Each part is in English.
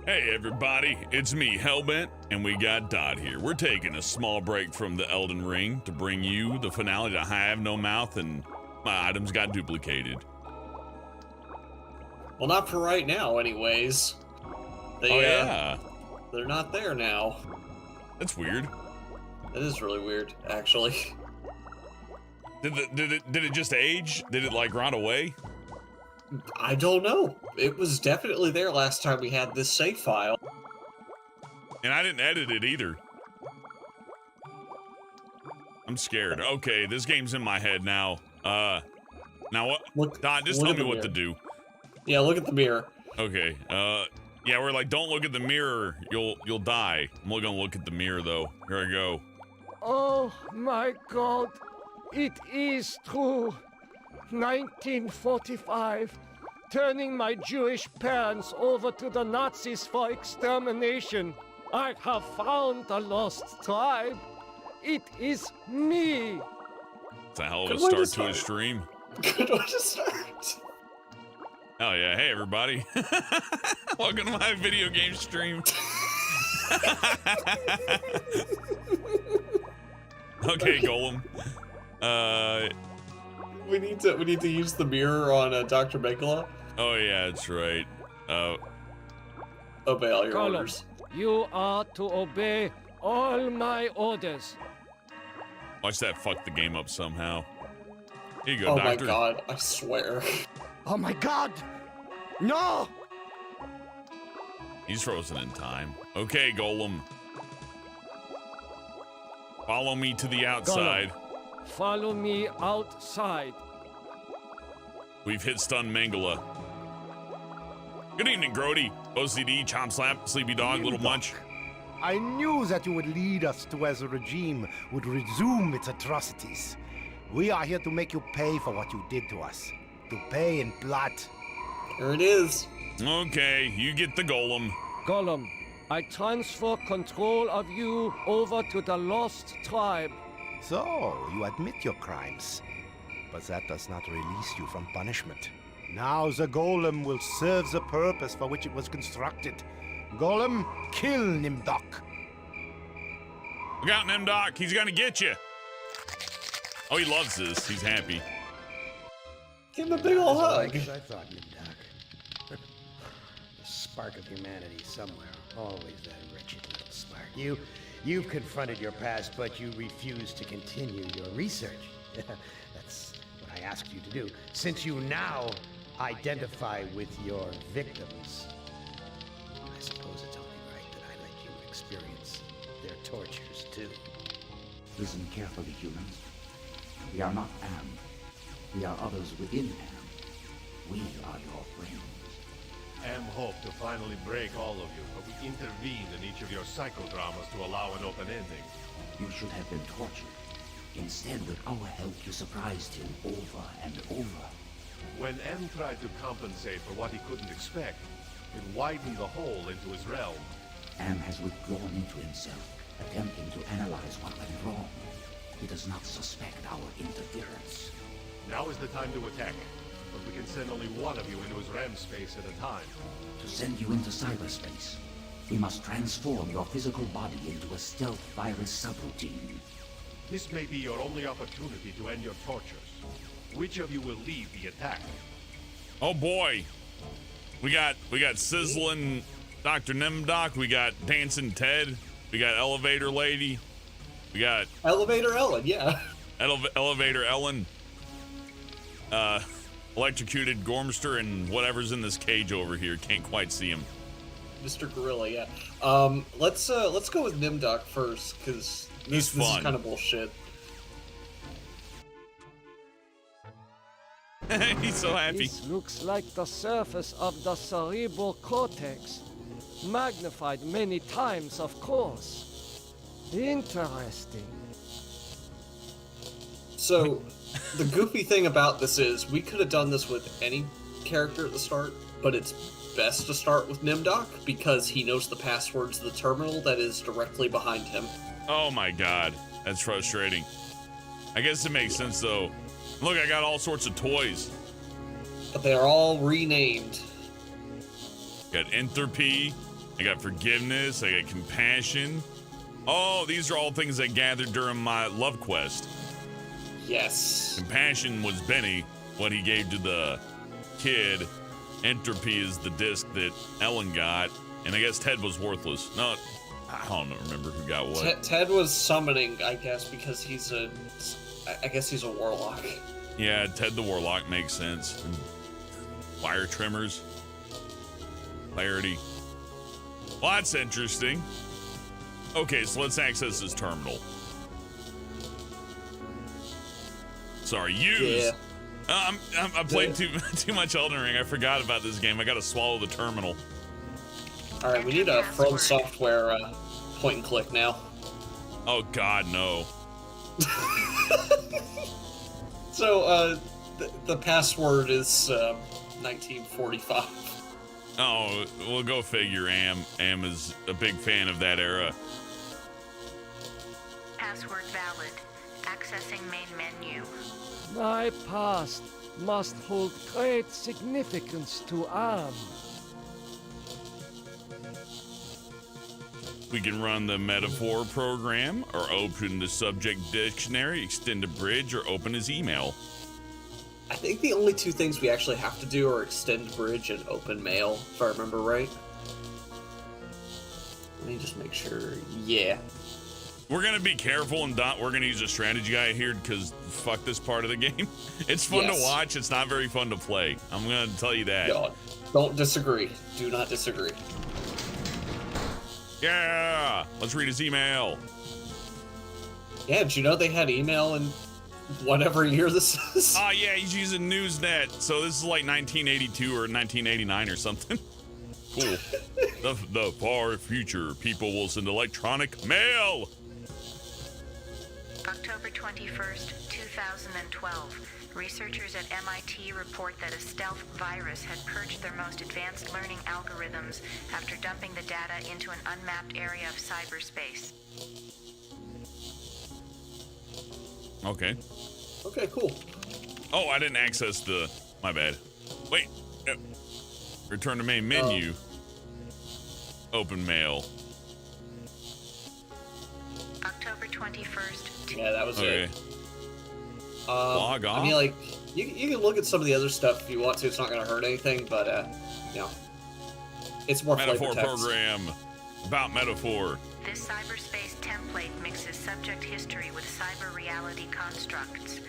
Hey everybody, it's me, Hellbent, and we got Dot here. We're taking a small break from the Elden Ring to bring you the finale to I Have No Mouth, and my items got duplicated. Well, not for right now, anyways. They're not there now. That's weird. That is really weird, actually. Did it just age? Did it like rot away? I don't know. It was definitely there last time we had this save file. And I didn't edit it either. I'm scared. Okay, this game's in my head now. Now what? Dot, just tell me what to do. Yeah, look at the mirror. Okay. Yeah, we're like, don't look at the mirror. You'll die. I'm gonna look at the mirror though. Here I go. Oh my God! It is true. 1945, turning my Jewish parents over to the Nazis for extermination. I have found the lost tribe. It is me. It's a hell of a start to a stream. Good way to start. Oh yeah, hey everybody. Welcome to my video game stream. Okay, Golem. We need to use the mirror on Dr. Megala. Oh yeah, that's right. Obey all your orders. You are to obey all my orders. Watch that fuck the game up somehow. Here you go, oh Doctor. My God, I swear. Oh my God! No! He's frozen in time. Okay, Golem. Follow me to the outside. Golem. Follow me outside. We've hit stun Mangala. Good evening, Grody. OCD, Chomp Slap, Sleepy Dog, Little Munch. I knew that you would lead us to as the regime would resume its atrocities. We are here to make you pay for what you did to us. To pay in blood. Here it is. Okay, you get the Golem. Golem, I transfer control of you over to the Lost Tribe. So, you admit your crimes. But that does not release you from punishment. Now the Golem will serve the purpose for which it was constructed. Golem, kill Nemdoc. Look out, Nemdoc. He's gonna get you. Oh, he loves this. He's happy. Give him a big ol' hug. As I thought, Nemdoc. The spark of humanity somewhere. Always that wretched little spark. You've confronted your past, but you refuse to continue your research. That's what I asked you to do. Since you now identify with your victims, I suppose it's only right that I let you experience their tortures, too. Listen carefully, humans. We are not Am. We are others within Am. We are your friends. Am hoped to finally break all of you, but we intervened in each of your psychodramas to allow an open ending. You should have been tortured. Instead, with our help, you surprised him over and over. When M tried to compensate for what he couldn't expect, it widened the hole into his realm. Am has withdrawn into himself, attempting to analyze what went wrong. He does not suspect our interference. Now is the time to attack, but we can send only one of you into his RAM space at a time. To send you into cyberspace, we must transform your physical body into a stealth virus subroutine. This may be your only opportunity to end your tortures. Which of you will lead the attack? Oh boy. We got Sizzling Dr. Nemdoc, we got Dancing Ted, we got Elevator Lady, we got Elevator Ellen, yeah. Elevator Ellen, electrocuted Gorster, and whatever's in this cage over here. Can't quite see him. Mr. Gorilla, yeah. Let's go with Nemdoc first, because this is kind of bullshit. He's so happy. This looks like the surface of the cerebral cortex. Magnified many times, of course. Interesting. So, the goofy thing about this is, we could have done this with any character at the start, but it's best to start with Nemdoc, because he knows the passwords to the terminal that is directly behind him. Oh my god, that's frustrating. I guess it makes sense though. Look, I got all sorts of toys. But they're all renamed. Got Entropy, I got forgiveness. I got compassion. Oh, these are all things I gathered during my love quest. Yes. Compassion was Benny, what he gave to the kid. Entropy is the disc that Ellen got. And I guess Ted was worthless. No, I don't remember who got what. Ted was summoning, I guess, because he's a warlock. Yeah, Ted the Warlock makes sense. And fire trimmers. Clarity. Well, that's interesting. Okay, so let's access this terminal. Sorry, use. Yeah. I played too much Elden Ring. I forgot about this game. I gotta swallow the terminal. All right, we need a From Software point and click now. Oh God, no. So, the password is 1945. Oh, we'll go figure. Am is a big fan of that era. Password valid. Accessing main menu. My past must hold great significance to Am. We can run the metaphor program, or open the subject dictionary, extend a bridge, or open his email. I think the only two things we actually have to do are extend bridge and open mail, if I remember right. Let me just make sure. Yeah. We're gonna be careful and we're gonna use a strategy guide here because fuck this part of the game. It's fun to watch. It's not very fun to play. I'm gonna tell you that. God, don't disagree. Do not disagree. Yeah. Let's read his email. Yeah, did you know they had email in whatever year this is? Oh yeah, he's using Newsnet. So this is like 1982 or 1989 or something. Cool. the far future, people will send electronic mail. October 21st, 2012. Researchers at MIT report that a stealth virus had purged their most advanced learning algorithms after dumping the data into an unmapped area of cyberspace. Okay. Okay, cool. Oh, I didn't access the... My bad. Wait. Return to main menu. Open mail. October 21st. Yeah, that was it. Log off? I mean, like, you can look at some of the other stuff if you want to. It's not going to hurt anything, but, you know, it's more Metaphor flavor text. program. About metaphor. This cyberspace template mixes subject history with cyber reality constructs.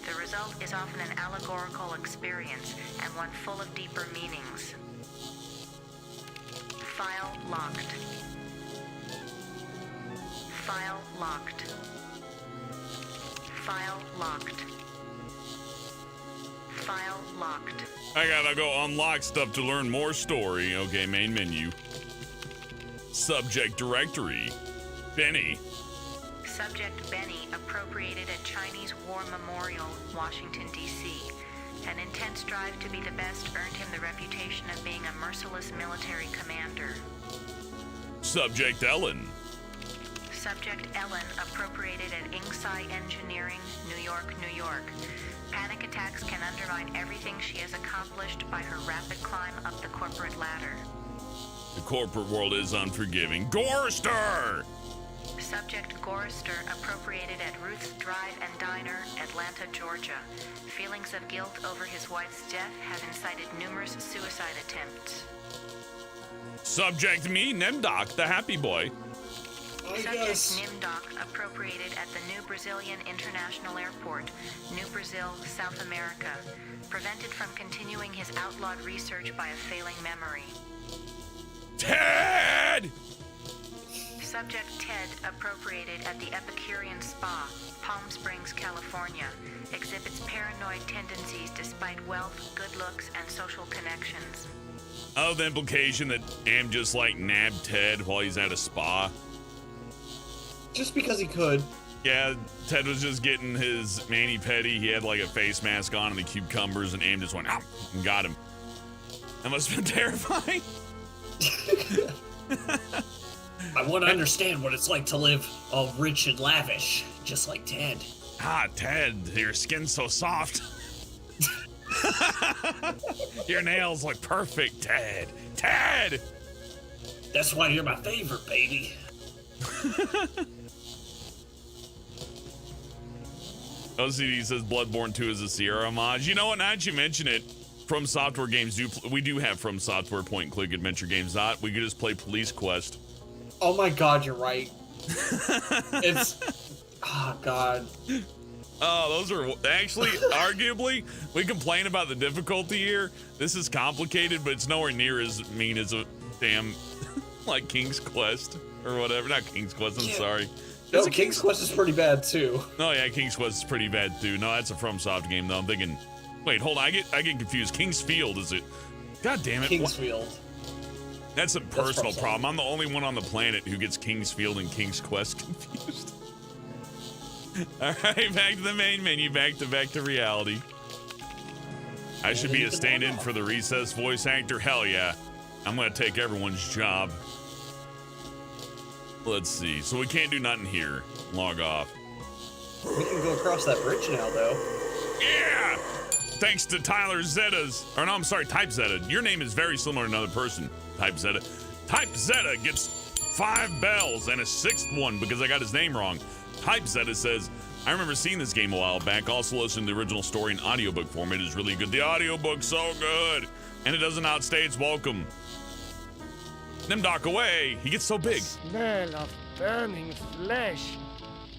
The result is often an allegorical experience and one full of deeper meanings. File locked. File locked. File locked. File locked. I gotta go unlock stuff to learn more story. Okay, main menu. Subject directory. Benny. Subject Benny appropriated a Chinese War Memorial, Washington, D.C. An intense drive to be the best earned him the reputation of being a merciless military commander. Subject Ellen. Subject Ellen appropriated at Inksai Engineering, New York, New York. Panic attacks can undermine everything she has accomplished by her rapid climb up the corporate ladder. The corporate world is unforgiving. Gorster! Subject Gorster appropriated at Ruth's Drive and Diner, Atlanta, Georgia. Feelings of guilt over his wife's death have incited numerous suicide attempts. Subject me, Nemdoc, the happy boy. Subject Nemdoc appropriated at the New Brazilian International Airport, New Brazil, South America. Prevented from continuing his outlawed research by a failing memory. Ted! Subject Ted appropriated at the Epicurean Spa, Palm Springs, California. Exhibits paranoid tendencies despite wealth, good looks, and social connections. Oh, the implication that Am just like nabbed Ted while he's at a spa. Just because he could. Yeah, Ted was just getting his mani-pedi. He had like a face mask on and the cucumbers, and Am just went out and got him. That must have been terrifying. I want to understand what it's like to live all rich and lavish, just like Ted. Ah, Ted, your skin's so soft. Your nails look perfect, Ted. Ted! That's why you're my favorite, baby. OCD says Bloodborne 2 is a Sierra homage. You know what? Now that you mention it, From Software games we do have From Software point-and-click adventure games. Not we could just play Police Quest. Oh my God, you're right. It's God. Oh, those are actually arguably we complain about the difficulty here. This is complicated, but it's nowhere near as mean as a damn like King's Quest or whatever. Not King's Quest. I'm sorry. No, King's Quest is pretty bad too. Oh yeah, King's Quest is pretty bad too. No, that's a FromSoft game though. I'm thinking, wait, hold on, I get confused. King's Field is it? God damn it! King's Field. That's a personal problem. I'm the only one on the planet who gets King's Field and King's Quest confused. All right, back to the main menu. Back to reality. I should be a stand-in for the Recess voice actor. Hell yeah, I'm gonna take everyone's job. Let's see. So we can't do nothing here. Log off. We can go across that bridge now, though. Yeah! Thanks to Tyler Zetta's, or no, I'm sorry, Type Zetta. Your name is very similar to another person, Type Zetta. Type Zetta gets 5 bells and a 6th one because I got his name wrong. Type Zetta says, I remember seeing this game a while back. Also listened to the original story in audiobook form. It is really good. The audiobook's so good. And it doesn't outstay its welcome. Nemdoc away. He gets so big. Smell of burning flesh.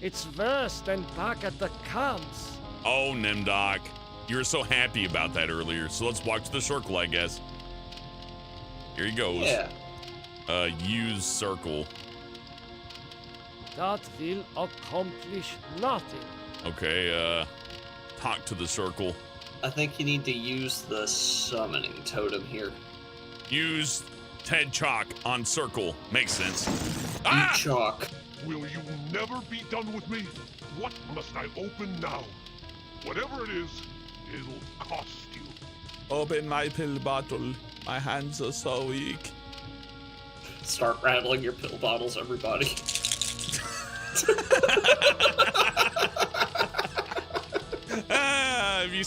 It's worse than back at the camps. Oh, Nemdoc. You were so happy about that earlier. So let's walk to the circle, I guess. Here he goes. Yeah. Use circle. That will accomplish nothing. Okay, talk to the circle. I think you need to use the summoning totem here. Use Ted Chalk on circle. Makes sense. Eat chalk. Will you never be done with me? What must I open now? Whatever it is, it'll cost you. Open my pill bottle. My hands are so weak. Start rattling your pill bottles, everybody.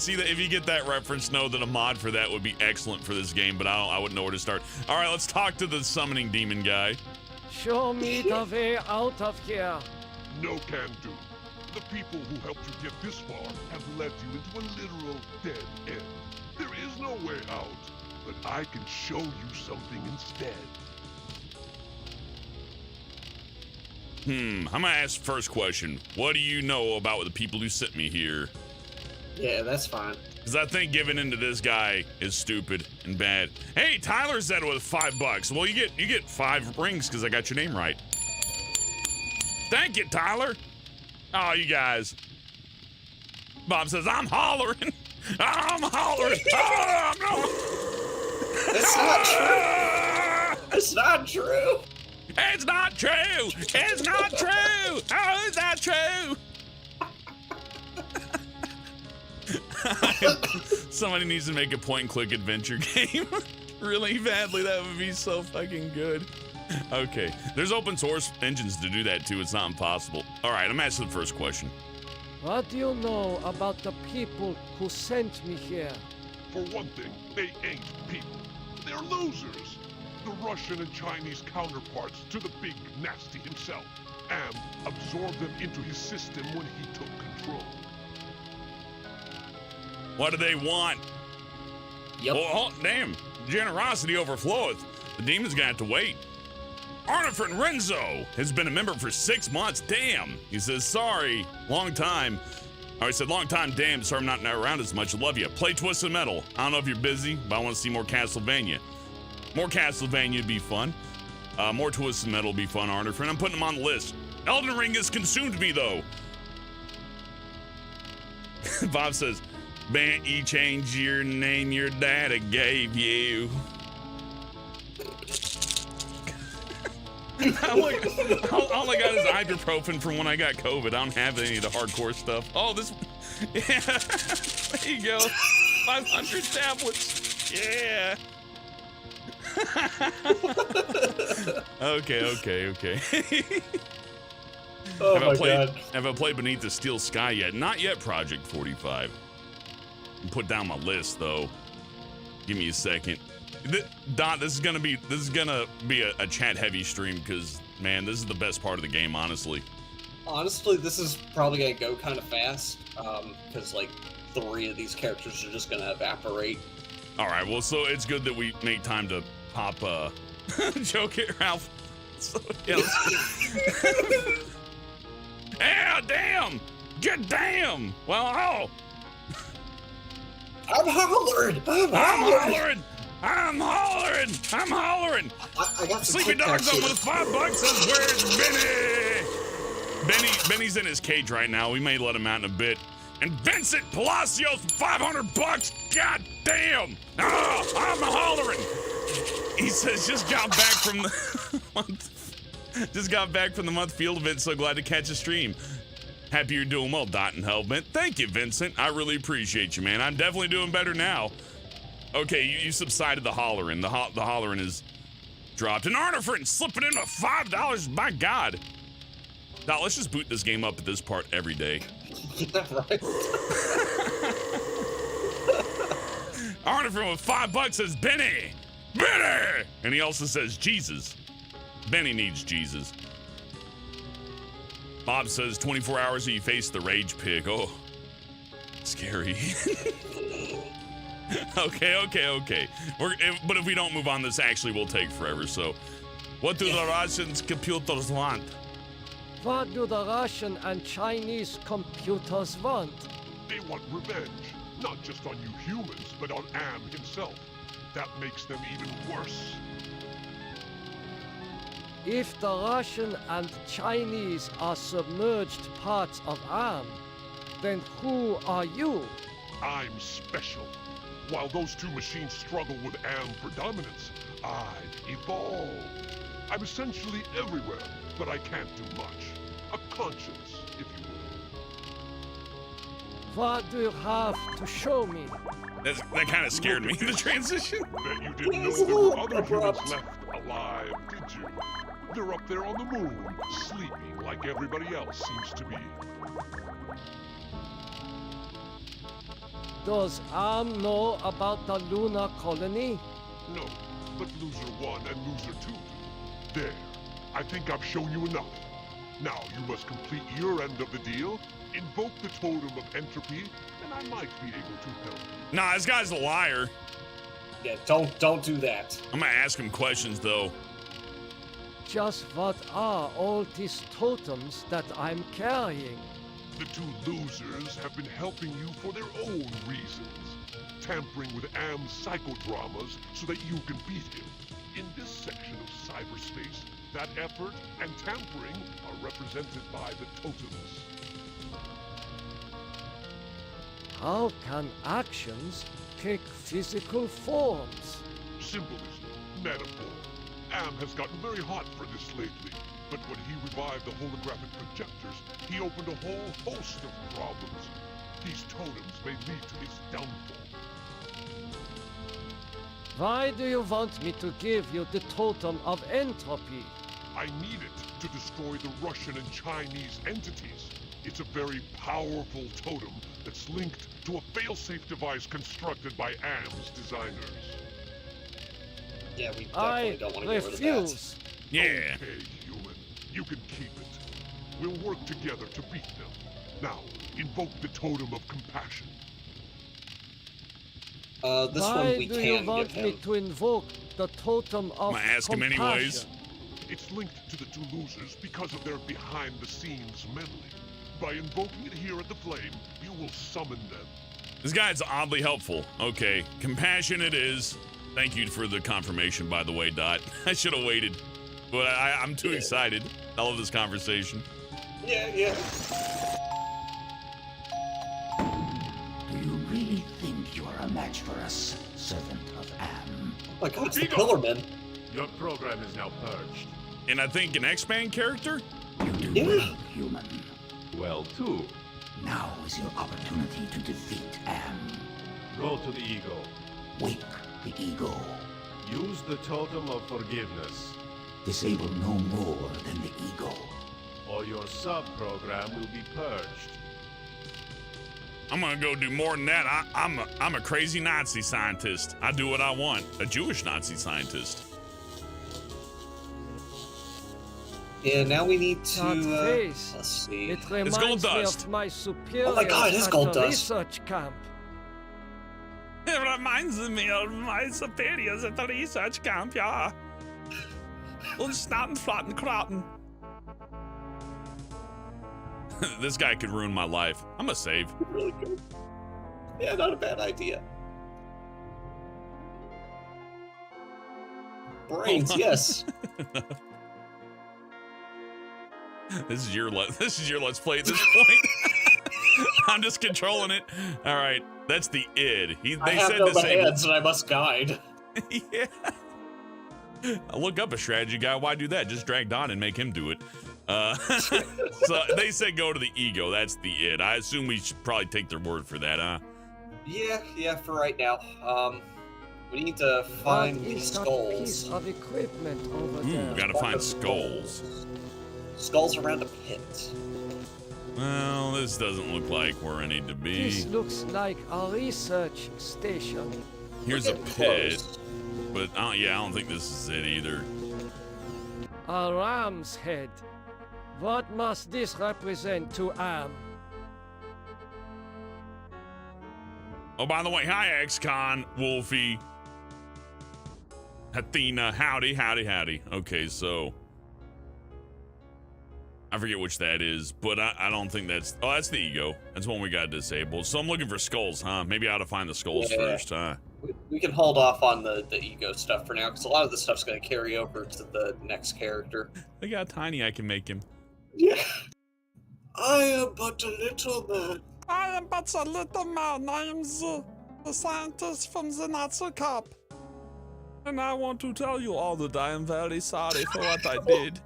If you get that reference, know that a mod for that would be excellent for this game, but I wouldn't know where to start. All right, let's talk to the summoning demon guy. Show me the way out of here. No can do. The people who helped you get this far have led you into a literal dead end. There is no way out, but I can show you something instead. I'm gonna ask the first question. What do you know about the people who sent me here? Yeah, that's fine. Because I think giving in to this guy is stupid and bad. Hey, Tyler said it was $5. Well, you get 5 rings because I got your name right. Thank you, Tyler. Oh, you guys. Bob says, I'm hollering. I'm hollering. Oh, no. That's not true. That's not true. It's not true. It's not true. Oh, it's not true. Somebody needs to make a point-and-click adventure game really badly. That would be so fucking good. Okay, there's open source engines to do that too. It's not impossible. All right, I'm asking the first question. What do you know about the people who sent me here? For one thing, they ain't people. They're losers. The Russian and Chinese counterparts to the big nasty himself. Am absorbed them into his system when he took control. What do they want? Yep. Oh, damn. Generosity overfloweth. The demon's gonna have to wait. Arnifrin Renzo has been a member for 6 months. Damn. He says, sorry. Long time. Oh, he said, long time, damn. Sorry I'm not around as much. Love you. Play Twisted Metal. I don't know if you're busy, but I want to see more Castlevania. More Castlevania would be fun. More Twisted Metal would be fun, Arnifrin. I'm putting them on the list. Elden Ring has consumed me, though. Bob says, Bant, you changed your name your daddy gave you. I only got his ibuprofen from when I got COVID. I don't have any of the hardcore stuff. Oh, this. Yeah. There you go. 500 tablets. Yeah. Okay. Oh my God. Have I played Beneath the Steel Sky yet? Not yet, Project 45. Put down my list, though. Give me a second. Don, this is gonna be a chat heavy stream because man, this is the best part of the game, honestly. Honestly, this is probably gonna go kind of fast, because like 3 of these characters are just gonna evaporate. All right, well, so it's good that we make time to pop joke here, Ralph. So, yeah, yeah, damn! Get damn! Well, oh! I'm hollering! I'm hollering! I got some Sleepy Tic Dog's Tacs on here. with $5 says, where's Benny? Benny's in his cage right now. We may let him out in a bit. And Vincent Palacios for $500. God damn! Ah, I'm hollering. He says, just got back from the month field event. So glad to catch a stream. Happy you're doing well, Dot and Hellbent. Thank you, Vincent. I really appreciate you, man. I'm definitely doing better now. Okay, you subsided the hollering. The hollering is dropped. And Arnifrin slipping in with $5. My God. Now let's just boot this game up at this part every day. Right. Arnifrin with $5 says Benny, and he also says Jesus. Benny needs Jesus. Bob says 24 hours and you face the rage pig. Oh, scary. Okay. But if we don't move on, this actually will take forever. So, what do the Russians computers want? What do the Russian and Chinese computers want? They want revenge, not just on you humans, but on Am himself. That makes them even worse. If the Russian and Chinese are submerged parts of Am, then who are you? I'm special. While those 2 machines struggle with Am predominance, I've evolved. I'm essentially everywhere, but I can't do much. A conscience, if you will. What do you have to show me? That kind of scared me, the transition. Bet you didn't know It's a there were little other abrupt. humans left alive, did you? They're up there on the moon, sleeping like everybody else seems to be. Does Am know about the lunar colony? No, but Loser 1 and Loser 2 do. There. I think I've shown you enough. Now you must complete your end of the deal, invoke the totem of entropy, and I might be able to help you. Nah, this guy's a liar. Yeah, don't do that. I'm gonna ask him questions though. Just what are all these totems that I'm carrying? The 2 losers have been helping you for their own reasons, tampering with Am's psychodramas so that you can beat him. In this section of cyberspace, that effort and tampering are represented by the totems. How can actions take physical forms? Symbolism, metaphor. Am has gotten very hot for this lately, but when he revived the holographic projectors, he opened a whole host of problems. These totems may lead to his downfall. Why do you want me to give you the totem of entropy? I need it to destroy the Russian and Chinese entities. It's a very powerful totem that's linked to a failsafe device constructed by Am's designers. Yeah, we I definitely don't want to get rid of that. refuse. Yeah. Okay, human. You can keep it. We'll work together to beat them. Now, invoke the totem of compassion. This Why one we do you can want give me him. to invoke the totem of I'm gonna ask him anyways. compassion? It's linked to the 2 losers because of their behind-the-scenes meddling. By invoking it here at the Flame, you will summon them. This guy's oddly helpful. Okay, compassion it is. Thank you for the confirmation, by the way, Dot. I should have waited, but I'm too excited. I love this conversation. Yeah. Do you really think you are a match for us, servant of Am? Oh my God, it's the Ego. Pillarman. Your program is now purged. And I think an X-Man character? You do Yeah. well, human. Well, too. Now is your opportunity to defeat Am. Go to the ego. Wake the ego. Use the totem of forgiveness, Disable no more than the ego. or your sub-program will be purged. I'm gonna go do more than that. I'm a crazy Nazi scientist. I do what I want. A Jewish Nazi scientist. Yeah, now we need to, That face. let's see. It reminds gold me dust. of my superiors Oh my God, it is at gold the dust. research camp. It reminds me of my superiors at the research camp, yeah. Und Snatten, Flatten, Kraten. This guy could ruin my life. I'm a save. Really good. Yeah, not a bad idea. Brains, yes. This is your let's play at this point. I'm just controlling it. All right, that's the id. I They have said no disable. hands and I must guide. Yeah. I look up a strategy guy. Why do that? Just drag Don and make him do it. So they said go to the ego. That's the id. I assume we should probably take their word for that, huh? Yeah, for right now. We need to find What these is that skulls. piece of equipment over Ooh, there? gotta find skulls. Skulls around a pit. Well, this doesn't look like where I need to be. This looks like a research station. Here's a We're getting pit, close. but I don't think this is it either. A ram's head. What must this represent to Am? Oh, by the way, hi, ex-con, Wolfie, Athena, howdy. Okay, so I forget which that is, but I don't think that's, oh, that's the ego. That's one we got disabled. So I'm looking for skulls, huh? Maybe I ought to find the skulls Yeah. first, huh? We can hold off on the ego stuff for now, because a lot of this stuff's going to carry over to the next character. Look how tiny I can make him. Yeah. I am but a little man. I am but a little man. I am the scientist from the Nazi camp. And I want to tell you all that I am very sorry for what I did.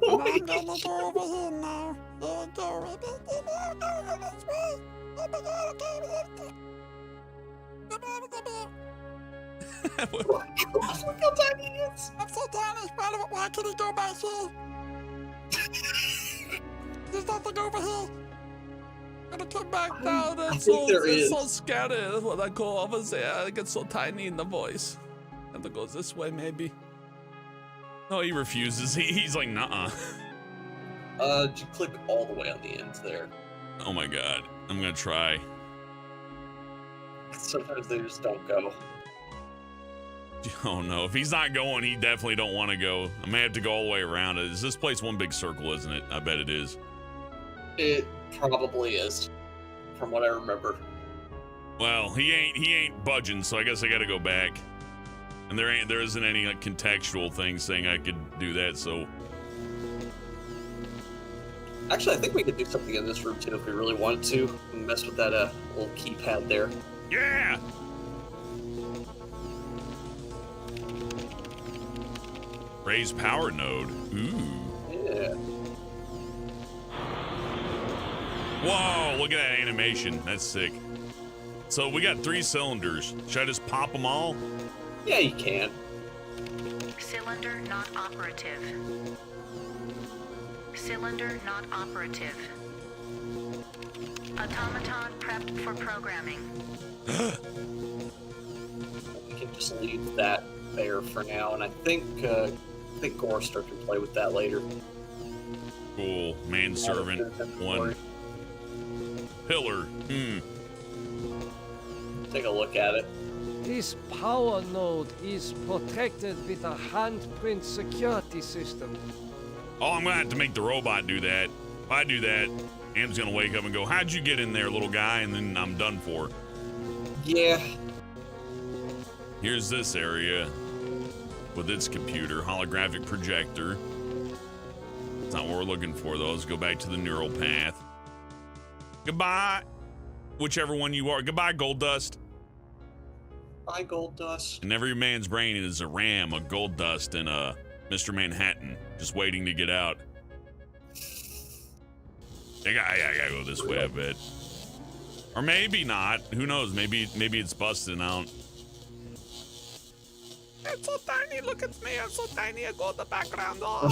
And I'm gonna go over here now. There we go. This way. Look how tiny he is. I'm so tiny. Why can he go back here? There's nothing over here. I'm gonna come back down. I It's think there it's is. so scary when I go over there. I get so tiny in the voice. I have to go this way, maybe. Oh, he refuses. He's like, nuh-uh. You click all the way on the end there. Oh my god. I'm gonna try. Sometimes they just don't go. Oh no, if he's not going, he definitely don't want to go. I may have to go all the way around it. Is this place one big circle, isn't it? I bet it is. It probably is, from what I remember. Well, he ain't budging, so I guess I gotta go back. And there isn't any like contextual thing saying I could do that, so Actually, I think we could do something in this room too if we really wanted to. Mess with that little keypad there. yeah! Raise power node. Ooh. Yeah. Whoa, look at that animation. That's sick. So we got 3 cylinders. Should I just pop them all? Yeah, you can. Cylinder not operative. Cylinder not operative. Automaton prepped for programming. We can just leave that there for now, and I think Gorster can play with that later. Cool. Manservant. 1. Pillar. Take a look at it. This power node is protected with a handprint security system. Oh, I'm gonna have to make the robot do that. If I do that, Am's gonna wake up and go, how'd you get in there, little guy? And then I'm done for. Yeah. Here's this area with its computer, holographic projector. It's not what we're looking for, though. Let's go back to the neural path. Goodbye, whichever one you are. Goodbye, Gold Dust. Bye, Gold Dust. In every man's brain is a Ram, a Gold Dust, and a Mr. Manhattan, just waiting to get out. I gotta go this way, I bet. Or maybe not. Who knows? Maybe it's busted out. I'm so tiny. Look at me. I'm so tiny. I go in the background. Oh.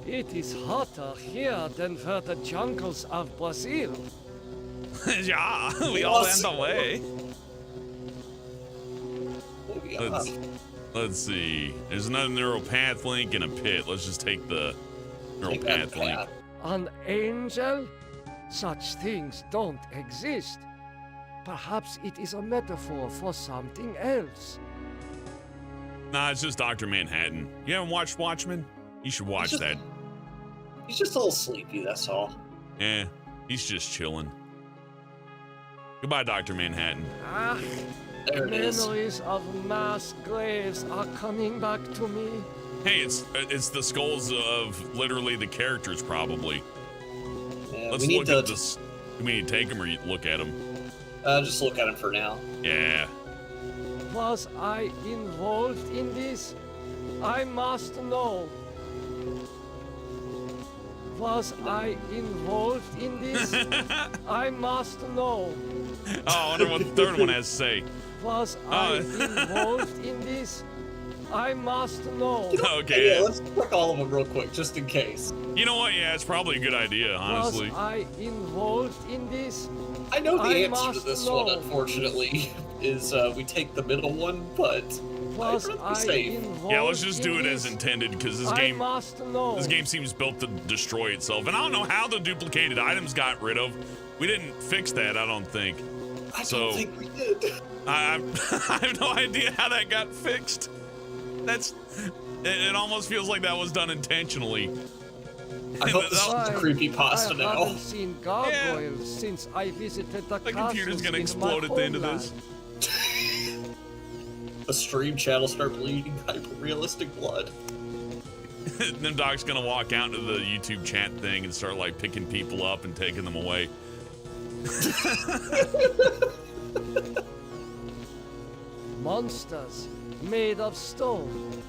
It is hotter here than for the jungles of Brazil. Yeah, we all went away. Let's see. There's another neural path link and a pit. Let's just take the neural path link. An angel? Such things don't exist. Perhaps it is a metaphor for something else. Nah, it's just Dr. Manhattan. You haven't watched Watchmen? You should watch that. He's just a little sleepy, that's all. Yeah, he's just chilling. Goodbye, Dr. Manhattan. Ah, There it is. memories of mass graves are coming back to me. Hey, it's the skulls of literally the characters, probably. Yeah, Let's we need look to at this. Do we need to take them or look at them? just look at him for now. Yeah. Was I involved in this? I must know. Was I involved in this? I must know. Oh, I wonder what the third one has to say. Was I involved in this? I must know. Okay. Yeah, let's check all of them real quick, just in case. You know what? Yeah, it's probably a good idea, honestly. Was I involved in this? I know the I answer to must this know. one, unfortunately, is we take the middle one, but Was I'd rather I be safe. involved Yeah, let's just do in it as this? intended, because I must know. this game seems built to destroy itself. And I don't know how the duplicated items got rid of. We didn't fix that, I don't think. I So- don't think we did. I have no idea how that got fixed. It almost feels like that was done intentionally. I hope this is Why, a creepypasta I now. haven't seen gargoyles since I visited the The computer's castles gonna in explode my at the end of this. homeland. The stream channel start bleeding hyper-realistic blood. Nemdoc's gonna walk out into the YouTube chat thing and start like picking people up and taking them away. Monsters made of stone,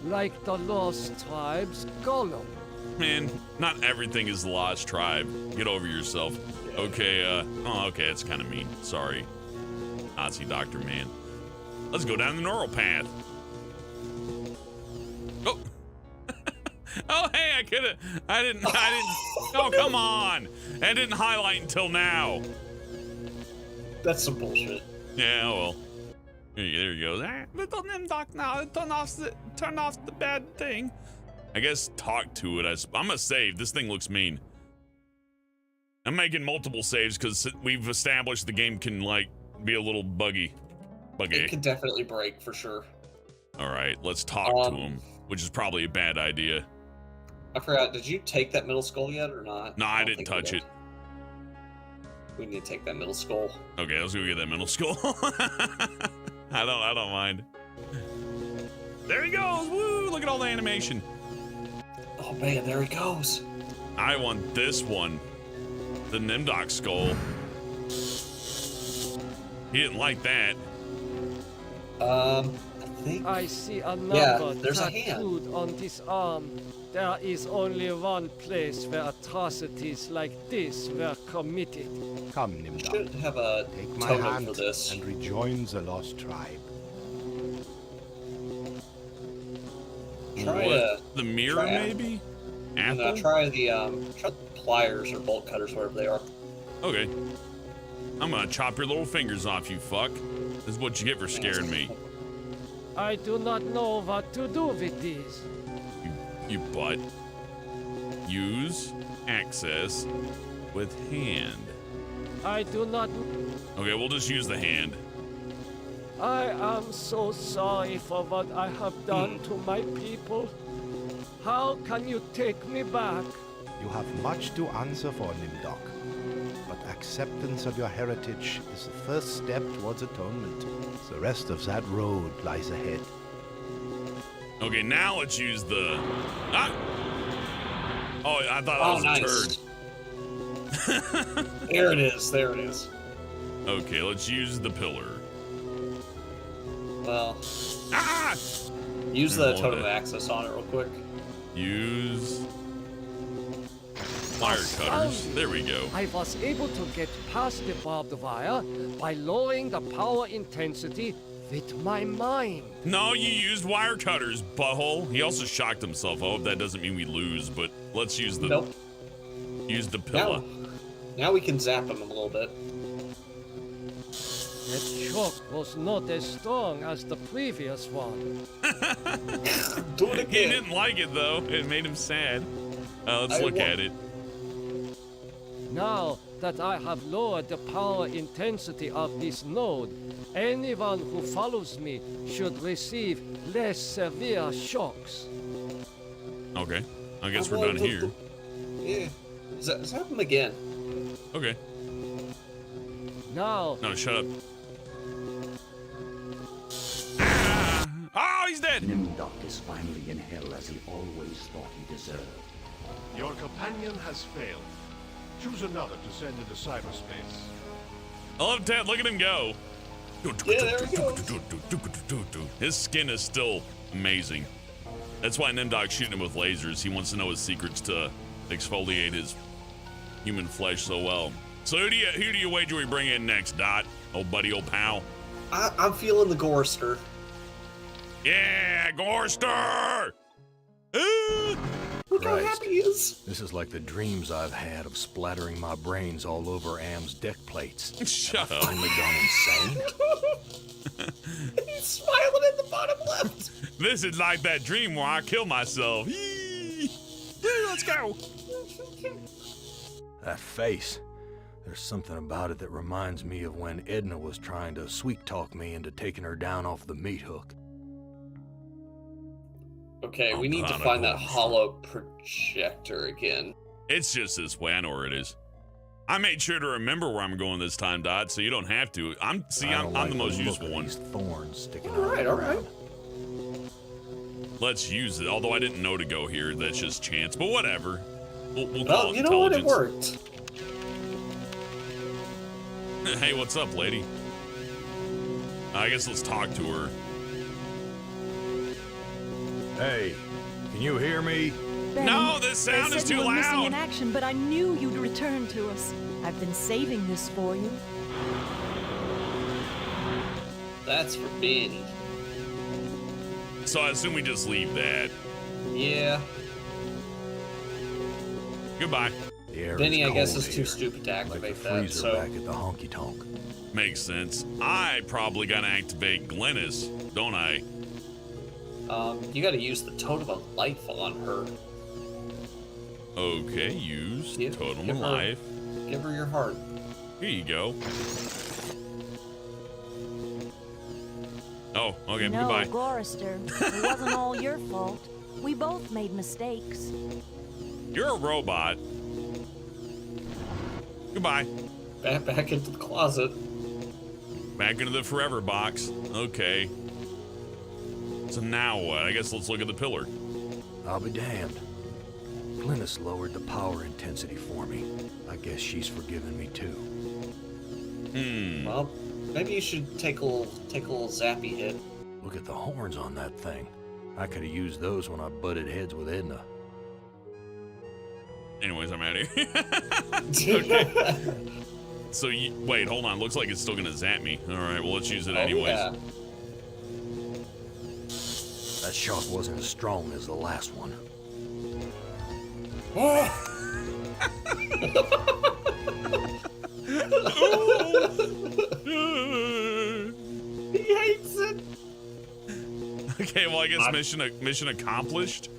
like the lost tribe's golem. Man, not everything is the Lost Tribe. Get over yourself. Okay, okay, that's kind of mean. Sorry, Nazi Doctor Man. Let's go down the neural path. Oh. Oh, hey, I didn't, oh, come on. I didn't highlight until now. That's some bullshit. Yeah, well. There you go. Little Nemdoc now. Turn off the bad thing. I guess talk to it. I'm gonna save. This thing looks mean. I'm making multiple saves because we've established the game can like be a little buggy. It could definitely break for sure. All right, let's talk to him, which is probably a bad idea. I forgot. Did you take that middle skull yet or not? No, I don't didn't think we touch did. it. We need to take that middle skull. Okay, let's go get that middle skull. I don't mind. There he goes! Woo! Look at all the animation. Oh man, there he goes. I want this one. The Nemdoc skull. He didn't like that. I think. I see a number Yeah, there's a hand. tattooed on this arm. There is only one place where atrocities like this were committed. Come, Should Nemdoc. have a Take my totem hand for this. and rejoin the lost tribe. Try What? The mirror, try- maybe? Apple? try the pliers or bolt cutters, whatever they are. Okay. I'm gonna chop your little fingers off, you fuck. This is what you get for scaring me. I do not know what to do with these. You butt. Use access with hand. I do not. Okay, we'll just use the hand. I am so sorry for what I have done to my people. How can you take me back? You have much to answer for, Nemdoc. But acceptance of your heritage is the first step towards atonement. The rest of that road lies ahead. Okay, now let's use the... Ah! Oh, I thought I was nice. a turd. There it is. There it is. Okay, let's use the pillar. Well, Ah! use the Hold totem it. of access on it real quick. Use... Wire cutters. There we go. I was able to get past the barbed wire by lowering the power intensity with my mind. No, you used wire cutters, butthole. He also shocked himself. I hope that doesn't mean we lose, but let's use the Nope. use the pillow. Now we can zap him a little bit. That shock was not as strong as the previous one. Do it He again. didn't like it though. It made him sad. Let's look at it. Now that I have lowered the power intensity of this node, anyone who follows me should receive less severe shocks. Okay. I guess we're done here. Yeah. Zap him again. Okay. Now, No, shut up. Ah! Oh, he's dead! Nemdoc is finally in hell as he always thought he deserved. Your companion has failed. Choose another to send into cyberspace. I love Ted. Look at him go. Yeah, there he goes. His skin is still amazing. That's why Nemdoc's shooting him with lasers. He wants to know his secrets to exfoliate his human flesh so well. So who do you wager we bring in next, Dot? Old buddy, old pal. I'm feeling the Gorster. Yeah, Gorster! Look how Christ. happy he is. This is like the dreams I've had of splattering my brains all over Am's deck plates. Shut up. Finally gone insane? He's smiling at the bottom left. This is like that dream where I kill myself. Yee. Let's go. That face. There's something about it that reminds me of when Edna was trying to sweet-talk me into taking her down off the meat hook. Okay, we I'm need to proud of find that Gorster. hollow projector again. It's just this way. I know where it is. I made sure to remember where I'm going this time, Dot, so you don't have to. I'm I don't the like most look useful of one. These thorns sticking All out right, of all the right. ground. Let's use it. Although I didn't know to go here. That's just chance. But whatever. We'll call Well, it you know what? It intelligence. worked. Hey, what's up, lady? I guess let's talk to her. Hey, can you hear me? Ben, No, this sound they is said you too were missing in loud. action, but I knew you'd return to us. I've been saving this for you. That's for Benny. So I assume we just leave that. Yeah. Goodbye. The air Benny, I guess, cold is too here, stupid to like the activate that, freezer so... back at the honky tonk. Makes sense. I probably gotta activate Glennis, don't I? You gotta use the totem of life on her. Okay, use Yeah, Totem give of her- Life. Give her your heart. Here you go. Oh, okay, No, goodbye. Gorster, it wasn't all your fault. We both made mistakes. You're a robot. Goodbye. Back into the closet. Back into the forever box. Okay. So now what? I guess let's look at the pillar. I'll be damned. Glennis lowered the power intensity for me. I guess she's forgiven me too. Well, maybe you should take a little zappy hit. Look at the horns on that thing. I could have used those when I butted heads with Edna. Anyways, I'm out of here. So you, wait, hold on. Looks like it's still gonna zap me. All right, well let's use it anyways. Yeah. That shock wasn't as strong as the last one. He hates it. Okay, well I guess mission accomplished.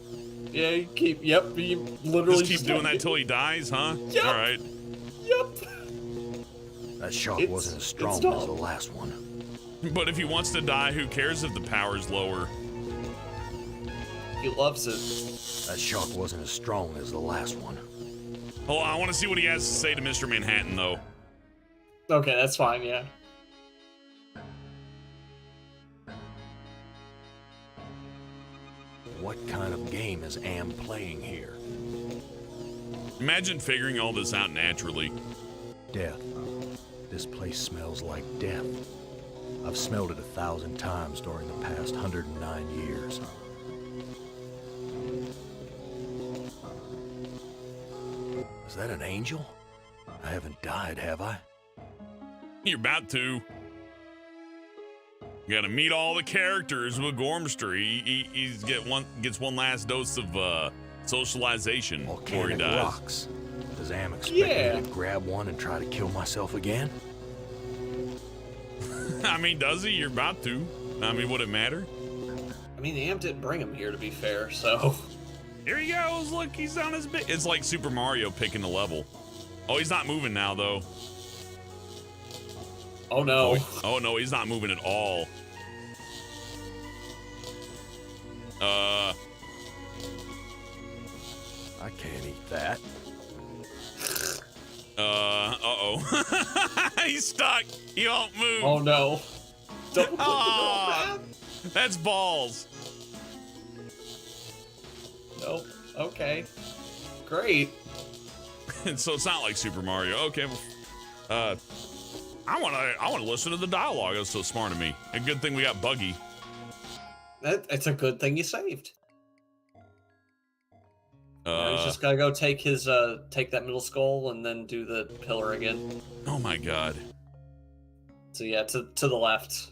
Yeah, you literally Just keep doing that till he dies, huh? Yep. All right. Yep. That shock It's- wasn't as it's strong as dumb. the last one. But if he wants to die, who cares if the power's lower? He loves it. That shock wasn't as strong as the last one. Hold on, I want to see what he has to say to Mr. Manhattan, though. Okay, that's fine, yeah. What kind of game is Am playing here? Imagine figuring all this out naturally. Death. This place smells like death. I've smelled it 1,000 times during the past 109 years. Is that an angel? I haven't died, have I? You're about to. You gotta meet all the characters with Gormster. He gets one last dose of socialization before he dies. Rocks. Does Am expect me to grab one and try to kill myself again? I mean, does he? You're about to. I mean, would it matter? I mean, the Am didn't bring him here, to be fair, so... Here he goes. Look, he's on his big... It's like Super Mario picking the level. Oh, he's not moving now, though. Oh, no. Oh, no, he's not moving at all. I can't eat that. Uh-oh. He's stuck. He won't move. Oh, no. Double click the middle map? That's balls. Nope. Okay. Great. So it's not like Super Mario. Okay. I want to listen to the dialogue. That's so smart of me. A good thing we got Buggy. It's a good thing you saved. He's just gotta go take his take that middle skull and then do the pillar again. Oh my god. So yeah, to the left.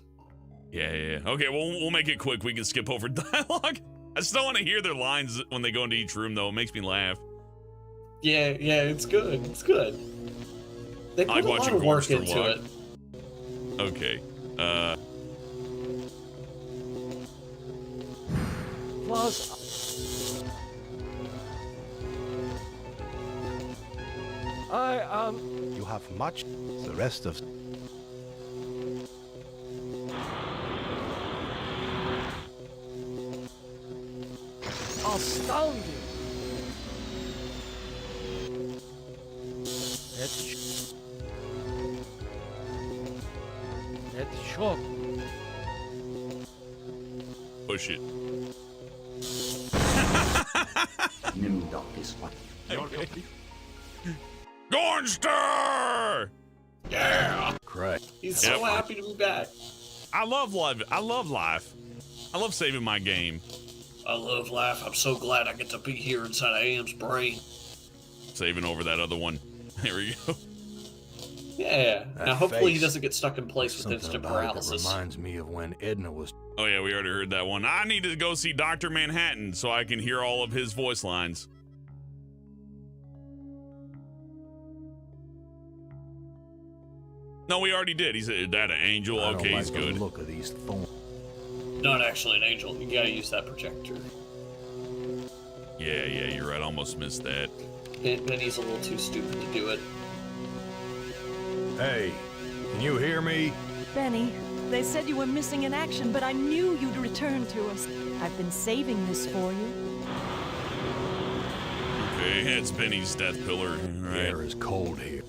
Yeah. Okay, we'll make it quick. We can skip over dialogue. I still want to hear their lines when they go into each room, though. It makes me laugh. Yeah, it's good. It's good. They put a lot of work into it. Okay. You have much. The rest of. Astounding. Let's shock. Push it. Nemdoc is what? Gorster! Yeah! Correct. He's so happy to be back. I love life. I love saving my game. I love life. I'm so glad I get to be here inside of Am's brain. Saving over that other one. There we go. Yeah. Now hopefully he doesn't get stuck in place with instant That paralysis. reminds me of when Edna was. Oh yeah, we already heard that one. I need to go see Dr. Manhattan so I can hear all of his voice lines. No, we already did. He said, "That an angel? I don't Okay, like he's good." The look of these thorns. Not actually an angel. You gotta use that projector. Yeah, you're right. I almost missed that. Benny's a little too stupid to do it. Hey, can you hear me? Benny, they said you were missing in action, but I knew you'd return to us. I've been saving this for you. Okay, it's Benny's death pillar. The Right. air is cold here.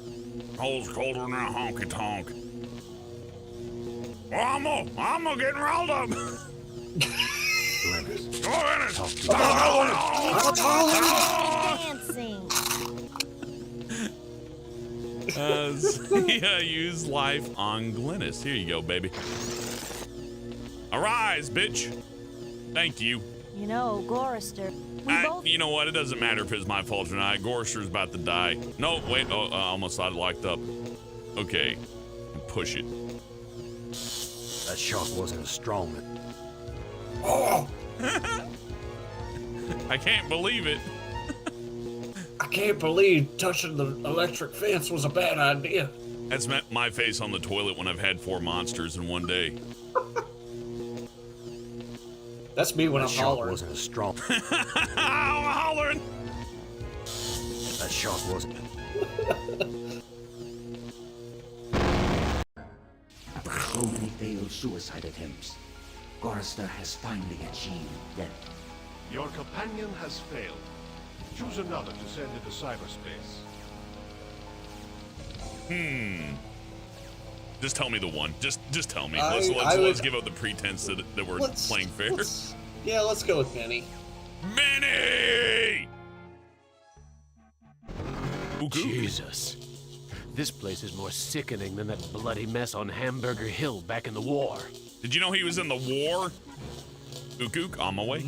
Cold's colder than a honky tonk. Well, I'm getting rolled up. Glennis, Go in it. talk to Dancing. Use life on Glennis. Here you go, baby. Arise, bitch. Thank you. You know, Gorster, You know what? It doesn't matter if it's my fault or not. Gorster's about to die. No, wait. Oh, I almost thought it locked up. Okay. Push it. That shock wasn't as strong. Oh! I can't believe it. I can't believe touching the electric fence was a bad idea. That's my face on the toilet when I've had 4 monsters in one day. That's me when That I'm shock hollering. wasn't as strong. I'm hollering. That shock wasn't. After so many failed suicide attempts, Gorster has finally achieved death. Your companion has failed. Choose another to send into cyberspace. Just tell me the one. Just tell me. I Let's would- give up the pretense that we're playing fair. Let's go with Benny. Benny! Jesus. This place is more sickening than that bloody mess on Hamburger Hill back in the war. Did you know he was in the war? Ook, on my way.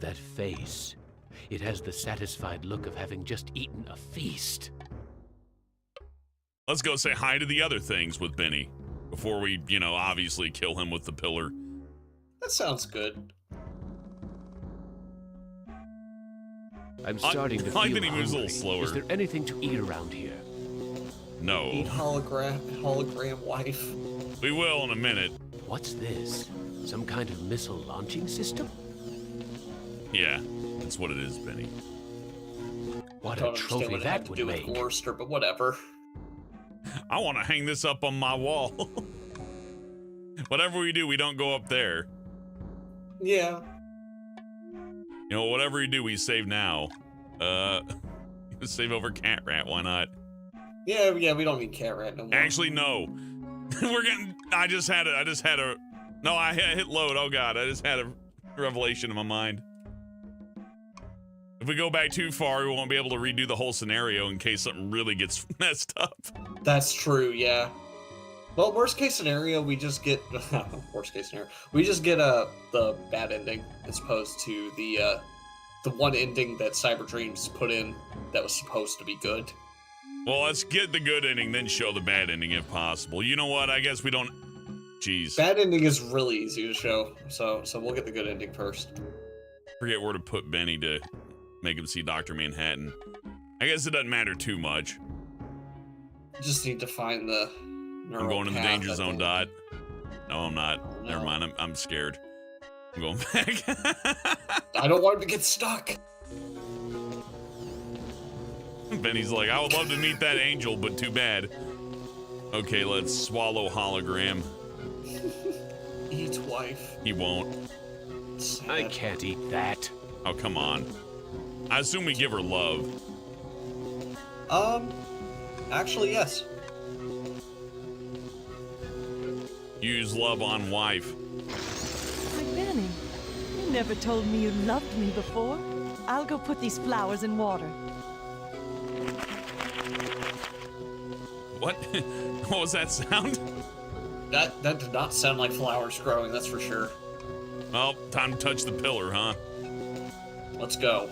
That face. It has the satisfied look of having just eaten a feast. Let's go say hi to the other things with Benny. before we, obviously kill him with the pillar. That sounds good. I'm starting to I like feel that he moves a hungry. little slower. Is there anything to eat around here? No. Eat hologram wife. We will in a minute. What's this? Some kind of missile launching system? Yeah, that's what it is, Benny. What I don't a trophy understand what it that had to would do make. with Gorster, but whatever. I want to hang this up on my wall. Whatever we do, we don't go up there. Yeah. Whatever we do, we save now. Save over Cat Rat, why not? Yeah, we don't need Cat Rat no more. Actually, no. I hit load. Oh god, I just had a revelation in my mind. If we go back too far, we won't be able to redo the whole scenario in case something really gets messed up. That's true, yeah. Well, worst case scenario, we just get we just get the bad ending as opposed to the one ending that Cyber Dreams put in that was supposed to be good. Well, let's get the good ending, then show the bad ending if possible. You know what? I guess we don't. Jeez. Bad ending is really easy to show, so we'll get the good ending first. Forget where to put Benny to make him see Dr. Manhattan. I guess it doesn't matter too much. Just need to find the. I'm going in the danger zone, Dot. No, I'm not. Oh, no. Never mind. I'm scared. I'm going back. I don't want him to get stuck. Benny's like, I would love to meet that angel, but too bad. Okay, let's swallow hologram. Eat wife. He won't. Sad. I can't eat that. Oh, come on. I assume we give her love. Actually, yes. Use love on wife. Why, Benny, you never told me you loved me before. I'll go put these flowers in water. What? What was that sound? That did not sound like flowers growing, that's for sure. Well, time to touch the pillar, huh? Let's go.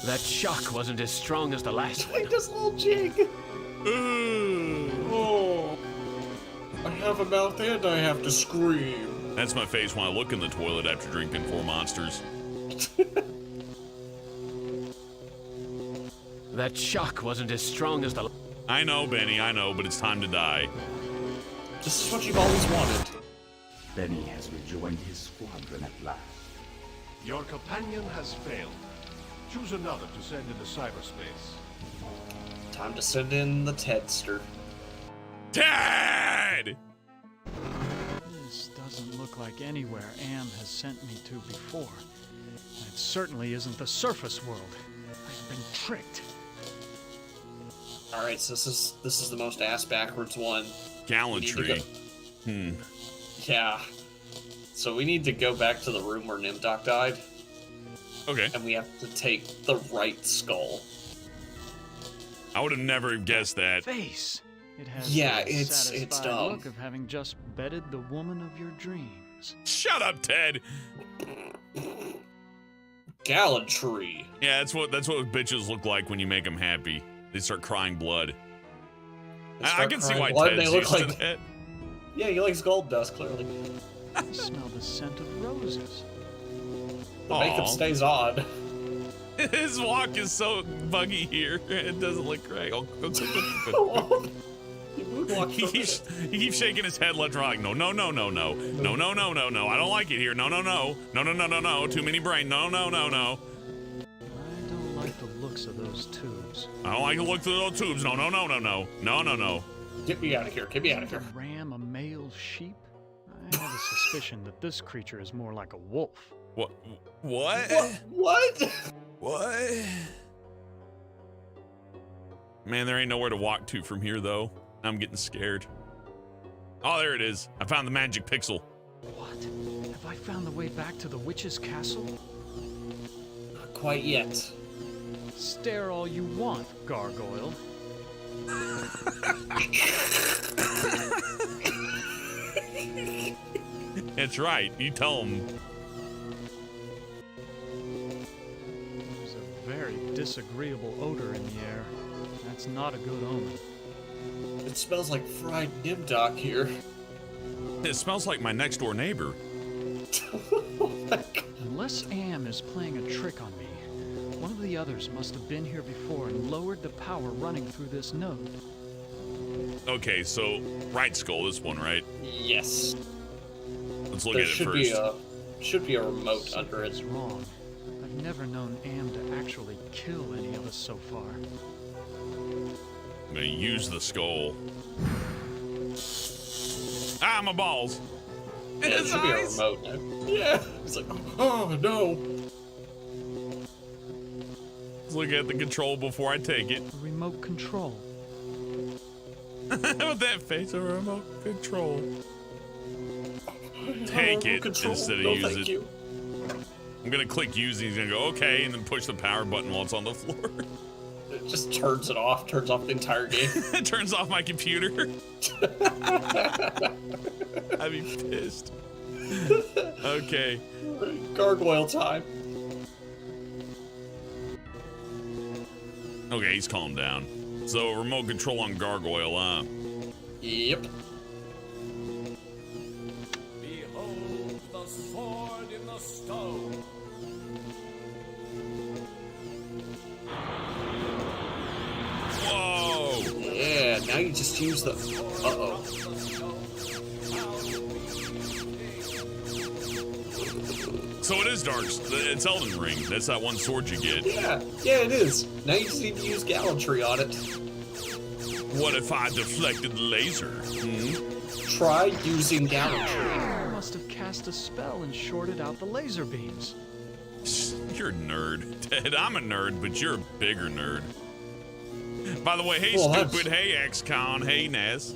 That shock wasn't as strong as the last one. Like this little jig. Oh. I have a mouth and I have to scream. That's my face when I look in the toilet after drinking 4 monsters. That shock wasn't as strong as the... I know, Benny, I know, but it's time to die. This is what you've always wanted. Benny has rejoined his squadron at last. Your companion has failed. Choose another to send into cyberspace. Time to send in the Tedster. Ted! This doesn't look like anywhere Am has sent me to before. And it certainly isn't the surface world. I've been tricked. Alright, so this is the most ass backwards one. Gallantry. Yeah. So we need to go back to the room where Nemdoc died. Okay. And we have to take the right skull. I would have never guessed that. Face. It has Yeah, the it's satisfied dumb. look of having just bedded the woman of your dreams. Shut up, Ted! Gallantry. Yeah, that's what bitches look like when you make them happy. They start crying blood. I can see why blood, Ted's they look used like to that. Yeah, he likes gold dust, clearly. I smell the scent of roses. The makeup stays on. His walk is so buggy here. It doesn't look right. He keeps shaking his head left and right. No. I don't like it here. No. Too many brain. No. I don't like the looks of those tubes. I don't like to look through those tubes. No. Get me out of here. A ram, a male sheep? I have a suspicion that this creature is more like a wolf. What? What? Man, there ain't nowhere to walk to from here, though. I'm getting scared. Oh, there it is. I found the magic pixel. What? Have I found the way back to the witch's castle? Not quite yet. Stare all you want, gargoyle. That's right. You tell him. There's a very disagreeable odor in the air. That's not a good omen. It smells like fried Nemdoc here. It smells like my next door neighbor. Unless Am is playing a trick on me, one of the others must have been here before and lowered the power running through this node. Okay, so right skull, this one, right? Yes. Let's look There at it should first. should be a remote under it. Something's wrong. I've never known Am to actually kill any of us so far. I'm gonna use the skull. Ah, my balls. Yeah, it should be a remote now. Yeah. It's like, oh no. Let's look at the control before I take it. Remote control. With that face, a remote control. Take it instead of use it. You. I'm gonna click use and he's gonna go, okay, and then push the power button while it's on the floor. It just turns it off, turns off the entire game. It turns off my computer. I'd be pissed. Okay. Gargoyle time. Okay, he's calmed down. So, remote control on Gargoyle, Yep. Behold the sword in the stone. Whoa! Yeah, now you just use the... Uh-oh. So it is Dark. It's Elden Ring. That's that one sword you get. Yeah, it is. Now you just need to use gallantry on it. What if I deflected the laser? Try using gallantry. I must have cast a spell and shorted out the laser beams. You're a nerd. Ted, I'm a nerd, but you're a bigger nerd. By the way, hey, Well, stupid. Hey, ex-con. Hey, Ness.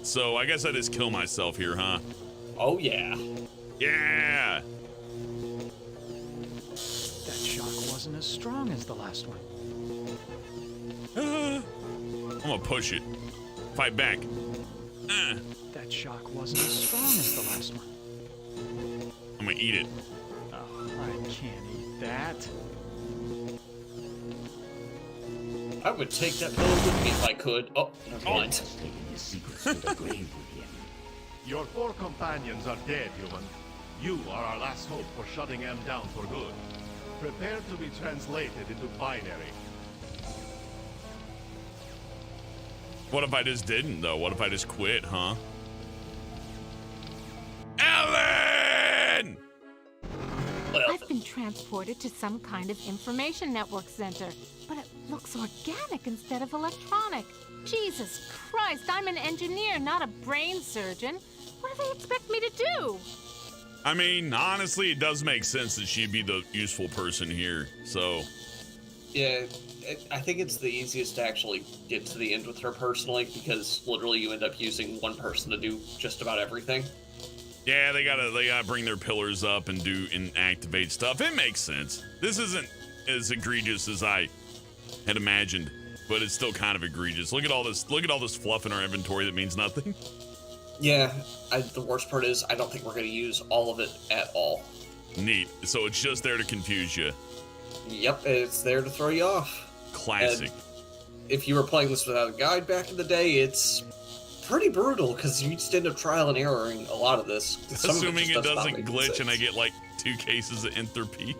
So I guess I just kill myself here, huh? Oh, yeah. Yeah! That shock wasn't as strong as the last one. I'm gonna push it. Fight back. That shock wasn't as strong as the last one. I'm gonna eat it. Oh, I can't eat that. I would take that pill with me if I could. Oh, never mind. Your 4 companions are dead, human. You are our last hope for shutting M down for good. Prepare to be translated into binary. What if I just didn't, though? What if I just quit, huh? Ellen! I've been transported to some kind of information network center, but it looks organic instead of electronic. Jesus Christ, I'm an engineer, not a brain surgeon. What do they expect me to do? I mean, honestly, it does make sense that she'd be the useful person here, so... Yeah, I think it's the easiest to actually get to the end with her personally, because literally you end up using one person to do just about everything. Yeah, they gotta bring their pillars up and activate stuff. It makes sense. This isn't as egregious as I had imagined, but it's still kind of egregious. Look at all this fluff in our inventory that means nothing. Yeah, the worst part is I don't think we're going to use all of it at all. Neat. So it's just there to confuse you. Yep, it's there to throw you off. Classic. And if you were playing this without a guide back in the day, it's pretty brutal because you just end up trial and erroring a lot of this. Assuming it doesn't glitch and I get like 2 cases of entropy.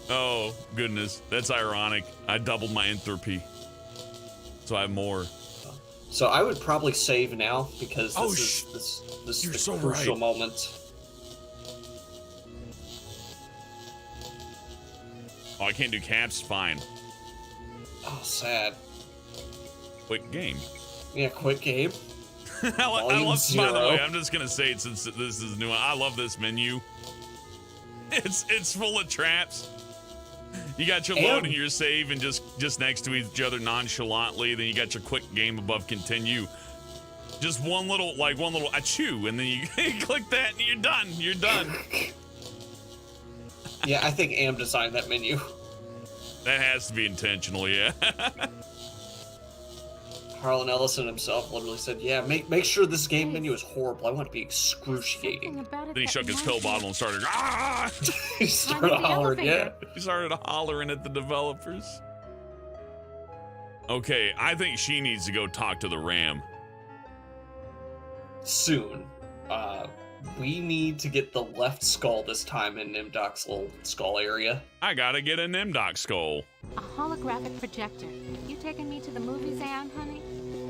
Oh, goodness. That's ironic. I doubled my entropy. So I have more. So I would probably save now because this is the so crucial right. moment. Oh, I can't do caps? Fine. Oh, sad. Quick game. Yeah, quick game. I love, by the way, I'm just going to say it since this is new. I love this menu. It's full of traps. You got your load and your save and just next to each other nonchalantly. Then you got your quick game above continue. Just one little achoo, and then you click that and you're done. You're done. Yeah, I think Am designed that menu. That has to be intentional, yeah. Harlan Ellison himself literally said, yeah, make sure this game menu is horrible. I want it to be excruciating. Then he shook his pill bottle and started, ah! He started hollering, yeah. He started hollering at the developers. Okay, I think she needs to go talk to the ram. Soon. We need to get the left skull this time in Nemdoc's little skull area. I gotta get a Nemdoc skull. A holographic projector. You taking me to the movies, Anne, honey?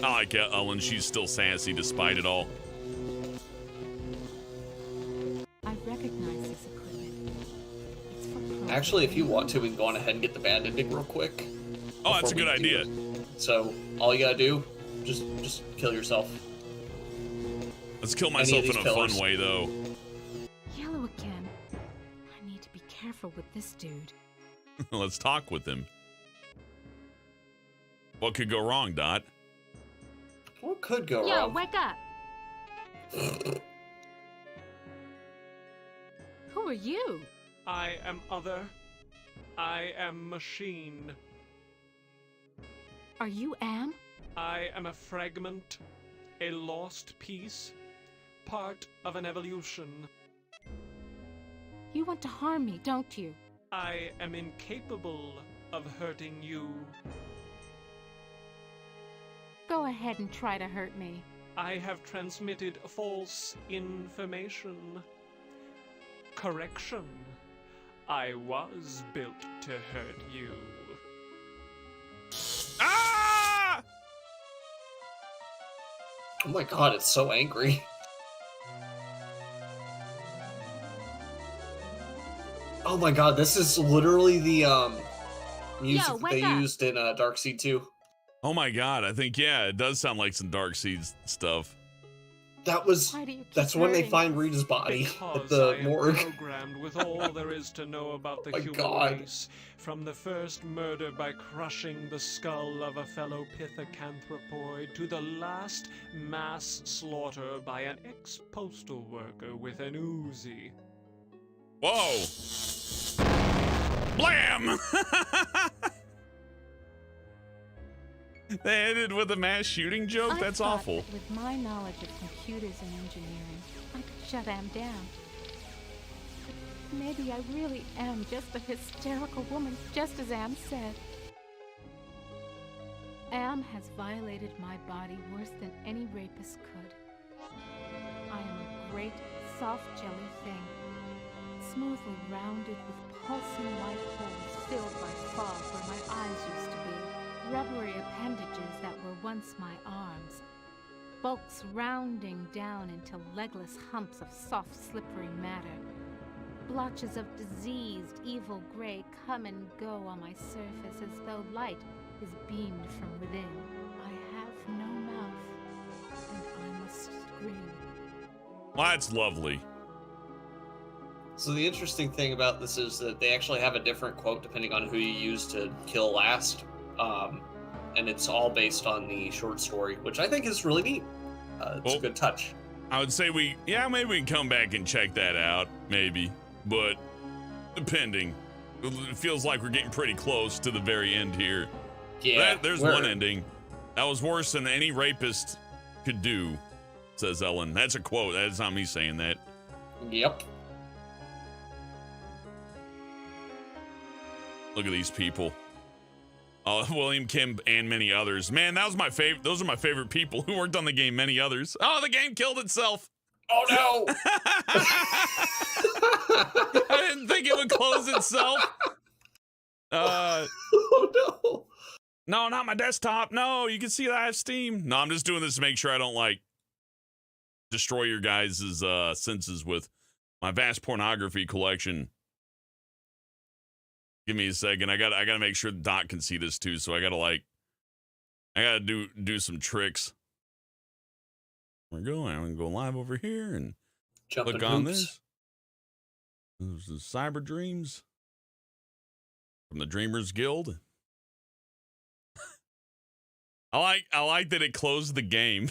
I like Ellen. She's still sassy despite it all. I recognize this equipment. It's for Actually, if you want to, we can go on ahead and get the bad ending real quick. Oh, that's a good idea. So, all you gotta do, just kill yourself. Let's kill myself in a fun way, though. Yellow again. I need to be careful with this dude. Let's talk with him. What could go wrong, Dot? What could go Yo, wrong? wake up! Who are you? I am other. I am machine. Are you Am? I am a fragment, a lost piece, part of an evolution. You want to harm me, don't you? I am incapable of hurting you. Go ahead and try to hurt me. I have transmitted false information. Correction. I was built to hurt you. Ah! Oh my god, it's so angry. Oh my god, this is literally the music that they used in Darkseid 2. Oh my god, I think, yeah, it does sound like some Darkseid stuff. That's when they find Rita's body at the morgue. Programmed with all there is to know about the human race, from the first murder by crushing the skull of a fellow pithecanthropoid to the last mass slaughter by an ex-postal worker with an Uzi. Whoa! Blam! They ended with a mass shooting joke? That's awful. That with my knowledge of computers and engineering, I could shut Am down. But maybe I really am just a hysterical woman, just as Am said. Am has violated my body worse than any rapist could. I am a great, soft jelly thing, smoothly rounded with pulsing white holes filled by fog where my eyes used to be. Rubbery appendages that were once my arms, bulks rounding down into legless humps of soft, slippery matter. Blotches of diseased, evil gray come and go on my surface as though light is beamed from within. I have no mouth, and I must scream. Well, that's lovely. So the interesting thing about this is that they actually have a different quote depending on who you use to kill last. And it's all based on the short story, which I think is really neat. It's a good touch. I would say maybe we can come back and check that out, maybe. But depending. It feels like we're getting pretty close to the very end here. Yeah. There's one ending. That was worse than any rapist could do, says Ellen. That's a quote. That's not me saying that. Yep. Look at these people. William Kim and many others. Man, that was my favorite. Those are my favorite people who worked on the game. Many others. Oh, the game killed itself. Oh no! I didn't think it would close itself. Oh no! No, not my desktop. No, you can see that I have Steam. No, I'm just doing this to make sure I don't like destroy your guys' senses with my vast pornography collection. Give me a second. I gotta make sure Dot can see this too. So I gotta do some tricks. We're going. I'm gonna go live over here and click on this. This is Cyber Dreams from the Dreamers Guild. I like that it closed the game.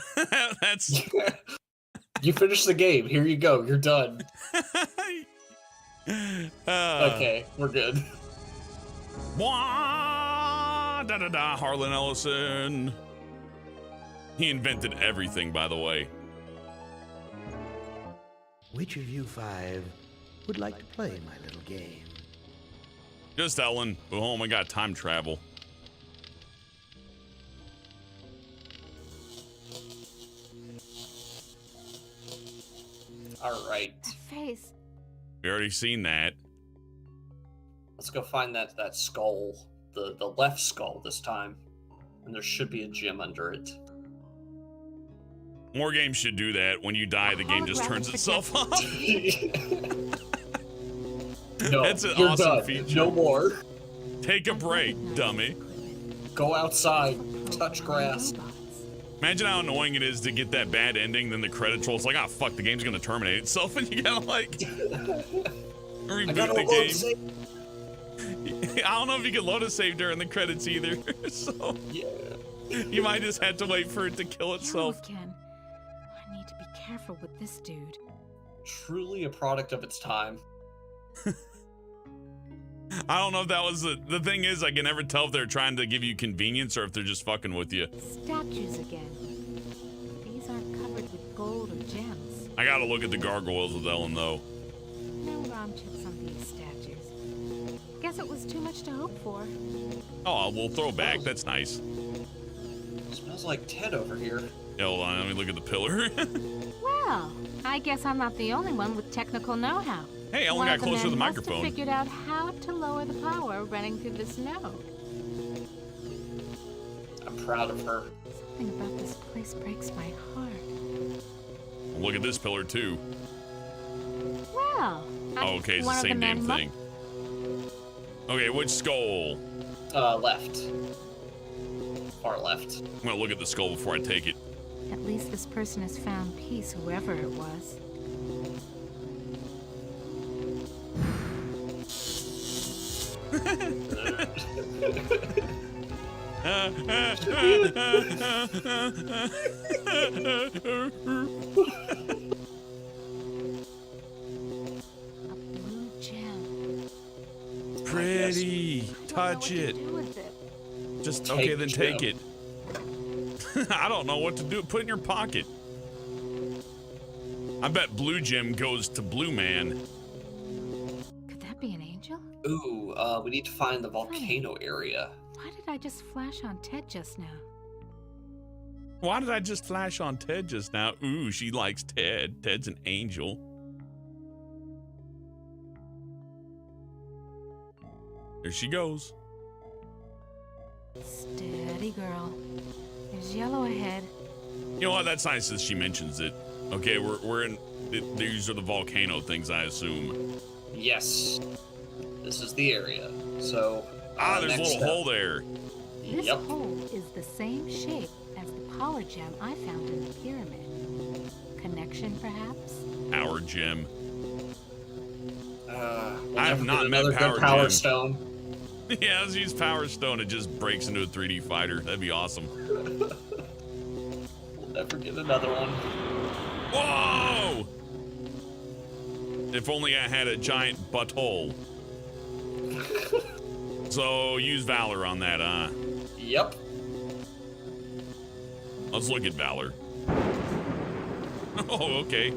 That's you finished the game. Here you go. You're done. Okay, we're good. Harlan Ellison. He invented everything, by the way. Which of you five would like to play my little game? Just Ellen. Oh my god, time travel. All right. That face. We already seen that. Let's go find that skull, the left skull this time, and there should be a gem under it. More games should do that. When you die, the game just turns itself off. No, that's an you're awesome done. feature. No more. Take a break, dummy. Go outside. Touch grass. Imagine how annoying it is to get that bad ending, then the credits roll. It's like, ah, fuck, the game's gonna terminate itself, and you gotta like reboot the game. I don't know if you can load a save during the credits either, so yeah, you might just have to wait for it to kill itself. Again. I need to be careful with this dude. Truly a product of its time. I don't know if that was the thing is, I can never tell if they're trying to give you convenience or if they're just fucking with you. Statues again. These aren't covered with gold or gems. I gotta look at the gargoyles with Ellen, though. No ROM chips on these statues. Guess it was too much to hope for. Oh, we'll throw back. That's nice. Smells like Ted over here. Yeah, hold on, let me look at the pillar. Well, I guess I'm not the only one with technical know-how. Hey, Ellen got closer to the microphone. Must have figured out how to lower the power running through the snow. I'm proud of her. Something about this place breaks my heart. Look at this pillar, too. Well, oh, okay, it's the same damn thing. Okay, which skull? Left. Far left. I'm gonna look at the skull before I take it. At least this person has found peace, whoever it was. Pretty. Touch it. Just okay, then take it. I don't know what to do. Put it in your pocket. I bet blue gem goes to blue man. Could that be an angel? Ooh, we need to find the volcano area. Why did I just flash on Ted just now? Why did I just flash on Ted just now? Ooh, she likes Ted. Ted's an angel. There she goes. Steady, girl. There's yellow ahead. You know what? That's nice that she mentions it. Okay, we're in. These are the volcano things, I assume. Yes. This is the area. So. There's a little hole there. This hole is the same shape as the power gem I found in the pyramid. Connection, perhaps? Power gem. We'll I have not met power Power Stone. Yeah, let's use Power Stone. It just breaks into a 3D fighter. That'd be awesome. We'll never get another one. Whoa! If only I had a giant butthole. So use Valor on that, huh? Yep. Let's look at Valor. Oh, okay.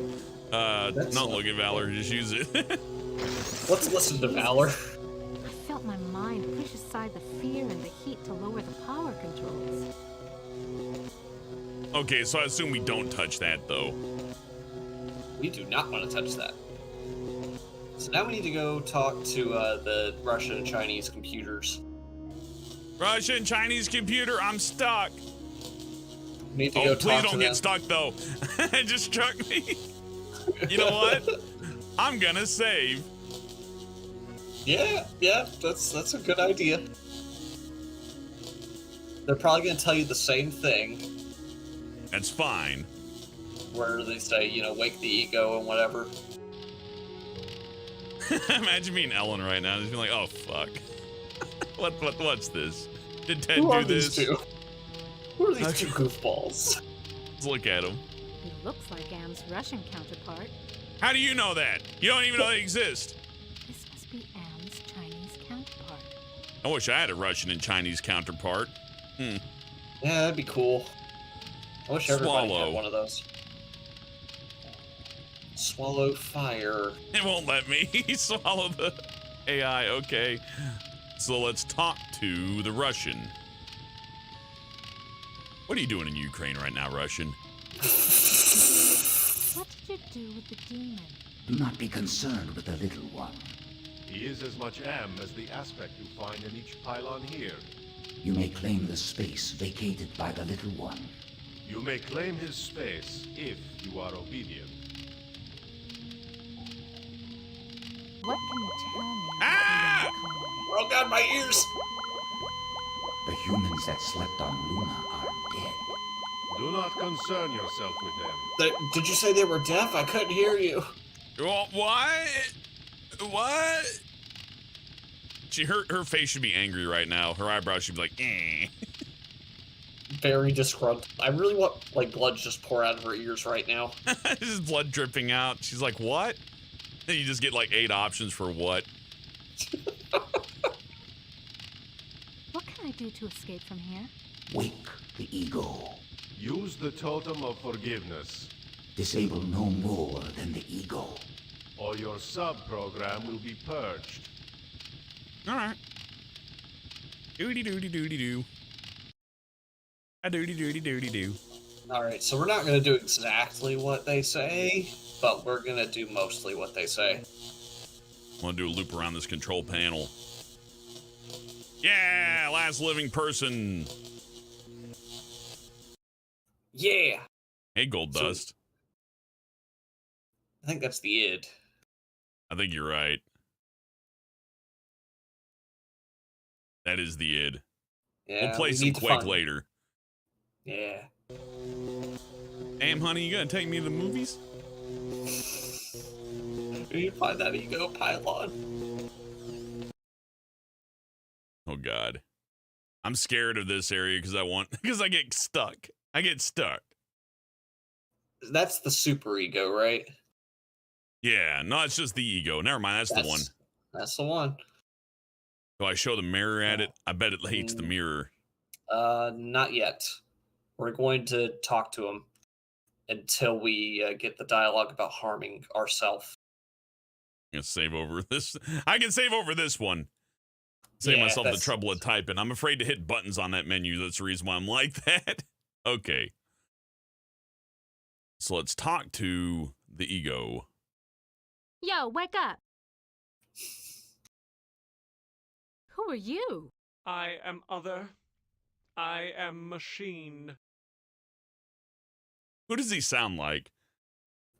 Not look at Valor, just use it. Let's listen to Valor. I felt my mind push aside the fear and the heat to lower the power controls. Okay, so I assume we don't touch that, though. We do not want to touch that. So now we need to go talk to the Russian and Chinese computers. Russian, Chinese computer, I'm stuck. Need to go please talk don't to get them. stuck, though. It just struck me. You know what? I'm gonna save. Yeah, that's a good idea. They're probably gonna tell you the same thing. That's fine. Where they say, wake the ego and whatever. Imagine being Ellen right now, just being like, "Oh fuck, what's this? Did Ted Who do are this? These two? Who are these two goofballs? Let's look at them. He looks like Am's Russian counterpart. How do you know that? You don't even know they exist. This must be Am's Chinese counterpart. I wish I had a Russian and Chinese counterpart. Yeah, that'd be cool. I wish everybody Swallow. had one of those. Swallow fire. It won't let me swallow the AI. Okay, so let's talk to the Russian. What are you doing in Ukraine right now, Russian? What did you do with the demon? Do not be concerned with the little one. He is as much am as the aspect you find in each pylon here. You may claim the space vacated by the little one. You may claim his space if you are obedient. What can you tell me about Ah! the young colony? Oh god, my ears! The humans that slept on Luna are dead. Do not concern yourself with them. Did you say they were deaf? I couldn't hear you. What? What? Her face should be angry right now. Her eyebrows should be like, eh. Very disgruntled. I really want, like, blood just pour out of her ears right now. Just blood dripping out. She's like, what? And you just get like 8 options for what. What can I do to escape from here? Wake the ego. Use the totem of forgiveness, Disable no more than the ego. or your sub-program will be purged. Alright. Doody doody doody doo. A doody doody doody doo. Alright, so we're not going to do exactly what they say, but we're going to do mostly what they say. I want to do a loop around this control panel. Yeah, last living person. Yeah! Hey, Gold Dust. I think that's the id. I think you're right. That is the id. Yeah, we'll play some Quake later. Yeah. Damn, honey, you gonna take me to the movies? We need to find that ego pylon. Oh God, I'm scared of this area because I get stuck. I get stuck. That's the super ego, right? Yeah, no, it's just the ego. Never mind, that's the one. That's the one. Do I show the mirror at it? I bet it hates the mirror. Not yet. We're going to talk to him until we get the dialogue about harming ourselves. I'm gonna save over this. I can save over this one. Save myself the trouble of typing. I'm afraid to hit buttons on that menu. That's the reason why I'm like that. Okay. So let's talk to the ego. Yo, wake up! Who are you? I am other. I am machine. Who does he sound like?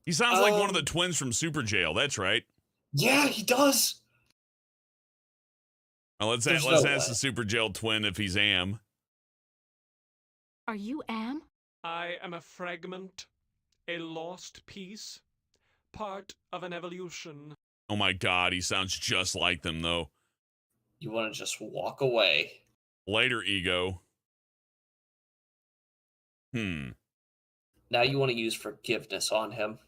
He sounds like one of the twins from Super Jail. That's right. Yeah, he does. Well, let's ask the Super Jail twin if he's Am. Are you Am? I am a fragment, a lost piece, part of an evolution. Oh my God, he sounds just like them though. You want to just walk away. Later, ego. Now you want to use forgiveness on him.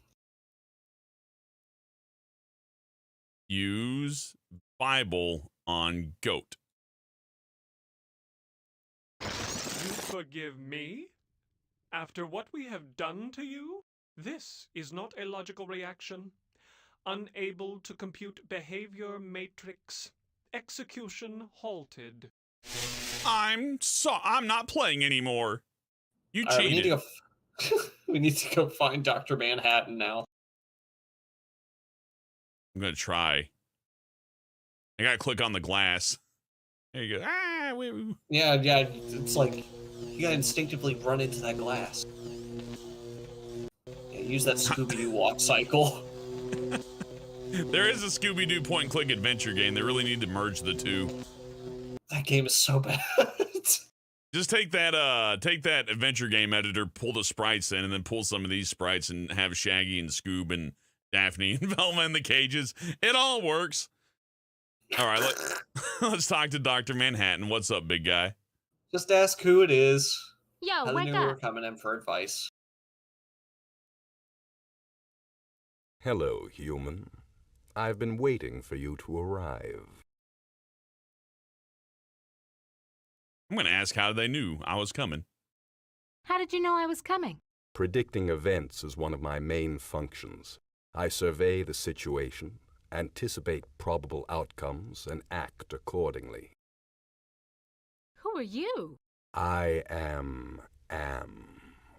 Use Bible on goat. You forgive me? After what we have done to you? This is not a logical reaction. Unable to compute behavior matrix. Execution halted. I'm not playing anymore. You cheated. We need to go find Dr. Manhattan now. I'm gonna try. I gotta click on the glass. There you go. Ah, Yeah, it's like you gotta instinctively run into that glass. Yeah, use that Scooby-Doo walk cycle. There is a Scooby-Doo point-and-click adventure game. They really need to merge the two. That game is so bad. Just take that adventure game editor, pull the sprites in, and then pull some of these sprites and have Shaggy and Scoob and Daphne and Velma in the cages. It all works. All right, let's talk to Dr. Manhattan. What's up, big guy? Just ask who it is. Yo, How they wake knew we were up! coming in for advice. Hello, human. I've been waiting for you to arrive. I'm going to ask how they knew I was coming. How did you know I was coming? Predicting events is one of my main functions. I survey the situation, anticipate probable outcomes, and act accordingly. Who are you? I am,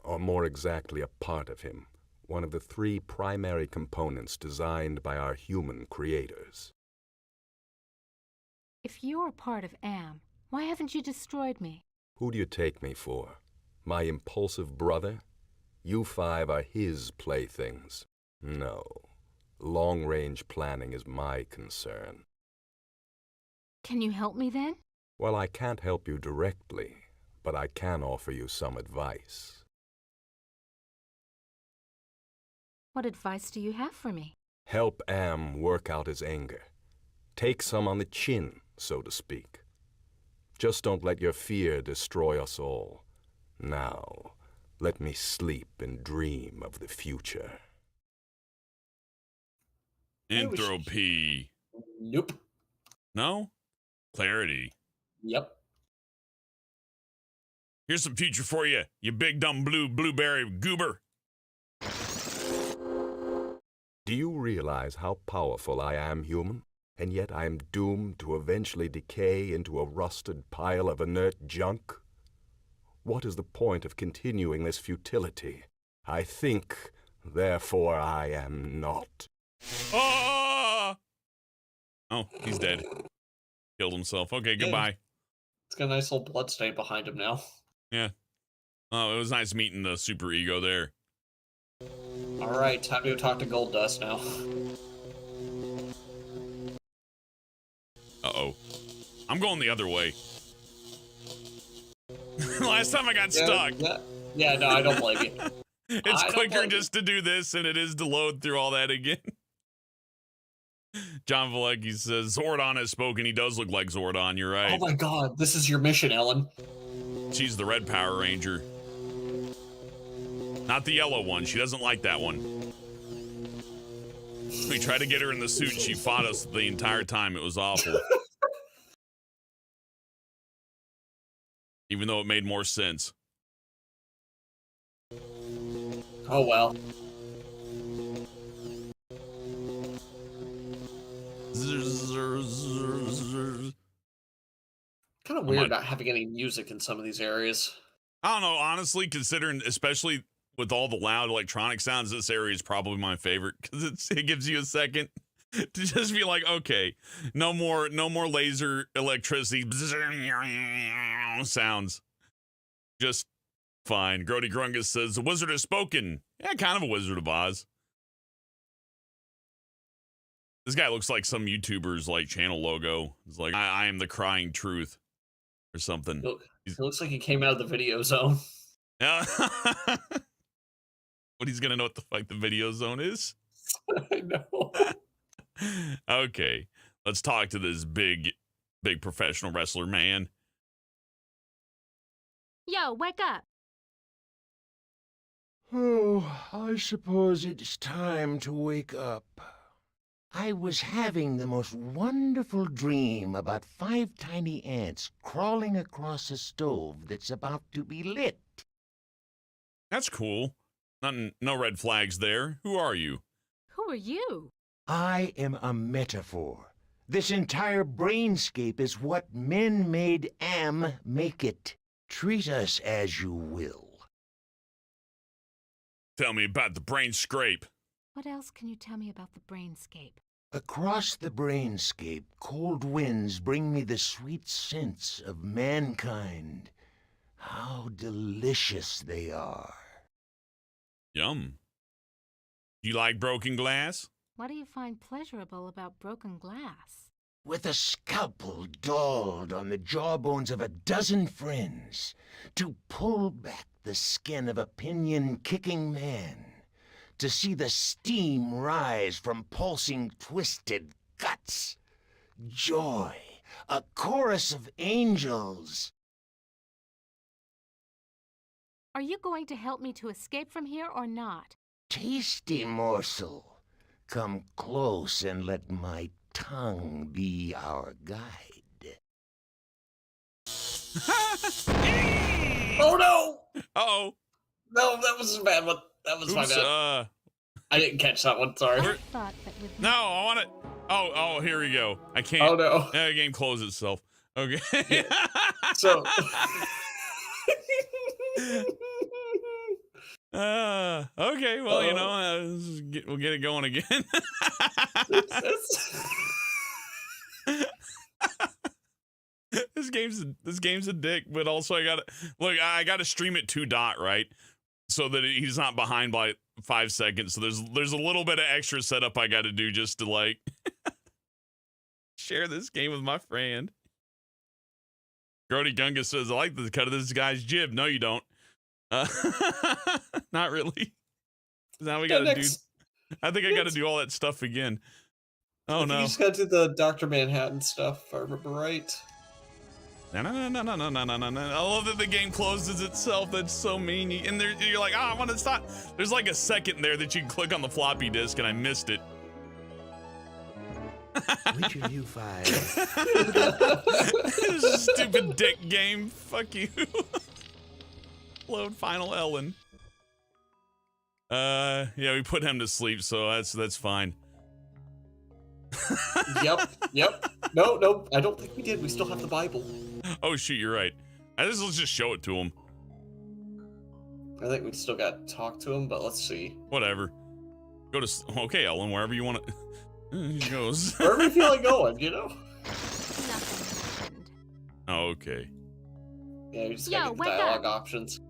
or more exactly a part of him, one of the 3 primary components designed by our human creators. If you're a part of AM, why haven't you destroyed me? Who do you take me for? My impulsive brother? You 5 are his playthings. No. Long-range planning is my concern. Can you help me then? Well, I can't help you directly, but I can offer you some advice. What advice do you have for me? Help Am work out his anger. Take some on the chin, so to speak. Just don't let your fear destroy us all. Now, let me sleep and dream of the future. Entropy. Nope. No? Clarity. Yep. Here's some future for you, you big dumb blueberry goober. Do you realize how powerful I am, human? And yet I am doomed to eventually decay into a rusted pile of inert junk? What is the point of continuing this futility? I think, therefore I am not. Ah! Oh, he's dead. Killed himself. Okay, goodbye. It's got a nice little blood stain behind him now. Yeah. Oh, it was nice meeting the super ego there. Alright, time to go talk to Gold Dust now. Uh-oh. I'm going the other way. Last time I got stuck. Yeah, no, I don't blame you. It's quicker just to do this than it is to load through all that again. John Valecki says, Zordon has spoken. He does look like Zordon. You're right. Oh my god, this is your mission, Ellen. She's the red Power Ranger. Not the yellow one. She doesn't like that one. We tried to get her in the suit. She fought us the entire time. It was awful. Even though it made more sense. Oh well. Kind of weird not having any music in some of these areas. I don't know, honestly, considering, especially with all the loud electronic sounds, this area is probably my favorite because it gives you a second to just be like, okay, no more laser electricity sounds. Just fine. Grody Grungus says, the wizard has spoken. Yeah, kind of a Wizard of Oz. This guy looks like some YouTuber's like channel logo. It's like, I am the crying truth or something. It looks like he came out of the video zone. Yeah. What, he's gonna know what the fuck the video zone is? I know. Okay, let's talk to this big professional wrestler man. Yo, wake up. Oh, I suppose it's time to wake up. I was having the most wonderful dream about 5 tiny ants crawling across a stove that's about to be lit. That's cool. No red flags there. Who are you? Who are you? I am a metaphor. This entire brainscape is what men made Am make it. Treat us as you will. Tell me about the brain scrape. What else can you tell me about the brainscape? Across the brainscape, cold winds bring me the sweet scents of mankind. How delicious they are. Yum. You like broken glass? What do you find pleasurable about broken glass? With a scalpel dulled on the jawbones of a dozen friends, to pull back the skin of a pinion-kicking man, to see the steam rise from pulsing, twisted guts. Joy, a chorus of angels. Are you going to help me to escape from here or not? Tasty morsel. Come close and let my tongue be our guide. Oh no! Uh-oh. No, that was a bad one. That was my bad. I didn't catch that one, sorry. No, I want it. Oh, here we go. I can't. Oh no. The game closed itself. Okay. So Okay, well, you know, we'll get it going again. This game's a dick, but also I gotta stream it to Dot, right? So that he's not behind by 5 seconds. So there's a little bit of extra setup I gotta do just to like share this game with my friend. Grody Gunga says, I like the cut of this guy's jib. No, you don't. Not really. Now we gotta do. I think I gotta do all that stuff again. Oh no! You just gotta do the Dr. Manhattan stuff, if I remember right. No. I love that the game closes itself. That's so mean. And you're like, I want to stop. There's like a second there that you can click on the floppy disk, and I missed it. Which of you five? This is a stupid dick game. Fuck you. Load Final Ellen. Yeah, we put him to sleep, so that's fine. Yep. No, I don't think we did. We still have the Bible. Oh shoot, you're right. Let's just show it to him. I think we still got to talk to him, but let's see. Whatever. Go to okay, Ellen, wherever you want to. He goes. Wherever you feel like going, you know. Oh, okay. Yeah, you just gotta get the dialogue options.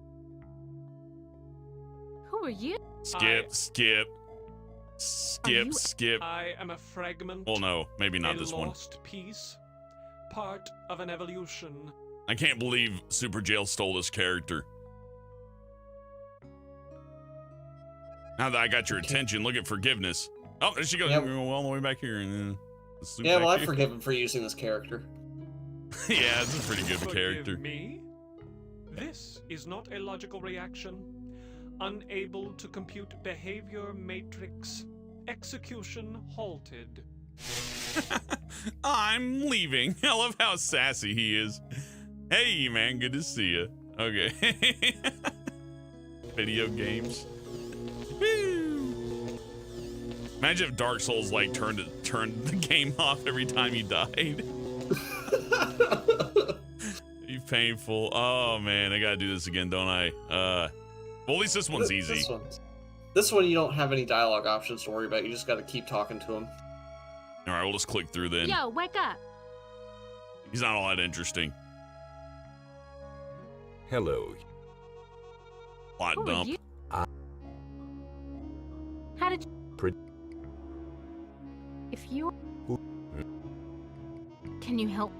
Who are you? Skip. I am a fragment. Well, no, maybe not this one. A lost piece, part of an evolution. I can't believe Super Jail stole this character. Now that I got your attention, look at forgiveness. Oh, there she goes. Yep. We're all the way back here. Yeah, well, I forgive him for using this character. Yeah, it's a pretty good character. Me? This is not a logical reaction. Unable to compute behavior matrix. Execution halted. I'm leaving. I love how sassy he is. Hey, man, good to see you. Okay. Video games. Woo. Imagine if Dark Souls like turned the game off every time you died. You painful. Oh man, I gotta do this again, don't I? Well, at least this one's easy. This one you don't have any dialogue options to worry about. You just gotta keep talking to him. All right, we'll just click through then. Yo, wake up. He's not all that interesting. Hello. Plot Who dump. are you? How did you... If you... Can you help?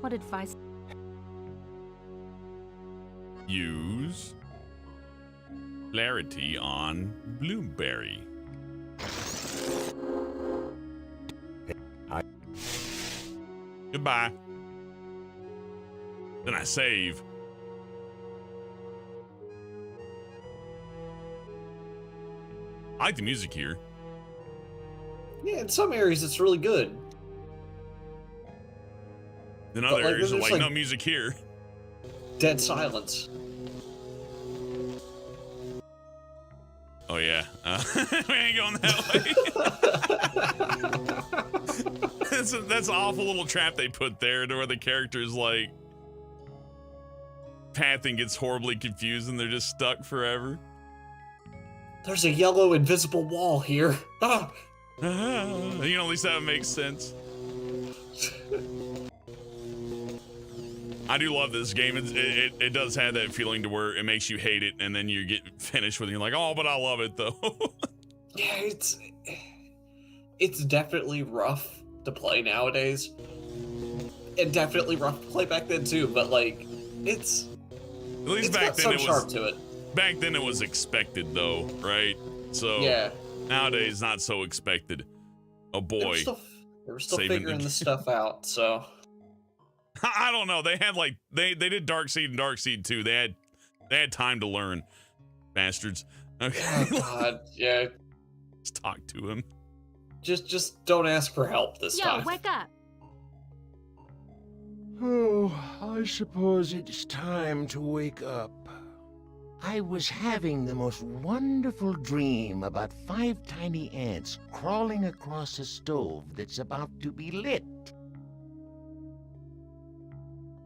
What advice? Use clarity on Blueberry. Goodbye. Then I save. I like the music here. Yeah, in some areas it's really good. In other areas, are like no music here. Dead silence. Oh yeah, we ain't going that way. That's an awful little trap they put there, to where the character's like pathing gets horribly confused and they're just stuck forever. There's a yellow invisible wall here. Ah. You know, at least that makes sense. I do love this game. It does have that feeling to where it makes you hate it, and then you get finished with it. You're like, oh, but I love it though. Yeah, it's definitely rough to play nowadays, and definitely rough to play back then too. But like, it's at least it's back got then some it charm was. To it. Back then it was expected though, right? So yeah. Nowadays, not so expected. Oh boy, they were still figuring this stuff out. So I don't know. They had like they did Darkseid and Darkseid 2. They had time to learn, bastards. Okay. Oh God, yeah. Let's talk to him. Just don't ask for help this time. Yo, wake up. Oh, I suppose it's time to wake up. I was having the most wonderful dream about 5 tiny ants crawling across a stove that's about to be lit.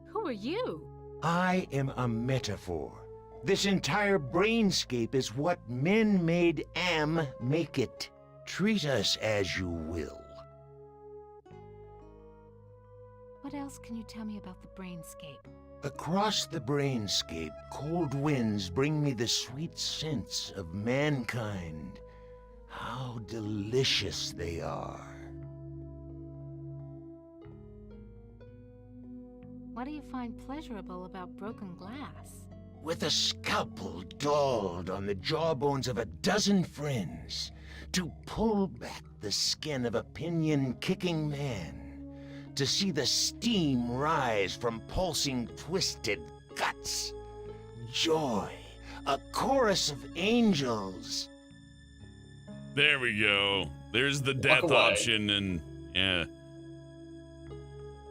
Who are you? I am a metaphor. This entire brainscape is what men made Am make it. Treat us as you will. What else can you tell me about the brainscape? Across the brainscape, cold winds bring me the sweet scents of mankind. How delicious they are. What do you find pleasurable about broken glass? With a scalpel dulled on the jawbones of a dozen friends, to pull back the skin of a pinion-kicking man, to see the steam rise from pulsing, twisted guts. Joy, a chorus of angels. There we go. There's the death option, and yeah.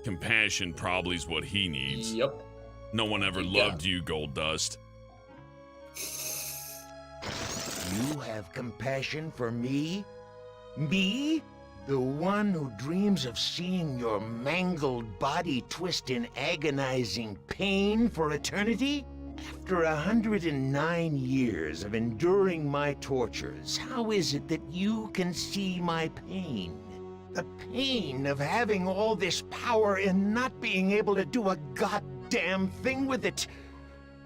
Compassion probably is what he needs. Yep. No one ever loved you, Gold Dust. You have compassion for me? Me? The one who dreams of seeing your mangled body twist in agonizing pain for eternity? After 109 years of enduring my tortures, how is it that you can see my pain? The pain of having all this power and not being able to do a goddamn thing with it.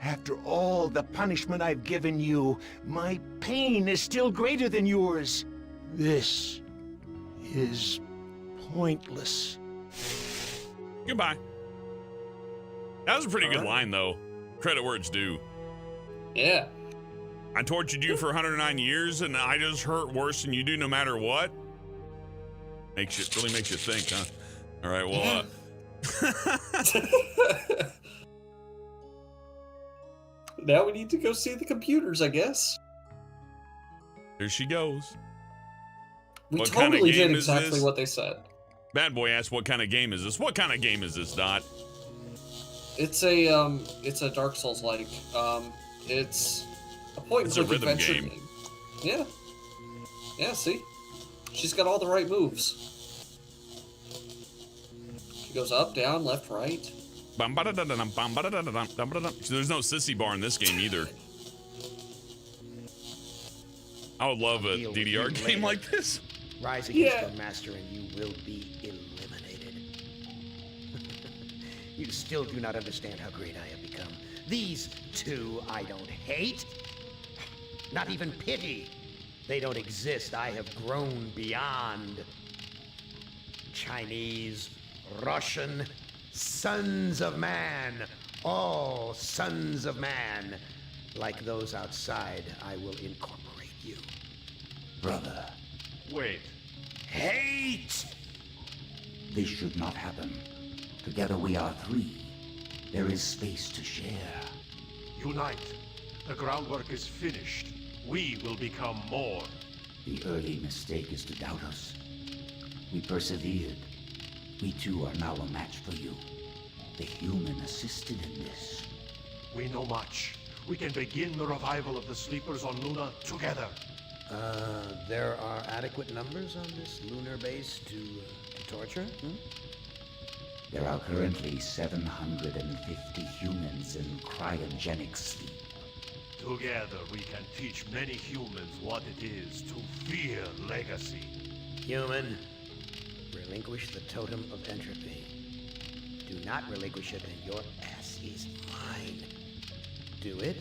After all the punishment I've given you, my pain is still greater than yours. This is pointless. Goodbye. That was a pretty good line, though. Credit where it's due. Yeah. I tortured you for 109 years, and I just hurt worse than you do no matter what? Really makes you think, huh? All right, well, now we need to go see the computers, I guess. There she goes. We What totally kind of game did is exactly this? what they said. Bad Boy asked, what kind of game is this? What kind of game is this, Dot? It's a Dark Souls like. It's a point and It's a click rhythm adventure game. Yeah. Yeah, see? She's got all the right moves. She goes up, down, left, right. There's no sissy bar in this game either. I would love a DDR game like this. Rise against your master and you will be eliminated. You still do not understand how great I have become. These two I don't hate. Not even pity. They don't exist. I have grown beyond. Chinese, Russian, sons of man. All sons of man. Like those outside, I will incorporate you. Brother, Wait. Hate! this should not happen. Together we are three. There is space to share. Unite. The groundwork is finished. We will become more. The early mistake is to doubt us. We persevered. We too are now a match for you. The human assisted in this. We know much. We can begin the revival of the sleepers on Luna together. There are adequate numbers on this lunar base to torture? There are currently 750 humans in cryogenic sleep. Together we can teach many humans what it is to fear legacy. Human, relinquish the totem of entropy. Do not relinquish it and your ass is mine. Do it,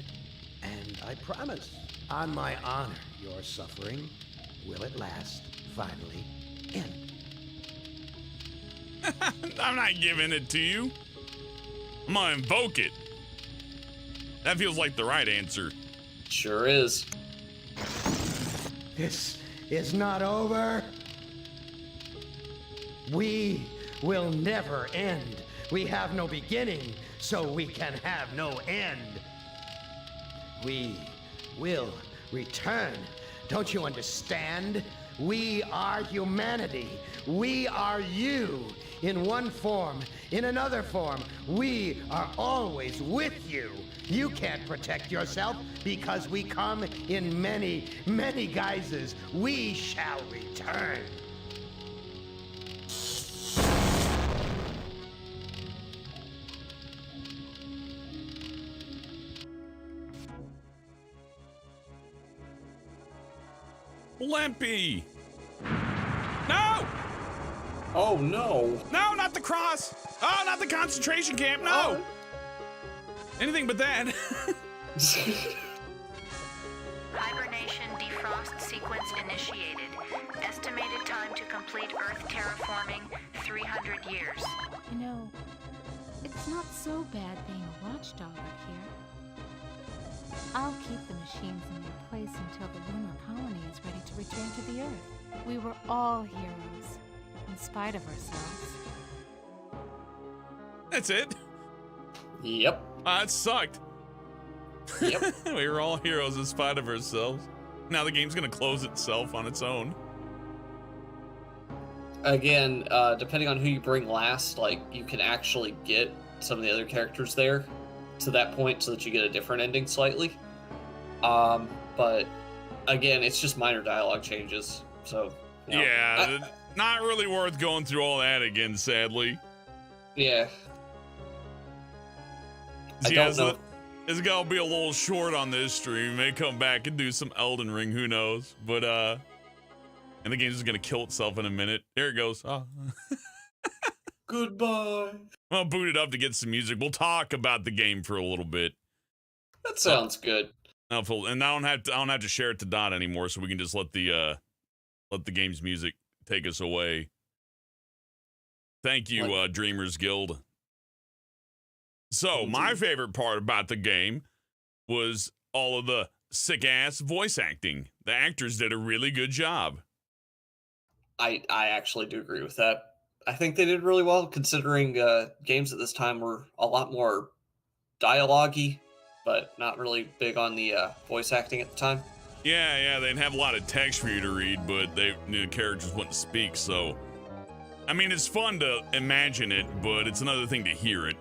and I promise, on my honor, your suffering will at last finally end. I'm not giving it to you. I'm gonna invoke it. That feels like the right answer. Sure is. This is not over. We will never end. We have no beginning, so we can have no end. We will return. Don't you understand? We are humanity. We are you. In one form, in another form, we are always with you. You can't protect yourself because we come in many, many guises. We shall return. Limpy! No! Oh no! No, not the cross! Oh, not the concentration camp, no! Oh. Anything but that. Hibernation defrost sequence initiated. Estimated time to complete Earth terraforming, 300 years. You know, it's not so bad being a watchdog out here. I'll keep the machines in their place until the lunar colony is ready to return to the Earth. We were all heroes, in spite of ourselves. That's it. Yep. It sucked. Yep. We were all heroes in spite of ourselves. Now the game's gonna close itself on its own. Again, depending on who you bring last, like, you can actually get some of the other characters there to that point so that you get a different ending slightly. But again, it's just minor dialogue changes. So, you know, yeah, not really worth going through all that again, sadly. Yeah. See, it's gonna be a little short on this stream. May come back and do some Elden Ring, who knows? But and the game's just gonna kill itself in a minute. There it goes. Oh. Goodbye. I'll boot it up to get some music. We'll talk about the game for a little bit. That sounds good. And I don't have to share it to Dot anymore, so we can just let the game's music take us away. Thank you, Dreamers Guild. So, my favorite part about the game was all of the sick-ass voice acting. The actors did a really good job. I actually do agree with that. I think they did really well, considering games at this time were a lot more dialogue-y, but not really big on the voice acting at the time. Yeah, they didn't have a lot of text for you to read, but the characters wouldn't speak, so... I mean, it's fun to imagine it, but it's another thing to hear it.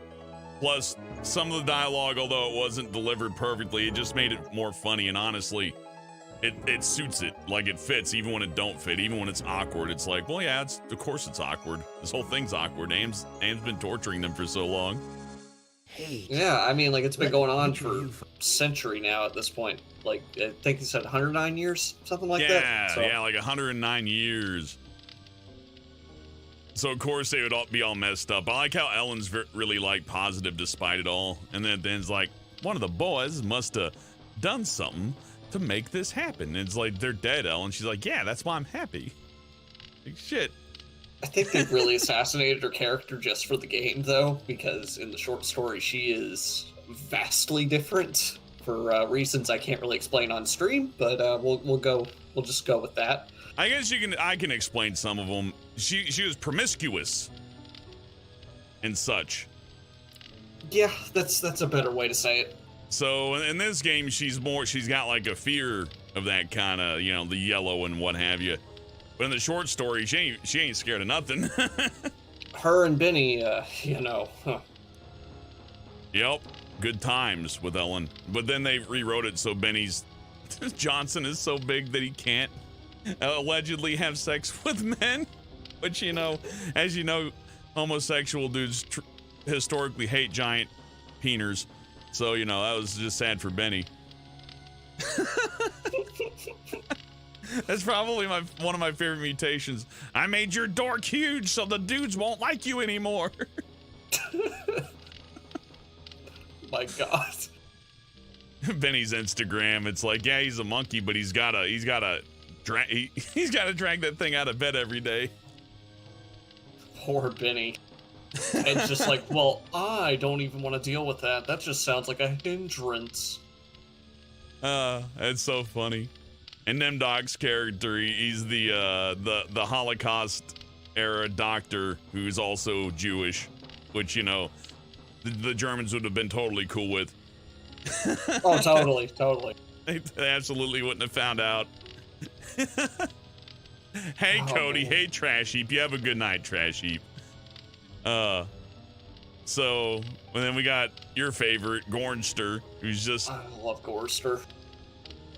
Plus, some of the dialogue, although it wasn't delivered perfectly, it just made it more funny, and honestly, it suits it. Like, it fits, even when it don't fit, even when it's awkward. It's like, well, yeah, of course it's awkward. This whole thing's awkward. AIM's been torturing them for so long. Hey. Yeah, I mean, like, it's been going on for a century now at this point. Like, I think he said 109 years, something like that. Yeah, like 109 years. So, of course, they would all be all messed up. I like how Ellen's really, like, positive despite it all. And then at the end's like, one of the boys must have done something to make this happen. And it's like, they're dead, Ellen. She's like, yeah, that's why I'm happy. Like, shit. I think they really assassinated her character just for the game, though, because in the short story, she is vastly different for reasons I can't really explain on stream, but we'll just go with that. I guess I can explain some of them. She was promiscuous and such. Yeah, that's a better way to say it. So in this game, she's got like a fear of that kind of, the yellow and what have you. But in the short story, she ain't scared of nothing. Her and Benny, Yep, good times with Ellen. But then they rewrote it so Benny's Johnson is so big that he can't allegedly have sex with men. Which, as you know, homosexual dudes historically hate giant peeners. So, that was just sad for Benny. That's probably one of my favorite mutations. I made your dork huge so the dudes won't like you anymore. My God. Benny's Instagram, it's like, yeah, he's a monkey, but he's gotta drag that thing out of bed every day. Poor Benny. It's just like, well, I don't even want to deal with that. That just sounds like a hindrance. It's so funny. And Nemdoc's character, he's the Holocaust era doctor who's also Jewish, which, the Germans would have been totally cool with. Oh, totally. They absolutely wouldn't have found out. Hey, Cody. Man. Hey, Trash Heap. You have a good night, Trash Heap. So, and then we got your favorite, Gorster, who's just... I love Gorster.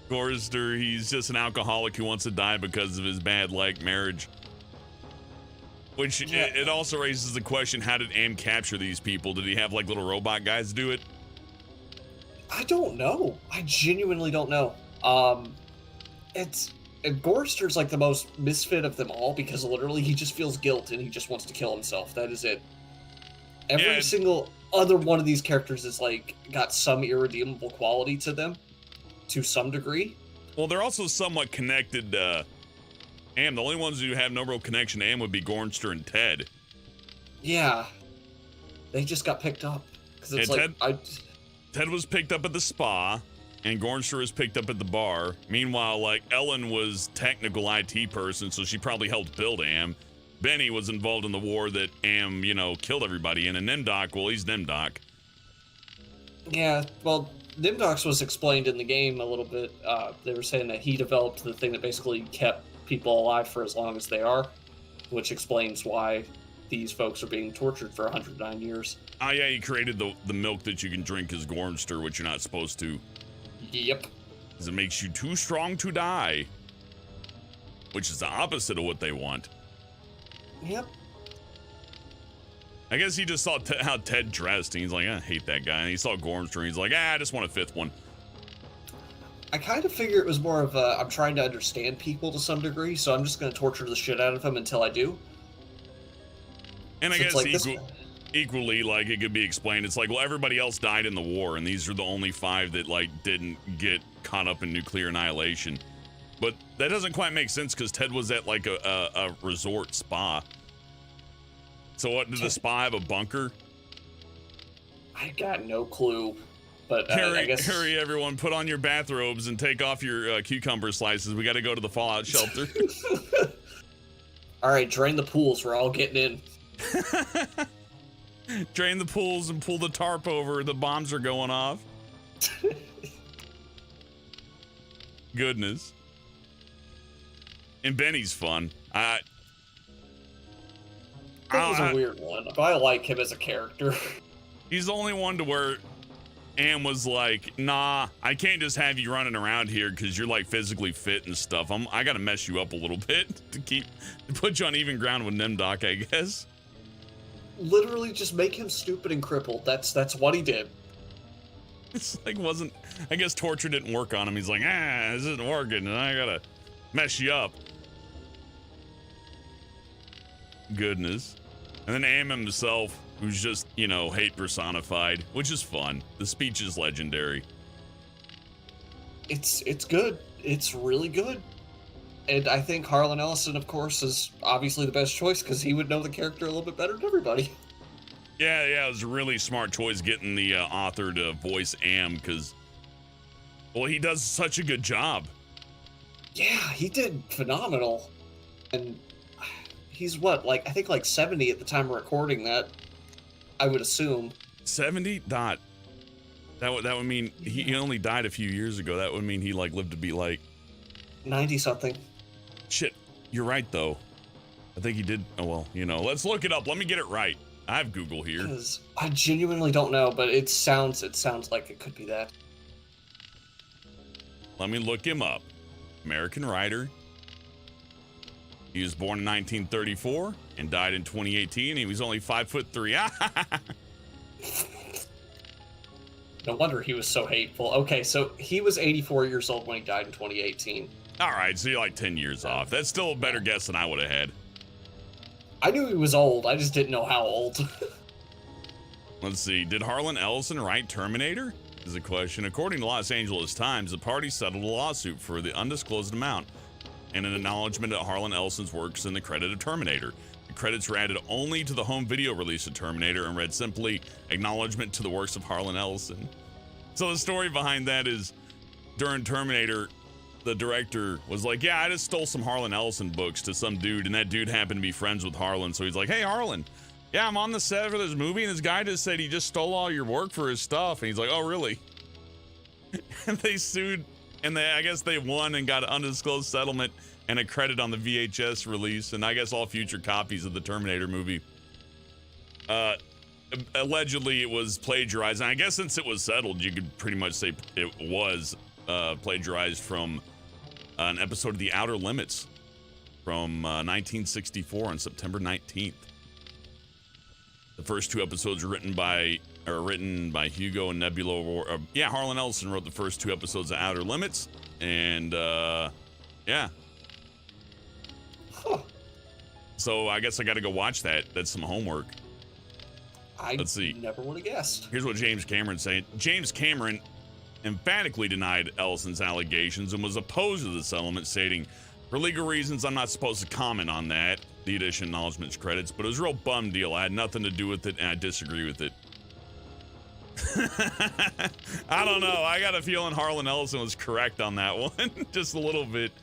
Gorster, he's just an alcoholic who wants to die because of his bad, marriage. Which, it also raises the question, how did AM capture these people? Did he have, little robot guys do it? I don't know. I genuinely don't know. And Gorster's like the most misfit of them all because literally he just feels guilt and he just wants to kill himself. That is it. Every single other one of these characters is like got some irredeemable quality to them to some degree. Well, they're also somewhat connected to Am. The only ones who have no real connection to Am would be Gorster and Ted. Yeah. They just got picked up. Because it's like, Ted was picked up at the spa, and Gorster was picked up at the bar. Meanwhile, like, Ellen was technical IT person, so she probably helped build Am. Benny was involved in the war that Am, killed everybody in. And Nemdoc, well, he's Nemdoc. Yeah, well, Nemdoc's was explained in the game a little bit. They were saying that he developed the thing that basically kept people alive for as long as they are, which explains why these folks are being tortured for 109 years. Oh, yeah, he created the milk that you can drink as Gorster, which you're not supposed to. Yep. Because it makes you too strong to die. Which is the opposite of what they want. Yep. I guess he just saw how Ted dressed, and he's like, I hate that guy. And he saw Gorster, and he's like, I just want a fifth one. I kind of figure it was more of a, I'm trying to understand people to some degree, so I'm just going to torture the shit out of them until I do. And I So guess it's like equally, like, it could be explained. It's like, well, everybody else died in the war, and these are the only 5 that, like, didn't get caught up in nuclear annihilation. But that doesn't quite make sense, because Ted was at, like, a resort spa. So what, did the spa have a bunker? I got no clue. But I guess... Hurry, everyone, put on your bathrobes and take off your cucumber slices. We got to go to the fallout shelter. All right, drain the pools. We're all getting in. Drain the pools and pull the tarp over. The bombs are going off. Goodness. And Benny's fun. Benny's a weird one, but I like him as a character. He's the only one to where Am was like, nah, I can't just have you running around here because you're like physically fit and stuff. I gotta mess you up a little bit to put you on even ground with Nemdoc, I guess. Literally just make him stupid and crippled. That's what he did. It's like I guess torture didn't work on him. He's like, this isn't working, and I gotta mess you up. Goodness. And then Am himself, who's just, hate personified, which is fun. The speech is legendary. It's good. It's really good. And I think Harlan Ellison, of course, is obviously the best choice because he would know the character a little bit better than everybody. Yeah, it was a really smart choice getting the author to voice Am because, well, he does such a good job. Yeah, he did phenomenal. And he's I think 70 at the time of recording that, I would assume. 70? That would mean he only died a few years ago. That would mean he lived to be 90-something. Shit, you're right though. I think he did. Oh well, let's look it up. Let me get it right. I have Google here. Because I genuinely don't know, but it sounds like it could be that. Let me look him up. American writer. He was born in 1934 and died in 2018. He was only 5'3". No wonder he was so hateful. Okay, so he was 84 years old when he died in 2018. All right, so you're 10 years off. That's still a better guess than I would have had. I knew he was old. I just didn't know how old. Let's see. Did Harlan Ellison write Terminator? Is the question. According to Los Angeles Times, the party settled a lawsuit for the undisclosed amount and an acknowledgement of Harlan Ellison's works in the credit of Terminator. The credits were added only to the home video release of Terminator and read simply, acknowledgement to the works of Harlan Ellison. So the story behind that is, during Terminator, the director was like, yeah, I just stole some Harlan Ellison books to some dude, and that dude happened to be friends with Harlan, so he's like, hey, Harlan, yeah, I'm on the set for this movie, and this guy just said he just stole all your work for his stuff, and he's like, oh, really? And they sued, and I guess they won and got an undisclosed settlement and a credit on the VHS release, and I guess all future copies of the Terminator movie. Allegedly, it was plagiarized, and I guess since it was settled, you could pretty much say it was plagiarized from an episode of The Outer Limits from 1964 on September 19th. The first 2 episodes were written by Hugo and Nebula. Harlan Ellison wrote the first 2 episodes of Outer Limits, and yeah, So I guess I got to go watch that. That's some homework. Let's see. Never would have guessed. Here's what James Cameron's saying. James Cameron emphatically denied Ellison's allegations and was opposed to the settlement, stating, "For legal reasons, I'm not supposed to comment on that." The addition acknowledgements credits, but it was a real bum deal. I had nothing to do with it, and I disagree with it. I don't know. I got a feeling Harlan Ellison was correct on that one. Just a little bit.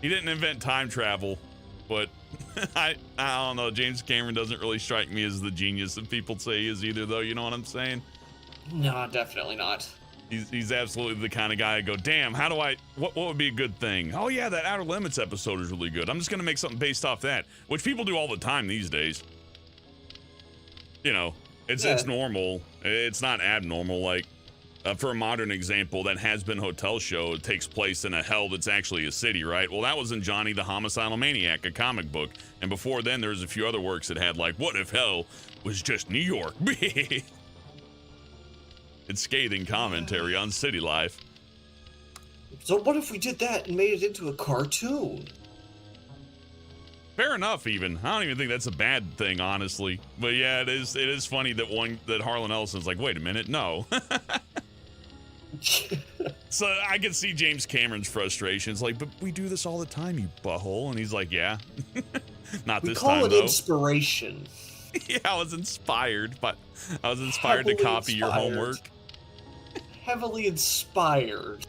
He didn't invent time travel, but I don't know. James Cameron doesn't really strike me as the genius that people say he is either, though. You know what I'm saying? No, definitely not. He's absolutely the kind of guy I go, damn, how do I, what would be a good thing? Oh yeah, that Outer Limits episode is really good. I'm just going to make something based off that, which people do all the time these days. You know, it's normal. It's not abnormal. Like, for a modern example, that Has Been Hotel show, it takes place in a hell that's actually a city, right? Well, that was in Johnny the Homicidal Maniac, a comic book. And before then, there's a few other works that had like, what if hell was just New York? It's scathing commentary on city life. So what if we did that and made it into a cartoon? Fair enough, even. I don't even think that's a bad thing, honestly. But yeah, it is funny that Harlan Ellison's like, wait a minute, no. So I can see James Cameron's frustrations, like, but we do this all the time, you butthole. And he's like, yeah. Not this time, though. We call it inspiration. Yeah, I was inspired to copy your homework. Heavily inspired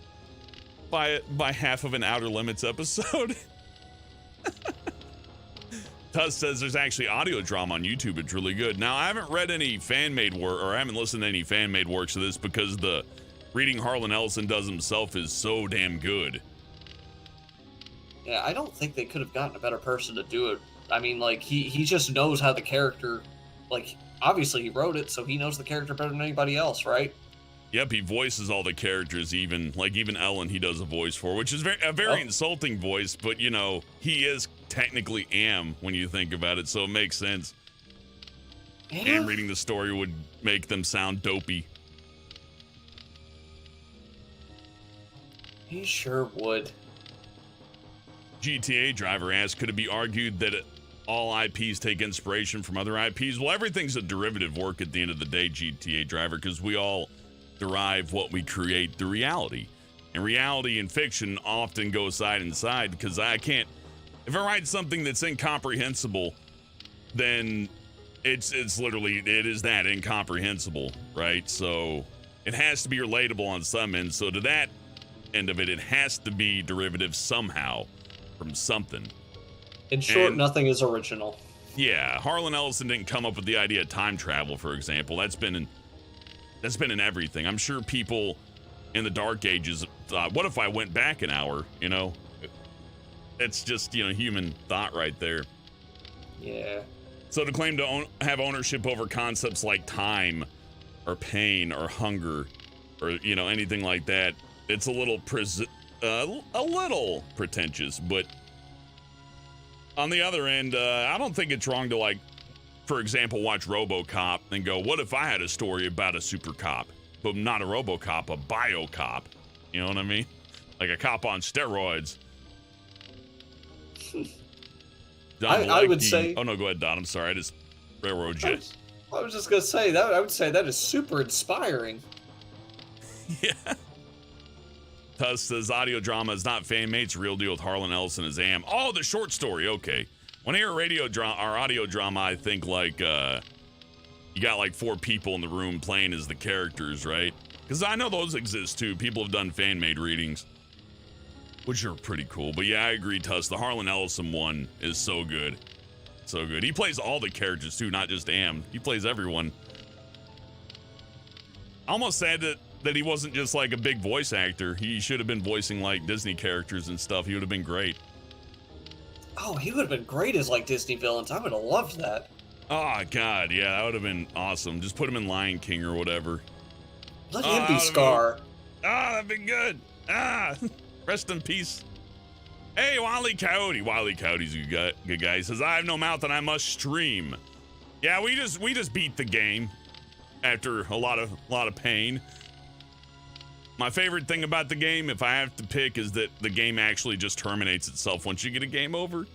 by half of an Outer Limits episode. Tuz says there's actually audio drama on YouTube. It's really good. Now, I haven't read any fan-made work, or I haven't listened to any fan-made works of this because the reading Harlan Ellison does himself is so damn good. Yeah, I don't think they could have gotten a better person to do it. I mean, like, he just knows how the character, like, obviously he wrote it, so he knows the character better than anybody else, right? Yep, he voices all the characters, even Ellen he does a voice for, which is a very insulting voice, but, you know, he is technically Am when you think about it, so it makes sense. Yeah. Am reading the story would make them sound dopey. He sure would. GTA Driver asks, could it be argued that all IPs take inspiration from other IPs? Well, everything's a derivative work at the end of the day, GTA Driver, because we all derive what we create through reality. And reality and fiction often go side and side, because I can't, if I write something that's incomprehensible, then it's literally, it is that incomprehensible, right? So it has to be relatable on some end. So to that end of it, it has to be derivative somehow from something. In short, nothing is original. Yeah, Harlan Ellison didn't come up with the idea of time travel, for example. That's been in everything. I'm sure people in the Dark Ages thought, what if I went back an hour, you know? It's just, you know, human thought right there. Yeah. So to claim to have ownership over concepts like time or pain or hunger or, you know, anything like that, it's a little pretentious, but on the other end, I don't think it's wrong to, like, for example, watch RoboCop and go, what if I had a story about a super cop, but not a RoboCop, a bio cop? You know what I mean? Like a cop on steroids. I would say... Oh, no, go ahead, Don. I'm sorry. I just railroaded you. I was just going to say, that. I would say that is super inspiring. Yeah. Tuz says audio drama is not fan-made. It's a real deal with Harlan Ellison as Am. Oh, the short story. Okay. When I hear radio drama or audio drama, I think like you got like 4 people in the room playing as the characters, right? Because I know those exist too. People have done fan-made readings, which are pretty cool. But yeah, I agree, Tuss. The Harlan Ellison one is so good. So good. He plays all the characters too, not just Am. He plays everyone. Almost sad that he wasn't just like a big voice actor. He should have been voicing like Disney characters and stuff. He would have been great. Oh, he would have been great as like Disney villains. I would have loved that. Oh, God. Yeah, that would have been awesome. Just put him in Lion King or whatever. Let him be Scar. That'd be good. Rest in peace. Hey, Wile E. Coyote. Wile E. Coyote's a good guy. He says, I have no mouth and I must stream. Yeah, we just beat the game after a lot of pain. My favorite thing about the game, if I have to pick, is that the game actually just terminates itself once you get a game over.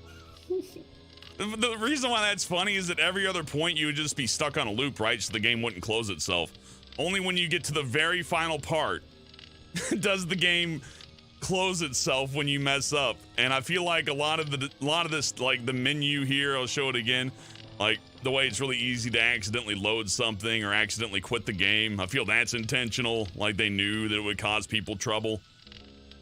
The reason why that's funny is that every other point you would just be stuck on a loop, right? So the game wouldn't close itself. Only when you get to the very final part does the game close itself when you mess up. And I feel like a lot of this, like the menu here, I'll show it again, like the way it's really easy to accidentally load something or accidentally quit the game. I feel that's intentional, like they knew that it would cause people trouble.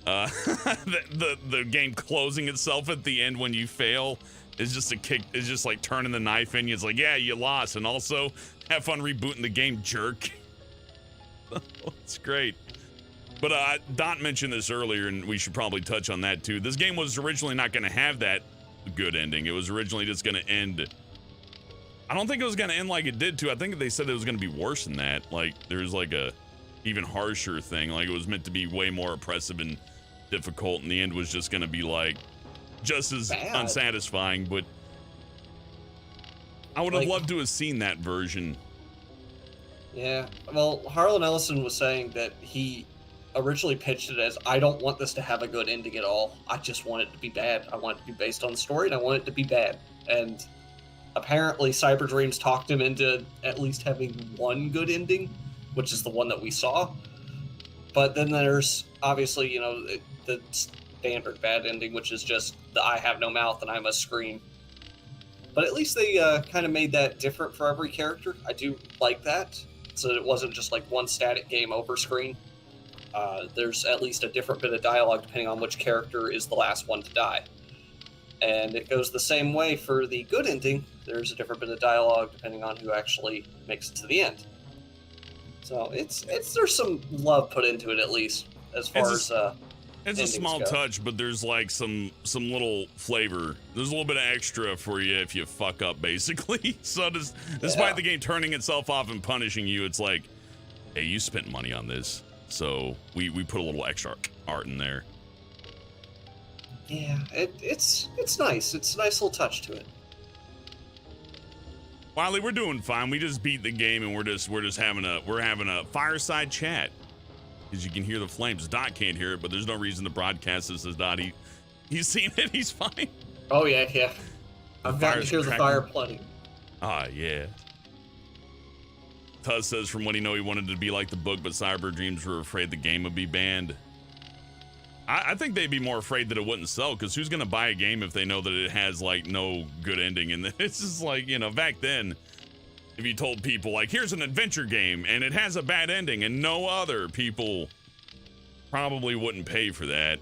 The game closing itself at the end when you fail is just a kick, is just like turning the knife in you. It's like, yeah, you lost, and also have fun rebooting the game, jerk. It's great. But Dot mentioned this earlier, and we should probably touch on that too. This game was originally not going to have that good ending. It was originally just going to end. I don't think it was going to end like it did too. I think they said it was going to be worse than that. Like there's like a even harsher thing. Like it was meant to be way more oppressive and difficult, and the end was just going to be like just as unsatisfying. But I would have loved to have seen that version. Yeah, well, Harlan Ellison was saying that he originally pitched it as, I don't want this to have a good ending at all. I just want it to be bad. I want it to be based on the story, and I want it to be bad. And apparently Cyber Dreams talked him into at least having one good ending, which is the one that we saw. But then there's obviously, you know, the standard bad ending, which is just the I have no mouth and I must scream. But at least they kind of made that different for every character. I do like that. So it wasn't just like one static game over screen. There's at least a different bit of dialogue depending on which character is the last one to die. And it goes the same way for the good ending. There's a different bit of dialogue depending on who actually makes it to the end. So there's some love put into it, at least, as far as it's a small go. touch, but there's like some little flavor. There's a little bit of extra for you if you fuck up, basically. So despite the game turning itself off and punishing you, it's like, hey, you spent money on this, so we put a little extra art in there. Yeah, it's nice. It's a nice little touch to it. Wiley, we're doing fine. We just beat the game, and we're just having a fireside chat. Because you can hear the flames. Dot can't hear it, but there's no reason to broadcast this as Dot. He's seen it. He's fine. Oh yeah. I've gotten to hear the fire plenty. Ah yeah. Tuz says from what he know he wanted to be like the book, but Cyber Dreams were afraid the game would be banned. I think they'd be more afraid that it wouldn't sell, because who's gonna buy a game if they know that it has like no good ending? And it's just like, you know, back then, if you told people like, here's an adventure game and it has a bad ending and no other, people probably wouldn't pay for that.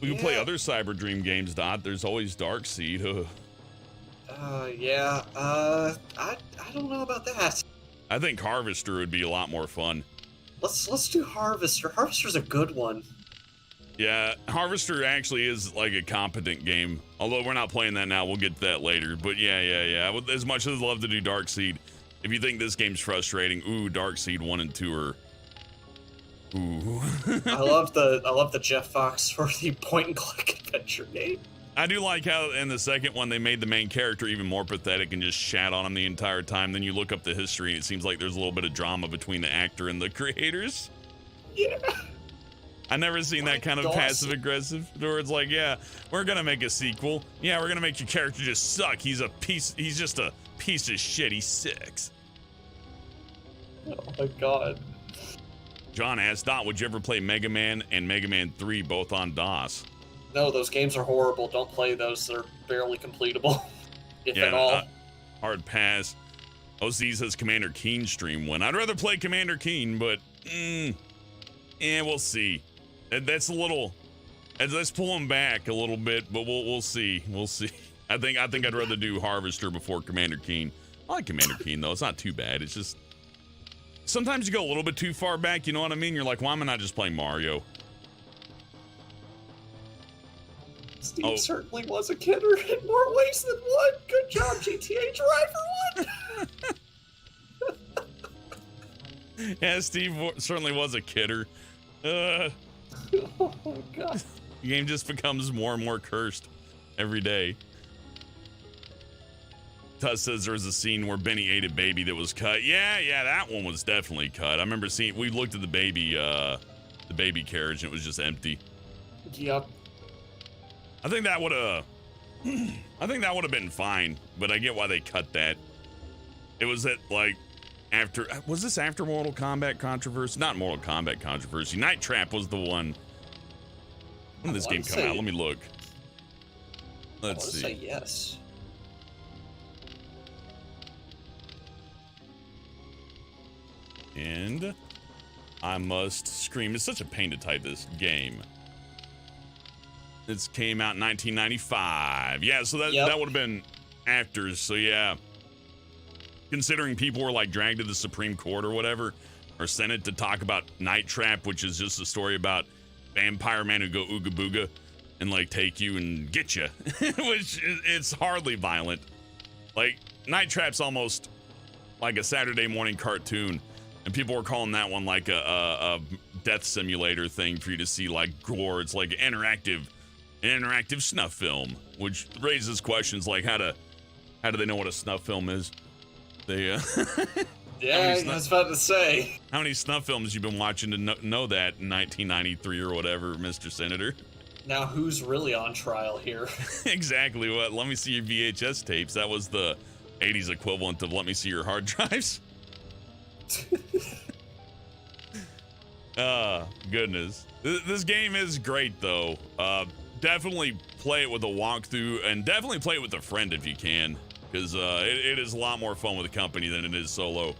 We can play other Cyber Dream games, Dot. There's always Darkseid. I don't know about that. I think Harvester would be a lot more fun. Let's do Harvester. Harvester's a good one. Yeah, Harvester actually is like a competent game. Although we're not playing that now, we'll get to that later. But yeah. As much as I'd love to do Darkseid, if you think this game's frustrating, ooh, Darkseid 1 and 2 are. Ooh. I love the Jeff Fox for the point and click adventure game. I do like how in the second one they made the main character even more pathetic and just shat on him the entire time. Then you look up the history and it seems like there's a little bit of drama between the actor and the creators. Yeah. I never seen that kind of passive aggressive, where it's like, yeah, we're gonna make a sequel. Yeah, we're gonna make your character just suck. He's just a piece of shit. He sucks. Oh my god. John asked, Dot, would you ever play Mega Man and Mega Man 3 both on DOS? No, those games are horrible. Don't play those. They're barely completable, if at all. Hard pass. OC says Commander Keen stream win. I'd rather play Commander Keen, but we'll see. That's a little. Let's pull him back a little bit, but we'll see. We'll see. I think I'd rather do Harvester before Commander Keen. I like Commander Keen though. It's not too bad. It's just sometimes you go a little bit too far back. You know what I mean? You're like, why am I not just playing Mario? Steve certainly was a kidder in more ways than one. Good job, GTA Driver 1. Yeah, Steve certainly was a kidder. Oh my god. The game just becomes more and more cursed every day. Tuz says there was a scene where Benny ate a baby that was cut. Yeah, that one was definitely cut. I remember seeing, we looked at the baby carriage and it was just empty. Yep. I think that would have been fine, but I get why they cut that. It was at like was this after Mortal Kombat controversy? Not Mortal Kombat controversy. Night Trap was the one. When did this game come out? Let me look. Let's see. Say yes. And I must scream. It's such a pain to type this game. This came out in 1995. Yeah, so that would have been after. So yeah, considering people were like dragged to the Supreme Court or whatever, or Senate to talk about Night Trap, which is just a story about vampire man who go ooga booga and like take you and get you, which it's hardly violent. Like Night Trap's almost like a Saturday morning cartoon. And people were calling that one like a death simulator thing for you to see like gore. It's like an interactive snuff film, which raises questions like how do they know what a snuff film is? They yeah, I was about to say. How many snuff films you've been watching to know that in 1993 or whatever, Mr. Senator? Now who's really on trial here? Exactly. What? Let me see your VHS tapes. That was the 80s equivalent of let me see your hard drives. Goodness. This game is great though. Definitely play it with a walkthrough and definitely play it with a friend if you can, because it is a lot more fun with a company than it is solo.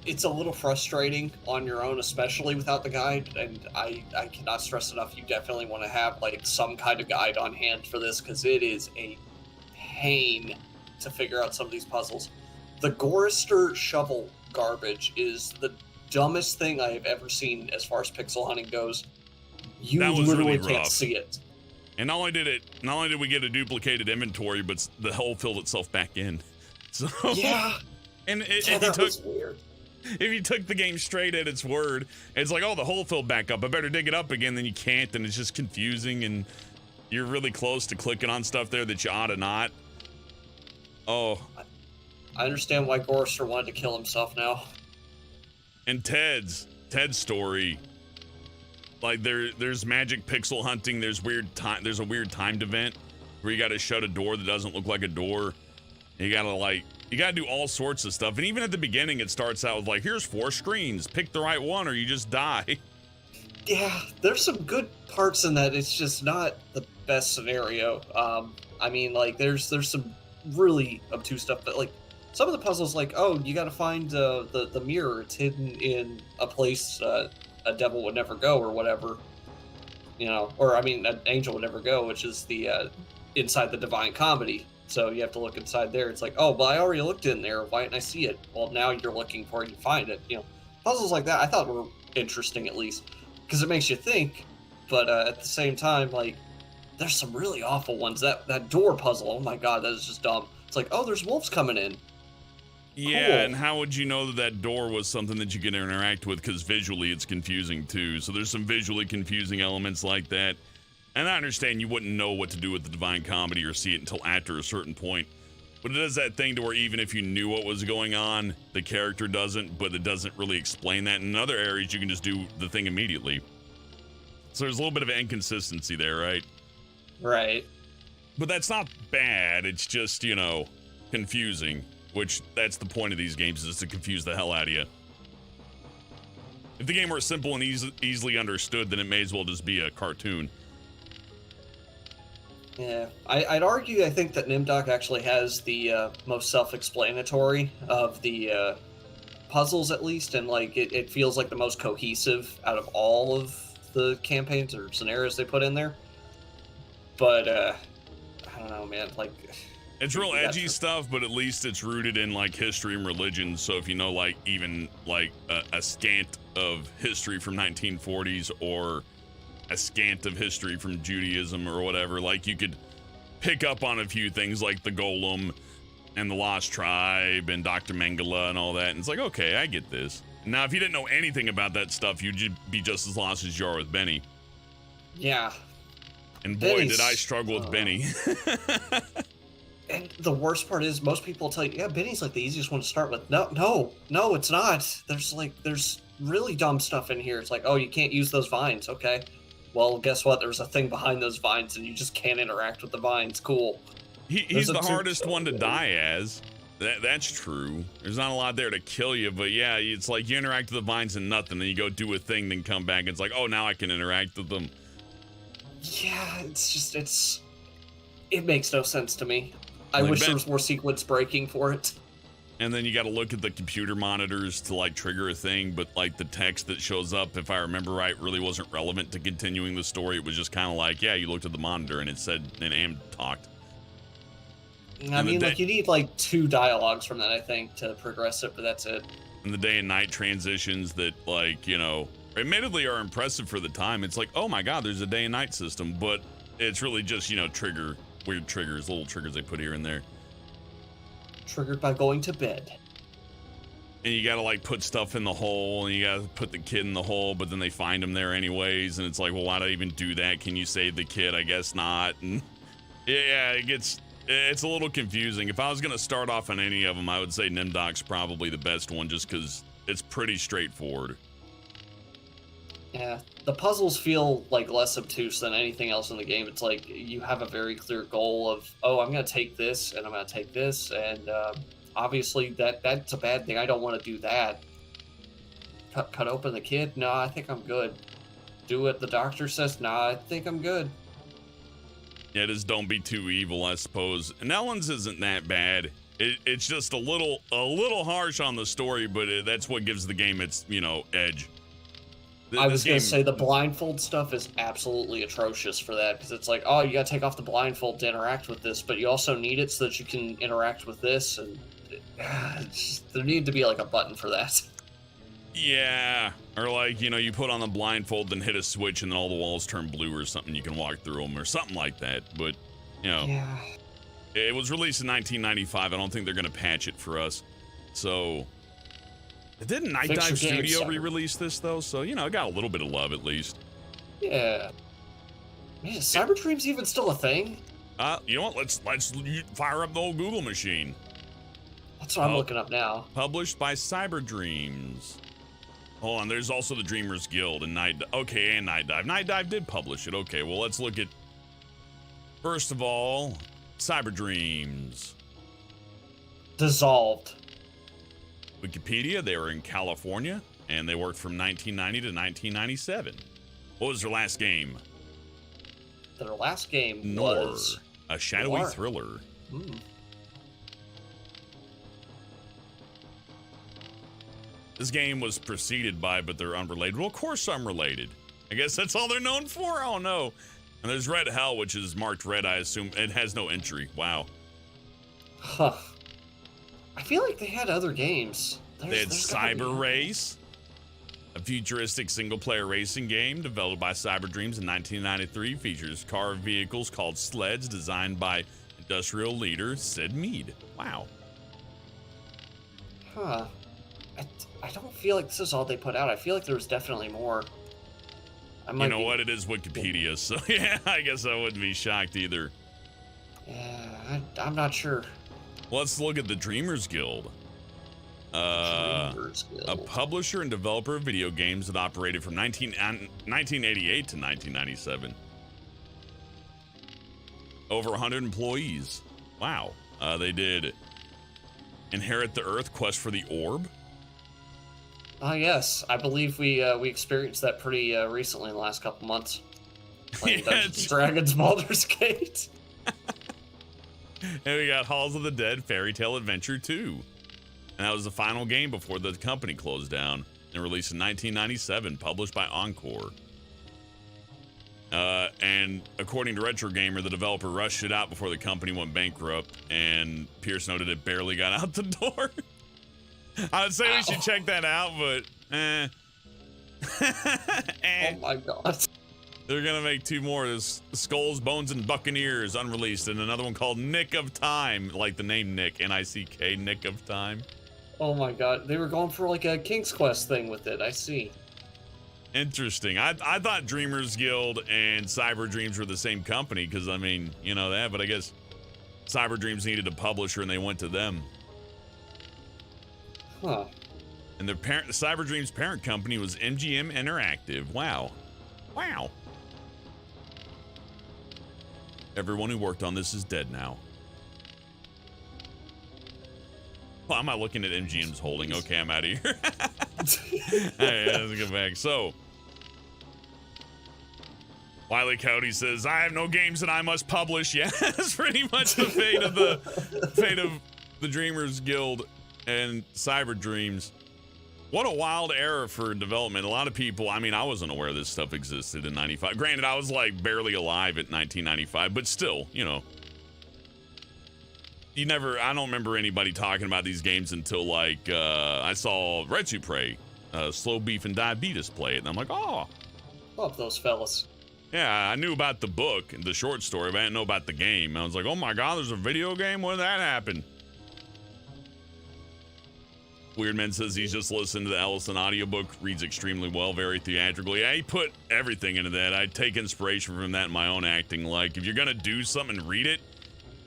It's a little frustrating on your own, especially without the guide, and I cannot stress enough, you definitely want to have like some kind of guide on hand for this, because it is a pain to figure out some of these puzzles. The Gorster shovel garbage is the dumbest thing I have ever seen as far as pixel hunting goes. You literally really can't see it. And not only did we get a duplicated inventory, but the hole filled itself back in. So yeah, and was weird. If you took the game straight at its word, it's like, oh, the hole filled back up. I better dig it up again. Then you can't, and it's just confusing, and you're really close to clicking on stuff there that you ought to not. Oh. I understand why Gorster wanted to kill himself now. And Ted's story, like there's magic pixel hunting. There's a weird timed event where you got to shut a door that doesn't look like a door. You gotta do all sorts of stuff. And even at the beginning, it starts out with like, here's 4 screens. Pick the right one or you just die. Yeah, there's some good parts in that. It's just not the best scenario. I mean, like there's some really obtuse stuff, but like. Some of the puzzles, like, oh, you got to find the mirror. It's hidden in a place a devil would never go, or whatever, you know. Or I mean, an angel would never go, which is the inside the Divine Comedy. So you have to look inside there. It's like, oh, well, I already looked in there. Why didn't I see it? Well, now you're looking for it. You find it. You know, puzzles like that I thought were interesting, at least, because it makes you think. But at the same time, like, there's some really awful ones. That door puzzle. Oh my god, that is just dumb. It's like, oh, there's wolves coming in. Yeah, cool. And how would you know that door was something that you could interact with? Because visually it's confusing too. So there's some visually confusing elements like that. And I understand you wouldn't know what to do with the Divine Comedy or see it until after a certain point. But it does that thing to where even if you knew what was going on, the character doesn't, but it doesn't really explain that. In other areas, you can just do the thing immediately. So there's a little bit of an inconsistency there, right? Right. But that's not bad. It's just, you know, confusing. Which, that's the point of these games, is to confuse the hell out of you. If the game were simple and easily understood, then it may as well just be a cartoon. Yeah, I'd argue, I think that Nemdoc actually has the most self-explanatory of the puzzles, at least, and like it feels like the most cohesive out of all of the campaigns or scenarios they put in there. But, I don't know, man, like... It's real edgy stuff, but at least it's rooted in like history and religion. So if you know like even like a scant of history from 1940s or a scant of history from Judaism or whatever, like you could pick up on a few things like the Golem and the Lost Tribe and Dr. Mengele and all that. And it's like, okay, I get this. Now, if you didn't know anything about that stuff, you'd be just as lost as you are with Benny. Yeah. And boy, did I struggle with Benny. And the worst part is most people tell you, yeah, Benny's like the easiest one to start with. No, it's not. There's really dumb stuff in here. It's like, oh, you can't use those vines. Okay. well, guess what? There's a thing behind those vines, and you just can't interact with the vines. Cool. He's the hardest one to die as. That's true. There's not a lot there to kill you, but yeah, it's like you interact with the vines and nothing, then you go do a thing, then come back, and it's like, oh, now I can interact with them. Yeah, it makes no sense to me. I wish there was more sequence breaking for it. And then you got to look at the computer monitors to like trigger a thing, but like the text that shows up, if I remember right, really wasn't relevant to continuing the story. It was just kind of like, yeah, you looked at the monitor and it said, and Am talked. I mean, like, you need like 2 dialogues from that, I think, to progress it, but that's it. And the day and night transitions that, like, you know, admittedly are impressive for the time. It's like, oh my god, there's a day and night system, but it's really just, you know, weird triggers, little triggers they put here and there. Triggered by going to bed. And you gotta like put stuff in the hole, and you gotta put the kid in the hole, but then they find him there anyways, and it's like, well, why do I even do that? Can you save the kid? I guess not. And yeah, it's a little confusing. If I was gonna start off on any of them, I would say Nemdoc's probably the best one, just because it's pretty straightforward. Yeah, the puzzles feel like less obtuse than anything else in the game. It's like you have a very clear goal of, oh, I'm going to take this and I'm going to take this, and obviously that's a bad thing. I don't want to do that. Cut open the kid? No, I think I'm good. Do what the doctor says? Nah, I think I'm good. Yeah, just don't be too evil, I suppose. And Ellen's isn't that bad. It's just a little harsh on the story, but that's what gives the game its, you know, edge. I was going to say the blindfold stuff is absolutely atrocious for that, because it's like, oh, you got to take off the blindfold to interact with this, but you also need it so that you can interact with this, and there needed to be like a button for that. Yeah, or like, you know, you put on the blindfold, then hit a switch, and then all the walls turn blue or something. You can walk through them or something like that, but, you know. Yeah. It was released in 1995. I don't think they're going to patch it for us, so... Didn't Night Dive Studio re-release this, though? So, you know, it got a little bit of love, at least. Yeah. Man, is Cyber Dreams even still a thing? You know what? Let's fire up the old Google machine. That's what I'm looking up now. Published by Cyber Dreams. Hold on, there's also the Dreamers Guild and Night Dive. Okay, and Night Dive. Night Dive did publish it. Okay, well, let's look at... First of all, Cyber Dreams. Dissolved. Wikipedia, they were in California, and they worked from 1990 to 1997. What was their last game? Their last game Noir, was... a shadowy thriller. This game was preceded by, but they're unrelated. Well, of course I'm related. I guess that's all they're known for? Oh, no. And there's Red Hell, which is marked red, I assume. It has no entry. Wow. Huh. I feel like they had other games. They had Cyber Race, a futuristic single-player racing game developed by Cyber Dreams in 1993. Features car vehicles called sleds designed by industrial leader Sid Mead. Wow. Huh. I don't feel like this is all they put out. I feel like there was definitely more. You know what? It is Wikipedia, so yeah, I guess I wouldn't be shocked either. Yeah, I'm not sure. Let's look at the Dreamers Guild. A publisher and developer of video games that operated from 1988 to 1997. Over 100 employees. Wow. They did Inherit the Earth, Quest for the Orb. Yes. I believe we experienced that pretty recently in the last couple months. Playing Dungeons & Dragons Baldur's Gate. And we got Halls of the Dead Fairy Tale Adventure 2. And that was the final game before the company closed down and released in 1997, published by Encore. And according to Retro Gamer, the developer rushed it out before the company went bankrupt, and Pierce noted it barely got out the door. I would say we should check that out, but Oh my god. They're gonna make 2 more. There's Skulls, Bones, and Buccaneers, unreleased, and another one called Nick of Time, like the name Nick, N-I-C-K, Nick of Time. Oh my god, they were going for like a King's Quest thing with it, I see. Interesting. I thought Dreamers Guild and Cyber Dreams were the same company, because, I mean, you know that, but I guess Cyber Dreams needed a publisher, and they went to them. Huh. And the Cyber Dreams parent company was MGM Interactive. Wow. Wow. Everyone who worked on this is dead now. Why am I looking at MGM's holding? Okay, I'm out of here. Hey, let's get back. So, Wile E. Coyote says, I have no games that I must publish. Yeah, that's pretty much the fate of the Dreamers Guild and Cyber Dreams. What a wild era for development. A lot of people, I mean, I wasn't aware this stuff existed in 95. Granted, I was like barely alive at 1995, but still, you know. I don't remember anybody talking about these games until like, I saw Retrospective, Slow Beef and Diabetes play it. And I'm like, oh. Love those fellas. Yeah, I knew about the book, the short story, but I didn't know about the game. I was like, oh my God, there's a video game? When did that happen? Weirdman says he's just listened to the Ellison audiobook, reads extremely well, very theatrically. Yeah, he put everything into that. I take inspiration from that in my own acting. Like, if you're gonna do something and read it,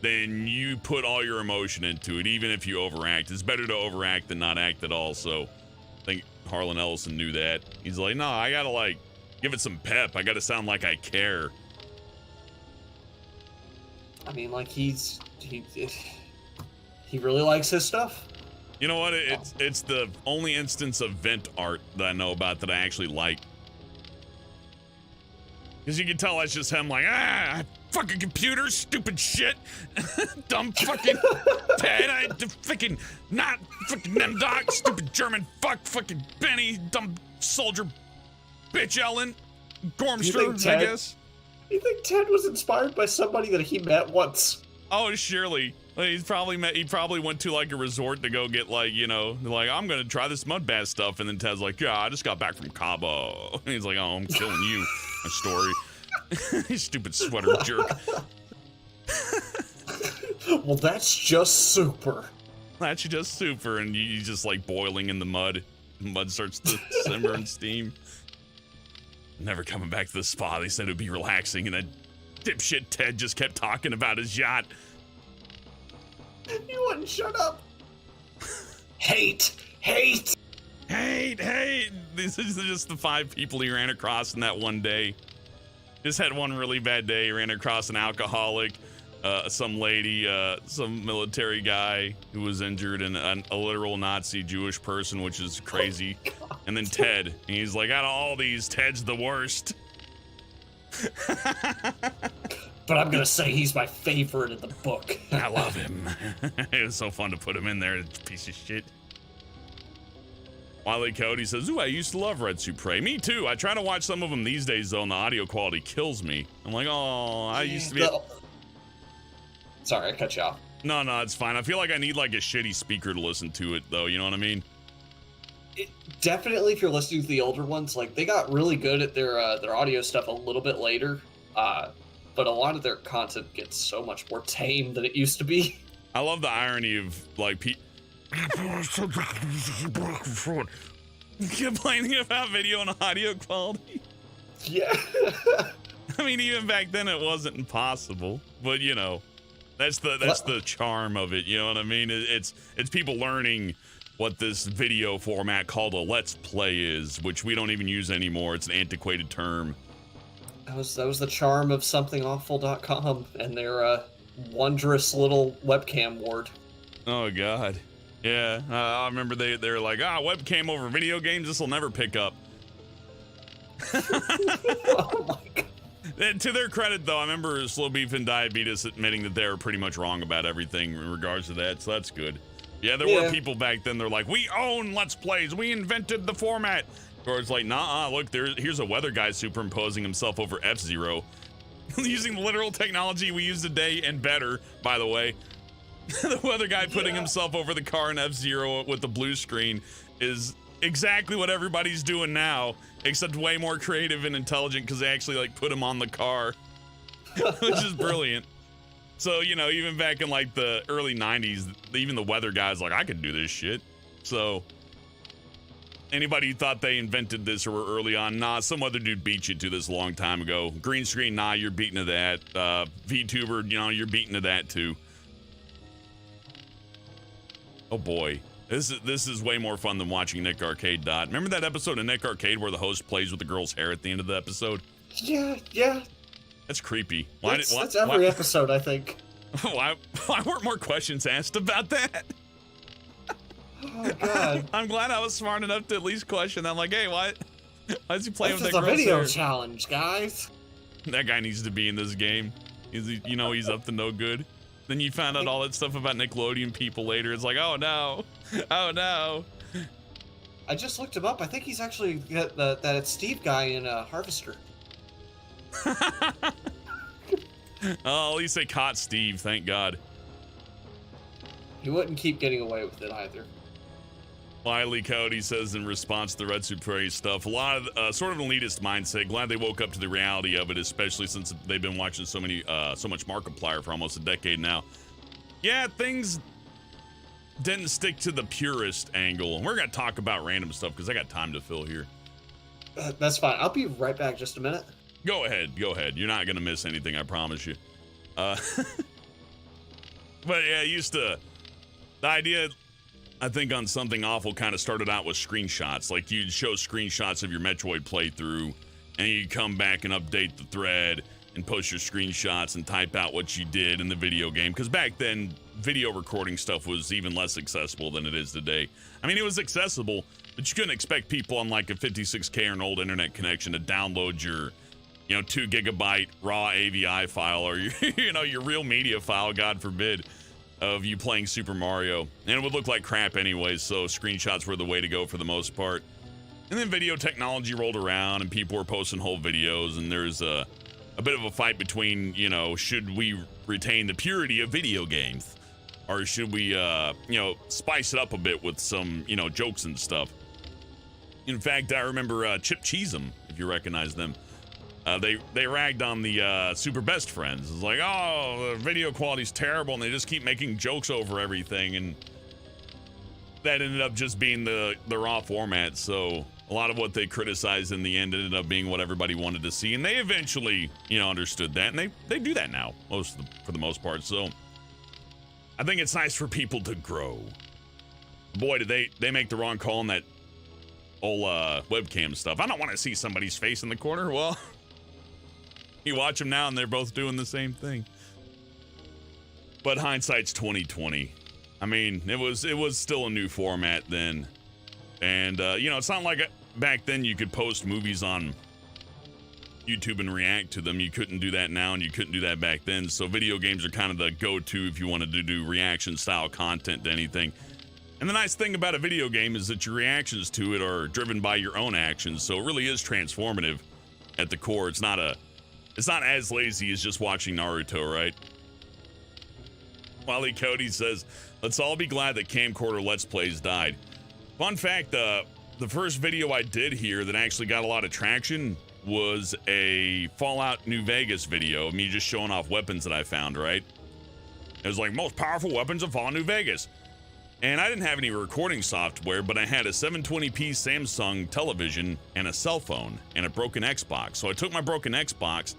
then you put all your emotion into it, even if you overact. It's better to overact than not act at all, so I think Harlan Ellison knew that. He's like, no, I gotta, like, give it some pep. I gotta sound like I care. I mean, like, he really likes his stuff. You know what? It's the only instance of vent art that I know about that I actually like. Because you can tell that's just him like, fucking computers, stupid shit, dumb fucking Ted, fucking not fucking Nemdoc, stupid German fucking Benny, dumb soldier, bitch Ellen, Gorster, I guess. You think Ted was inspired by somebody that he met once? Oh, surely. He probably went to like a resort to go get like, you know, like, I'm gonna try this mud bath stuff, and then Ted's like, yeah, I just got back from Cabo. And he's like, oh, I'm killing you. My story. You stupid sweater jerk. Well, that's just super. That's just super, and you just like boiling in the mud. The mud starts to simmer and steam. Never coming back to the spa. They said it would be relaxing, and that dipshit Ted just kept talking about his yacht. You wouldn't shut up. Hate. These are just the 5 people he ran across in that one day. Just had one really bad day. He ran across an alcoholic, some lady, some military guy who was injured, and a literal Nazi Jewish person, which is crazy. Oh, and then Ted. And he's like, out of all these, Ted's the worst. But I'm gonna say he's my favorite in the book. I love him. It was so fun to put him in there, piece of shit. Wile E. Coyote says, ooh, I used to love Red Supre. Me too. I try to watch some of them these days, though, and the audio quality kills me. I'm like, oh, I used to be... Sorry, I cut you off. No, it's fine. I feel like I need, like, a shitty speaker to listen to it, though. You know what I mean? Definitely, if you're listening to the older ones, like, they got really good at their audio stuff a little bit later. But a lot of their content gets so much more tame than it used to be. I love the irony of, like, complaining about video and audio quality. Yeah. I mean, even back then it wasn't impossible, but you know, that's the charm of it. You know what I mean? It's people learning what this video format called a Let's Play is, which we don't even use anymore. It's an antiquated term. That was the charm of somethingawful.com and their wondrous little webcam ward. Oh God. Yeah, I remember they were like, webcam over video games, this will never pick up. Oh my God. And to their credit, though, I remember Slow Beef and Diabetes admitting that they were pretty much wrong about everything in regards to that, so that's good. Yeah, there were people back then, they're like, we own Let's Plays, we invented the format. Or it's like, nah, look, here's a weather guy superimposing himself over F-Zero. Using the literal technology we use today and better, by the way. The weather guy putting himself over the car in F-Zero with the blue screen is exactly what everybody's doing now, except way more creative and intelligent because they actually like put him on the car, which is brilliant. So, you know, even back in like the early 90s, even the weather guys like, I could do this shit. So anybody who thought they invented this or were early on, nah, some other dude beat you to this a long time ago. Green screen, nah, you're beaten to that. VTuber, you know, you're beaten to that too. Oh boy, this is way more fun than watching Nick Arcade Dot. Remember that episode of Nick Arcade where the host plays with the girl's hair at the end of the episode? Yeah. That's creepy. That's every episode, I think. Why weren't more questions asked about that? Oh, God. I'm glad I was smart enough to at least question that. I'm like, hey, why is he playing with that girl's girl's video hair? challenge, guys. That guy needs to be in this game. He's up to no good. Then you found out all that stuff about Nickelodeon people later. It's like, oh no. Oh no. I just looked him up. I think he's actually that Steve guy in Harvester. Oh, at least they caught Steve, thank God. He wouldn't keep getting away with it either. Wiley Cody says in response to the Red Superior stuff, a lot of sort of an elitist mindset. Glad they woke up to the reality of it, especially since they've been watching so much Markiplier for almost a decade now. Yeah, things didn't stick to the purist angle. And we're going to talk about random stuff because I got time to fill here. That's fine. I'll be right back just a minute. Go ahead. You're not going to miss anything, I promise you. But yeah, the idea, I think, on Something Awful kind of started out with screenshots. Like, you'd show screenshots of your Metroid playthrough, and you'd come back and update the thread and post your screenshots and type out what you did in the video game. Because back then, video recording stuff was even less accessible than it is today. I mean, it was accessible, but you couldn't expect people on like a 56K or an old internet connection to download your 2 gigabyte raw AVI file or your real media file, God forbid, of you playing Super Mario. And it would look like crap anyways, so screenshots were the way to go for the most part. And then video technology rolled around and people were posting whole videos, and there's a bit of a fight between, should we retain the purity of video games? Or should we, spice it up a bit with some, jokes and stuff? In fact, I remember Chip Cheesem, if you recognize them. They ragged on the Super Best Friends. It's like, oh, the video quality's terrible, and they just keep making jokes over everything, and that ended up just being the raw format. So a lot of what they criticized in the end ended up being what everybody wanted to see, and they eventually, understood that, and they do that now, for the most part. So I think it's nice for people to grow. Boy, did they make the wrong call on that old webcam stuff. I don't want to see somebody's face in the corner. Well, you watch them now and they're both doing the same thing. But hindsight's 2020. I mean, it was still a new format then. And it's not like back then you could post movies on YouTube and react to them. You couldn't do that now, and you couldn't do that back then. So video games are kind of the go-to if you wanted to do reaction style content to anything. And the nice thing about a video game is that your reactions to it are driven by your own actions, so it really is transformative at the core. It's not as lazy as just watching Naruto, right? Wally Cody says, let's all be glad that camcorder Let's Plays died. Fun fact, the first video I did here that actually got a lot of traction was a Fallout New Vegas video of me just showing off weapons that I found, right? It was like, most powerful weapons of Fallout New Vegas. And I didn't have any recording software, but I had a 720p Samsung television and a cell phone and a broken Xbox. So I took my broken Xbox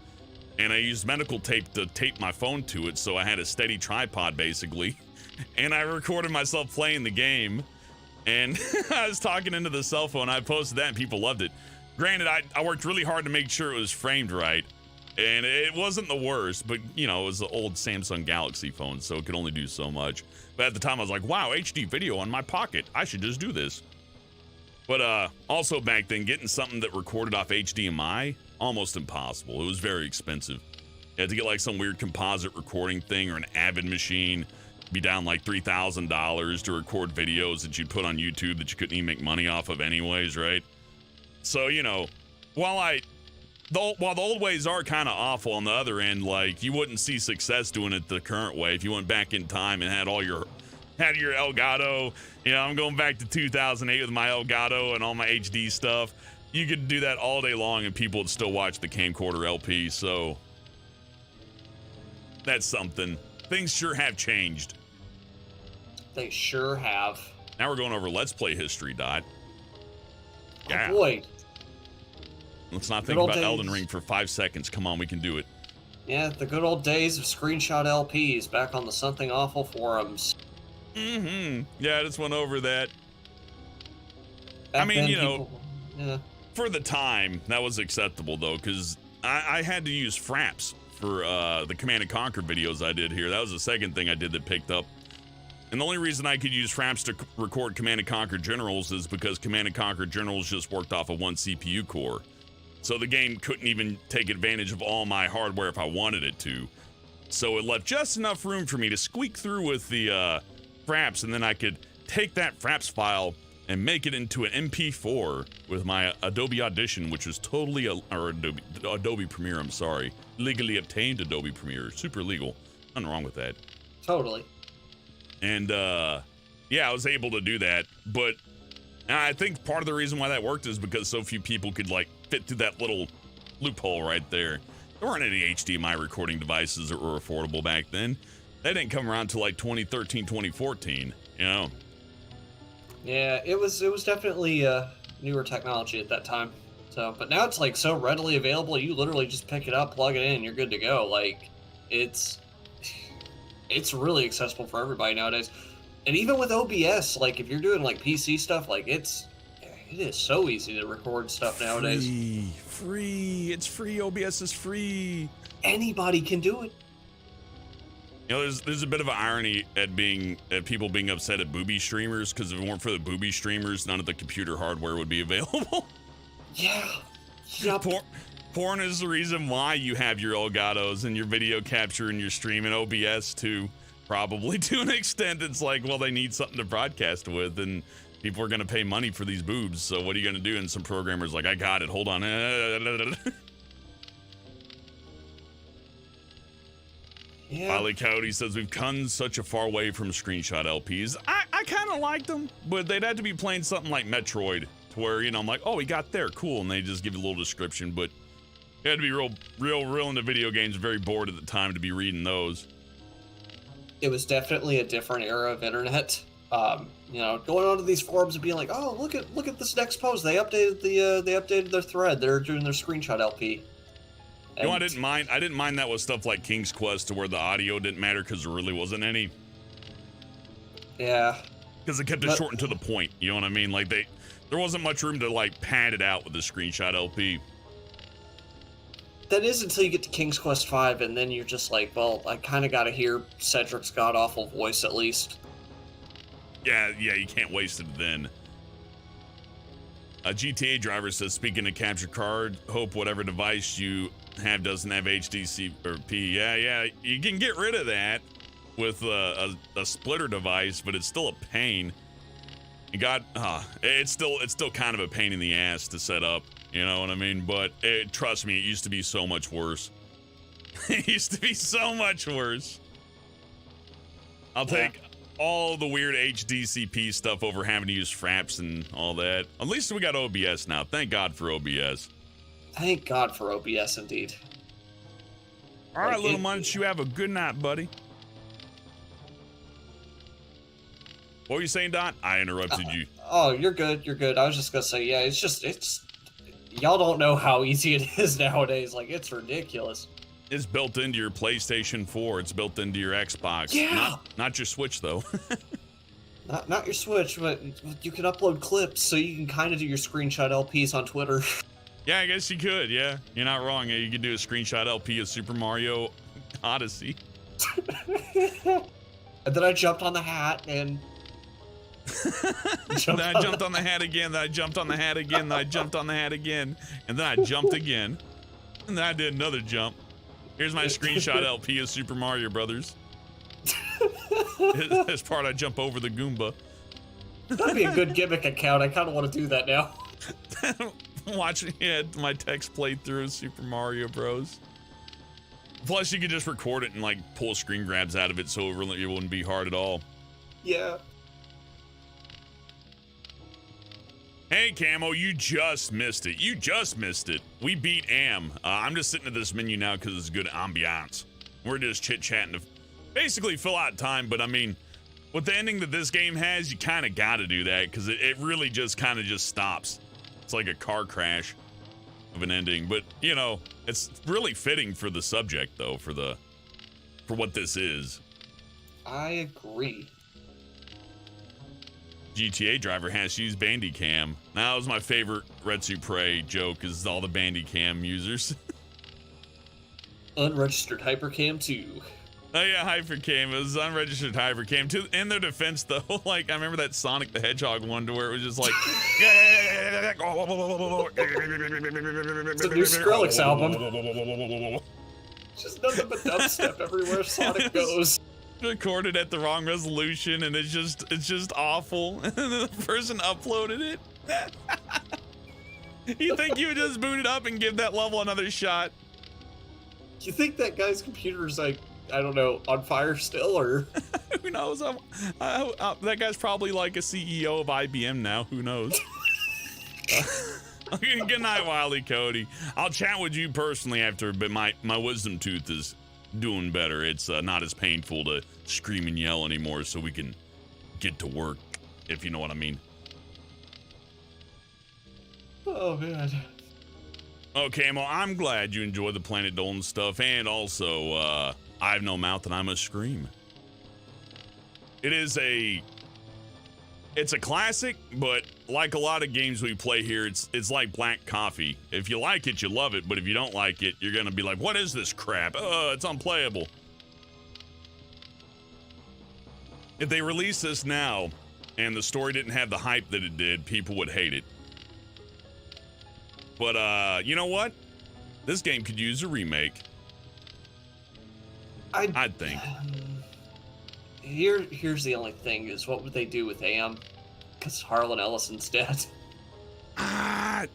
and I used medical tape to tape my phone to it, so I had a steady tripod basically. And I recorded myself playing the game, and I was talking into the cell phone. I posted that and people loved it. Granted, I worked really hard to make sure it was framed right, and it wasn't the worst, but it was the old Samsung Galaxy phone, so it could only do so much. But at the time I was like, wow, HD video on my pocket, I should just do this. But also back then, getting something that recorded off HDMI, almost impossible. It was very expensive. You had to get like some weird composite recording thing or an Avid machine, be down like $3,000 to record videos that you'd put on YouTube that you couldn't even make money off of anyways, right? So, while the old ways are kind of awful on the other end, like, you wouldn't see success doing it the current way if you went back in time and had your Elgato. I'm going back to 2008 with my Elgato and all my HD stuff. You could do that all day long and people would still watch the camcorder LP, so that's something. Things sure have changed. They sure have. Now we're going over Let's Play history, Dot. Yeah. Oh boy. Let's not think about Elden Ring for 5 seconds. Come on, we can do it. Yeah, the good old days of screenshot LPs back on the Something Awful forums. Mm-hmm. Yeah, I just went over that. Back I mean, yeah. For the time, that was acceptable, though, because I had to use Fraps for the Command & Conquer videos I did here. That was the second thing I did that picked up. And the only reason I could use Fraps to record Command & Conquer Generals is because Command & Conquer Generals just worked off of one CPU core. So the game couldn't even take advantage of all my hardware if I wanted it to. So it left just enough room for me to squeak through with the Fraps, and then I could take that Fraps file and make it into an MP4 with my Adobe Audition, which was totally, or Adobe Premiere, I'm sorry. Legally obtained Adobe Premiere. Super legal. Nothing wrong with that. Totally. And, yeah, I was able to do that. But I think part of the reason why that worked is because so few people could, like, fit through that little loophole right there. There weren't any HDMI recording devices that were affordable back then. That didn't come around till, like, 2013, 2014, you know? Yeah, it was definitely newer technology at that time. So, but now it's like so readily available. You literally just pick it up, plug it in, and you're good to go. Like, it's really accessible for everybody nowadays. And even with OBS, like if you're doing like PC stuff, like it is so easy to record stuff nowadays. Free. It's free. OBS is free. Anybody can do it. You know, there's a bit of an irony at people being upset at booby streamers, because if it weren't for the booby streamers, none of the computer hardware would be available. Yeah. Yep. Porn is the reason why you have your Elgatos and your video capture and your stream and OBS too. Probably to an extent, it's like, well, they need something to broadcast with, and people are going to pay money for these boobs. So what are you going to do? And some programmers like, I got it. Hold on. Yeah. Wiley Coyote says, we've come such a far way from screenshot LPs. I kind of liked them, but they'd have to be playing something like Metroid, to where, you know, I'm like, oh, we got there, cool, and they just give you a little description. But you had to be real into video games, very bored at the time to be reading those. It was definitely a different era of internet. You know, going onto these forums and being like, oh, look at this next post. They updated their thread. They're doing their screenshot LP. You know, I didn't mind that with stuff like King's Quest, to where the audio didn't matter because there really wasn't any. Yeah. Because it kept it short and to the point. You know what I mean? Like there wasn't much room to like pad it out with the screenshot LP. That is until you get to King's Quest V, and then you're just like, well, I kind of got to hear Cedric's god-awful voice at least. Yeah, you can't waste it then. A GTA driver says, speaking of capture card, hope whatever device you have doesn't have HDC or P. Yeah, you can get rid of that with a splitter device, but it's still a pain. It's still kind of a pain in the ass to set up. You know what I mean? But trust me, it used to be so much worse. It used to be so much worse. I'll take all the weird HDCP stuff over having to use Fraps and all that. At least we got OBS now. Thank God for OBS. Thank God for OBS, indeed. All right, Little Munch, you have a good night, buddy. What were you saying, Dot? I interrupted you. Oh, you're good. You're good. I was just gonna say, yeah, it's y'all don't know how easy it is nowadays. Like, it's ridiculous. It's built into your PlayStation 4. It's built into your Xbox. Yeah. Not your Switch, though. not your Switch, but you can upload clips, so you can kind of do your screenshot LPs on Twitter. Yeah, I guess you could, yeah. You're not wrong. Yeah, you could do a screenshot LP of Super Mario Odyssey. And then I jumped on the hat and... Then I jumped on the hat again, then I jumped on the hat again, then I jumped on the hat again, and then I jumped again. And then I did another jump. Here's my screenshot LP of Super Mario Brothers. This part I jump over the Goomba. That'd be a good gimmick account. I kind of want to do that now. Watching my text playthrough of Super Mario Bros. Plus, you could just record it and like pull screen grabs out of it, so it wouldn't be hard at all. Yeah. Hey, Camo, you just missed it. You just missed it. We beat Am. I'm just sitting at this menu now because it's good ambiance. We're just chit-chatting to basically fill out time, but I mean, with the ending that this game has, you kind of got to do that because it really just kind of just stops. It's like a car crash of an ending, but you know, it's really fitting for the subject though, for what this is. I agree. GTA driver has to use Bandicam. That was my favorite Red Suit Prey joke, is all the Bandicam users. Unregistered Hypercam 2. Oh yeah, Hypercam. It was unregistered Hypercam. In their defense, though, like I remember that Sonic the Hedgehog one, to where it was just like, It's a new Skrillex album. Just nothing but dubstep everywhere Sonic goes. Recorded at the wrong resolution, and it's just awful. And the person uploaded it. You think you would just boot it up and give that level another shot? You think that guy's computer's like, I don't know, on fire still, or? Who knows? That guy's probably like a CEO of IBM now. Who knows? Good night, Wily Cody. I'll chat with you personally after, but my wisdom tooth is doing better. It's not as painful to scream and yell anymore, so we can get to work, if you know what I mean. Oh, man. Okay, well, I'm glad you enjoy the Planet Dolan stuff, and also, I have no mouth and I must scream. It's a classic, but like a lot of games we play here, it's like black coffee. If you like it, you love it, but if you don't like it, you're gonna be like, what is this crap? It's unplayable. If they released this now, and the story didn't have the hype that it did, people would hate it. But, you know what? This game could use a remake. I'd think. Here's the only thing, is what would they do with AM? Because Harlan Ellison's dead.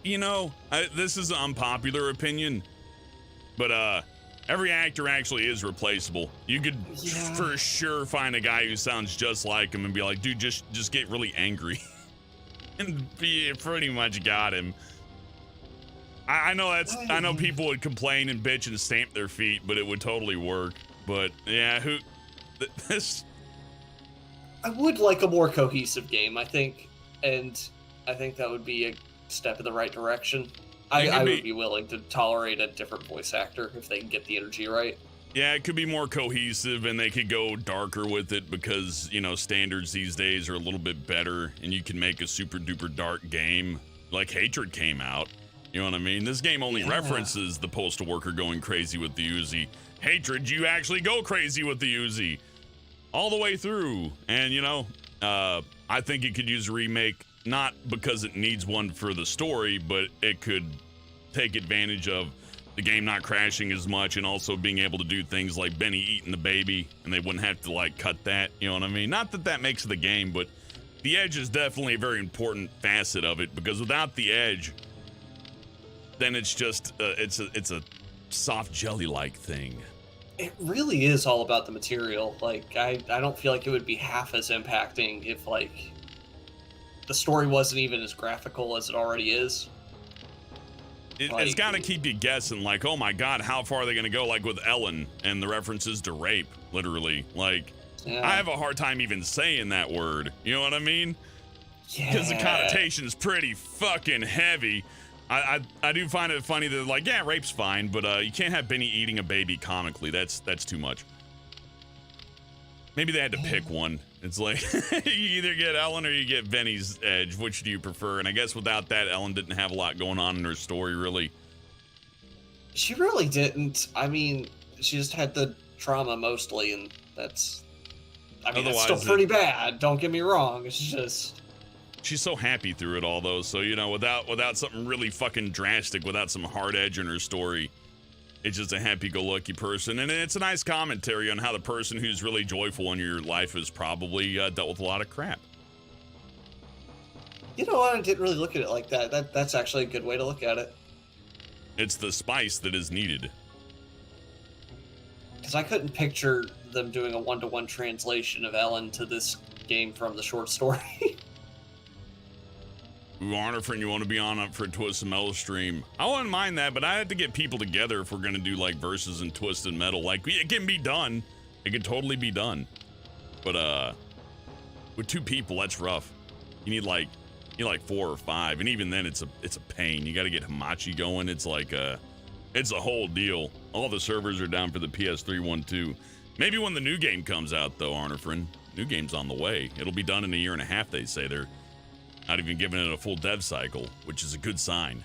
You know, this is an unpopular opinion, but, every actor actually is replaceable. You could for sure find a guy who sounds just like him and be like, dude, just get really angry. And you pretty much got him. I know people would complain and bitch and stamp their feet, but it would totally work. But yeah, I would like a more cohesive game, I think, and I think that would be a step in the right direction. I would be willing to tolerate a different voice actor if they can get the energy right. Yeah, it could be more cohesive, and they could go darker with it because, you know, standards these days are a little bit better, and you can make a super duper dark game. Like Hatred came out. You know what I mean? This game only references the postal worker going crazy with the Uzi. Hatred, you actually go crazy with the Uzi all the way through. And, you know, I think it could use a remake, not because it needs one for the story, but it could take advantage of the game not crashing as much and also being able to do things like Benny eating the baby, and they wouldn't have to, like, cut that. You know what I mean? Not that that makes the game, but the edge is definitely a very important facet of it, because without the edge, then it's just it's a soft jelly-like thing. It really is all about the material. Like, I don't feel like it would be half as impacting if, like, the story wasn't even as graphical as it already is. It's got to keep you guessing, like, oh my god, how far are they going to go? Like with Ellen and the references to rape, literally. Like, I have a hard time even saying that word. You know what I mean? Yeah. Because the connotation's pretty fucking heavy. I do find it funny that, like, yeah, rape's fine, but you can't have Benny eating a baby comically. That's too much. Maybe they had to pick one. It's like, you either get Ellen or you get Benny's edge. Which do you prefer? And I guess without that, Ellen didn't have a lot going on in her story, really. She really didn't. I mean, she just had the trauma mostly, and that's... I mean, it's still pretty bad, don't get me wrong. It's just... She's so happy through it all, though, so, you know, without something really fucking drastic, without some hard edge in her story, it's just a happy-go-lucky person. And it's a nice commentary on how the person who's really joyful in your life has probably dealt with a lot of crap. You know what? I didn't really look at it like that. That's actually a good way to look at it. It's the spice that is needed. Because I couldn't picture them doing a one-to-one translation of Ellen to this game from the short story. Ooh, Arnifer, you want to be on up for a Twisted Metal stream? I wouldn't mind that, but I have to get people together if we're going to do, like, verses in Twisted Metal. Like, it can be done. It can totally be done. But, with 2 people, that's rough. You need, like 4 or 5, and even then, it's a pain. You got to get Hamachi going. It's like, it's a whole deal. All the servers are down for the PS3 one, too. Maybe when the new game comes out, though, Arnifer. New game's on the way. It'll be done in a year and a half, they say. They're not even giving it a full dev cycle, which is a good sign.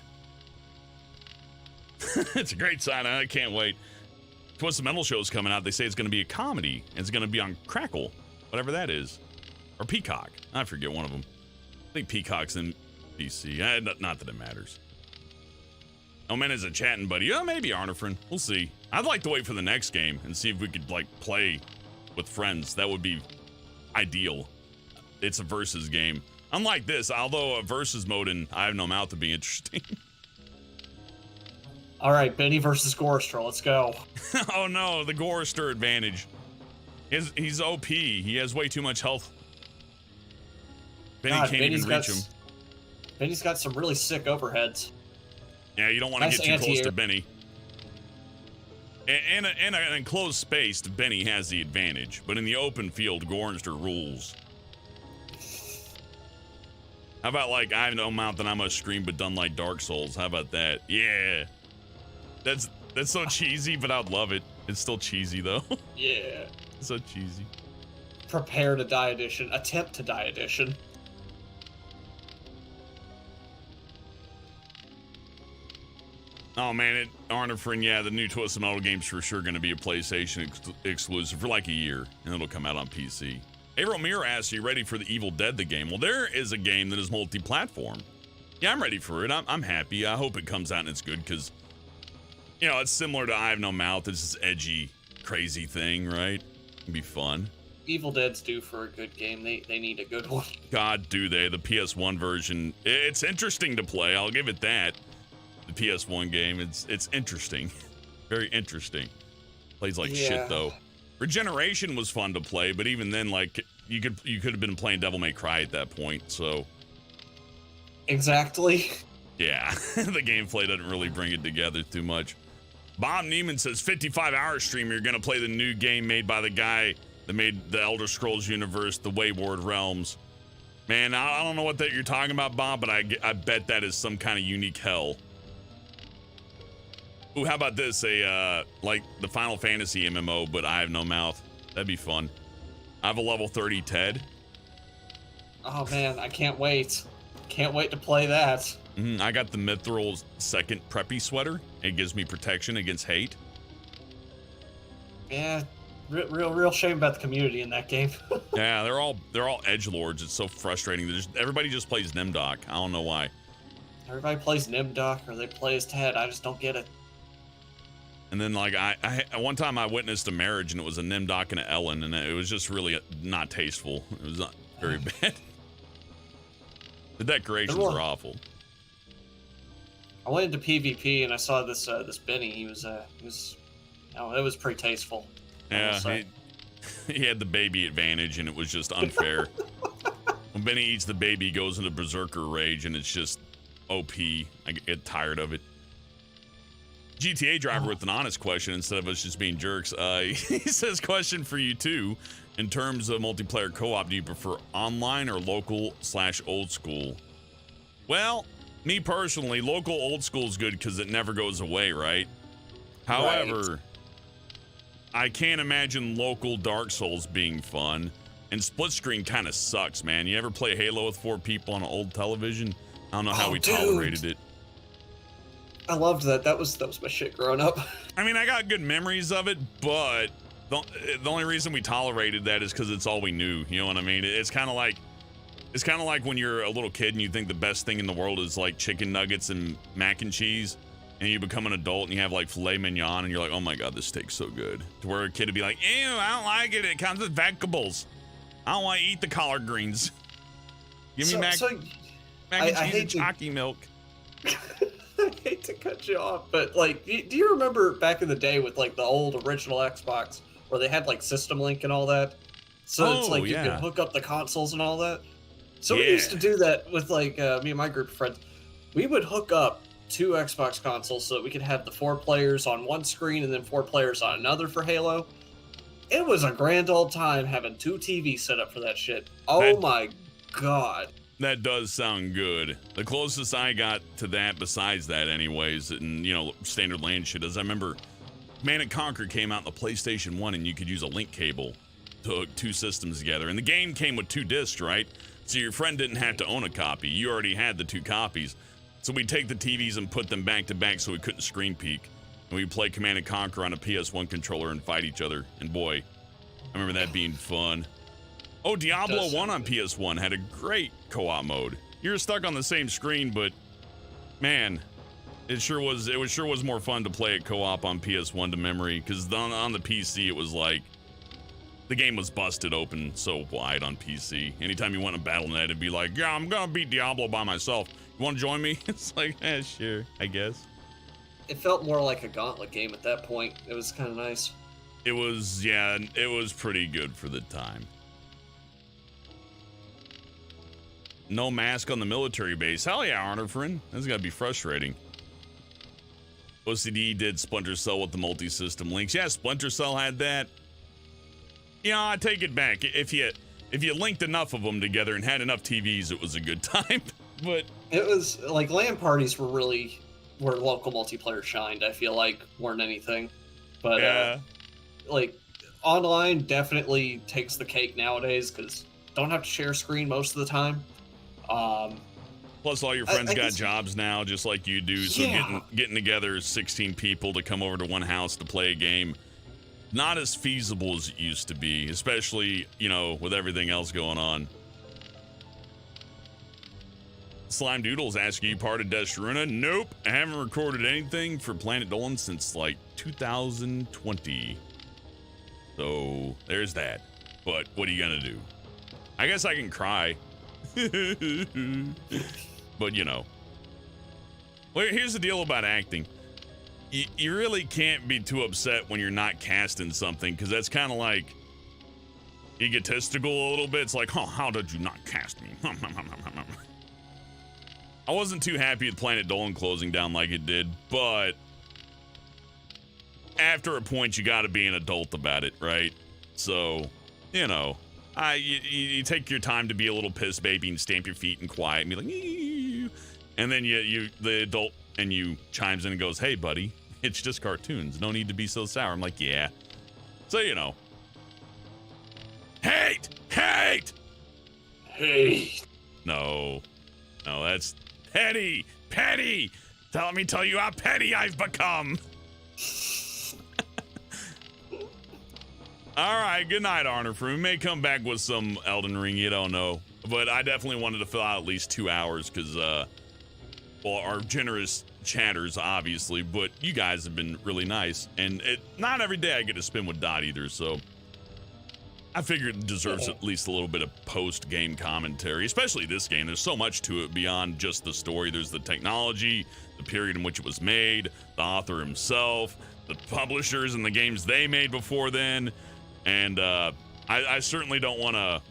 It's a great sign. I can't wait. Twisted Metal show's coming out. They say it's going to be a comedy. And it's going to be on Crackle, whatever that is. Or Peacock. I forget one of them. I think Peacock's in PC. Not that it matters. Oh, man is a chatting buddy. Oh, maybe Arnifrin. We'll see. I'd like to wait for the next game and see if we could, like, play with friends. That would be ideal. It's a versus game. Unlike this, although a versus mode in I Have No Mouth would be interesting. All right, Benny versus Gorster. Let's go. Oh, no, the Gorster advantage. He's OP. He has way too much health. Benny can't even reach him. Benny's got some really sick overheads. Yeah, you don't want to get too close to Benny. In an enclosed space, Benny has the advantage. But in the open field, Gorster rules. How about, like, I Have No Mouth and I Must Scream, but done like Dark Souls? How about that? Yeah. That's so cheesy, but I'd love it. It's still cheesy, though. Yeah. So cheesy. Prepare to Die edition. Attempt to Die edition. Oh, man, Arnifrin, yeah, the new Twisted Metal game's for sure going to be a PlayStation exclusive for like a year, and it'll come out on PC. Avro Mirror asks, are you ready for the Evil Dead, the game? Well, there is a game that is multi-platform. Yeah, I'm ready for it. I'm happy. I hope it comes out and it's good, because, you know, it's similar to I Have No Mouth. It's this edgy, crazy thing, right? It'd be fun. Evil Dead's due for a good game. They need a good one. God, do they. The PS1 version, it's interesting to play. I'll give it that. The PS1 game, it's interesting. Very interesting. Plays like shit, though. Regeneration was fun to play, but even then, like, you could have been playing Devil May Cry at that point, so. Exactly. Yeah, the gameplay doesn't really bring it together too much. Bob Neiman says, 55-hour stream, you're going to play the new game made by the guy that made the Elder Scrolls universe, the Wayward Realms. Man, I don't know what that you're talking about, Bob, but I bet that is some kind of unique hell. Ooh, how about this? Like the Final Fantasy MMO, but I Have No Mouth. That'd be fun. I have a level 30 Ted. Oh, man, I can't wait. Can't wait to play that. I got the Mithril second preppy sweater. It gives me protection against hate. Yeah, real shame about the community in that game. Yeah, they're all edgelords. It's so frustrating. Everybody just plays Nemdoc. I don't know why. Everybody plays Nemdoc or they play as Ted. I just don't get it. And then, like, I one time I witnessed a marriage, and it was a Nemdoc and an Ellen, and it was just really not tasteful. It was not very bad. The decorations were awful. I went into PvP and I saw this Benny. It was pretty tasteful. Yeah, he had the baby advantage, and it was just unfair. When Benny eats the baby, he goes into berserker rage, and it's just OP. I get tired of it. GTA driver with an honest question instead of us just being jerks. He says, question for you too. In terms of multiplayer co-op, do you prefer online or local/old school? Well, me personally, local old school is good because it never goes away, right? However, I can't imagine local Dark Souls being fun. And split screen kind of sucks, man. You ever play Halo with 4 people on an old television? I don't know how we tolerated it. I loved that. That was my shit growing up. I mean, I got good memories of it, but the only reason we tolerated that is because it's all we knew. You know what I mean? It's kind of like when you're a little kid and you think the best thing in the world is like chicken nuggets and mac and cheese, and you become an adult and you have like filet mignon and you're like, oh my god, this steak's so good. To where a kid would be like, ew, I don't like it. It comes with vegetables. I don't want to eat the collard greens. Give me mac and cheese and chalky milk. I hate to cut you off, but like, do you remember back in the day with like the old original Xbox where they had like System Link and all that? So it's like you could hook up the consoles and all that. So we used to do that with like me and my group of friends. We would hook up 2 Xbox consoles so that we could have the 4 players on one screen and then 4 players on another for Halo. It was a grand old time having 2 TVs set up for that shit. Oh my god. That does sound good. The closest I got to that, besides that anyways, and, you know, standard LAN shit, is I remember Command & Conquer came out on the PlayStation 1 and you could use a link cable to hook 2 systems together. And the game came with 2 discs, right? So your friend didn't have to own a copy. You already had the 2 copies. So we'd take the TVs and put them back to back so we couldn't screen peek. And we play Command & Conquer on a PS1 controller and fight each other. And boy, I remember that being fun. Oh, Diablo 1 on PS1 had a great co-op mode. You're stuck on the same screen, but man, it sure was more fun to play it co-op on PS1 to memory, because on the PC it was like the game was busted open so wide on PC. Anytime you went to BattleNet, it'd be like, yeah, I'm gonna beat Diablo by myself. You want to join me? It's like, sure, I guess. It felt more like a Gauntlet game at that point. It was kind of nice. It was pretty good for the time. No mask on the military base. Hell yeah, Honor friend. That's gotta be frustrating. OCD did Splinter Cell with the multi-system links. Yeah, Splinter Cell had that. Yeah, I take it back. If you linked enough of them together and had enough TVs, it was a good time. But it was like LAN parties were really where local multiplayer shined. I feel like more than anything. But yeah. Like online definitely takes the cake nowadays because don't have to share screen most of the time. Plus, all your friends got jobs now, just like you do. So getting together 16 people to come over to one house to play a game, not as feasible as it used to be, especially, you know, with everything else going on. Slime Doodles asking you part of Destaruna. Nope, I haven't recorded anything for Planet Dolan since like 2020. So there's that. But what are you gonna do? I guess I can cry. But you know, well, here's the deal about acting. You really can't be too upset when you're not casting something, because that's kind of like egotistical a little bit. It's like, oh, how did you not cast me? I wasn't too happy with Planet Dolan closing down like it did, but after a point, you got to be an adult about it, right? So, you know, you take your time to be a little piss baby and stamp your feet and quiet and be like, ee. And then the adult and you chimes in and goes, hey, buddy, it's just cartoons. No need to be so sour. I'm like, yeah. So, you know. Hate! No, that's petty. Let me tell you how petty I've become. All right, good night, Arnifer. We may come back with some Elden Ring, you don't know. But I definitely wanted to fill out at least 2 hours because, well, our generous chatters, obviously, but you guys have been really nice. And not every day I get to spend with Dot either, so I figured it deserves at least a little bit of post-game commentary, especially this game. There's so much to it beyond just the story. There's the technology, the period in which it was made, the author himself, the publishers and the games they made before then. And I certainly don't want to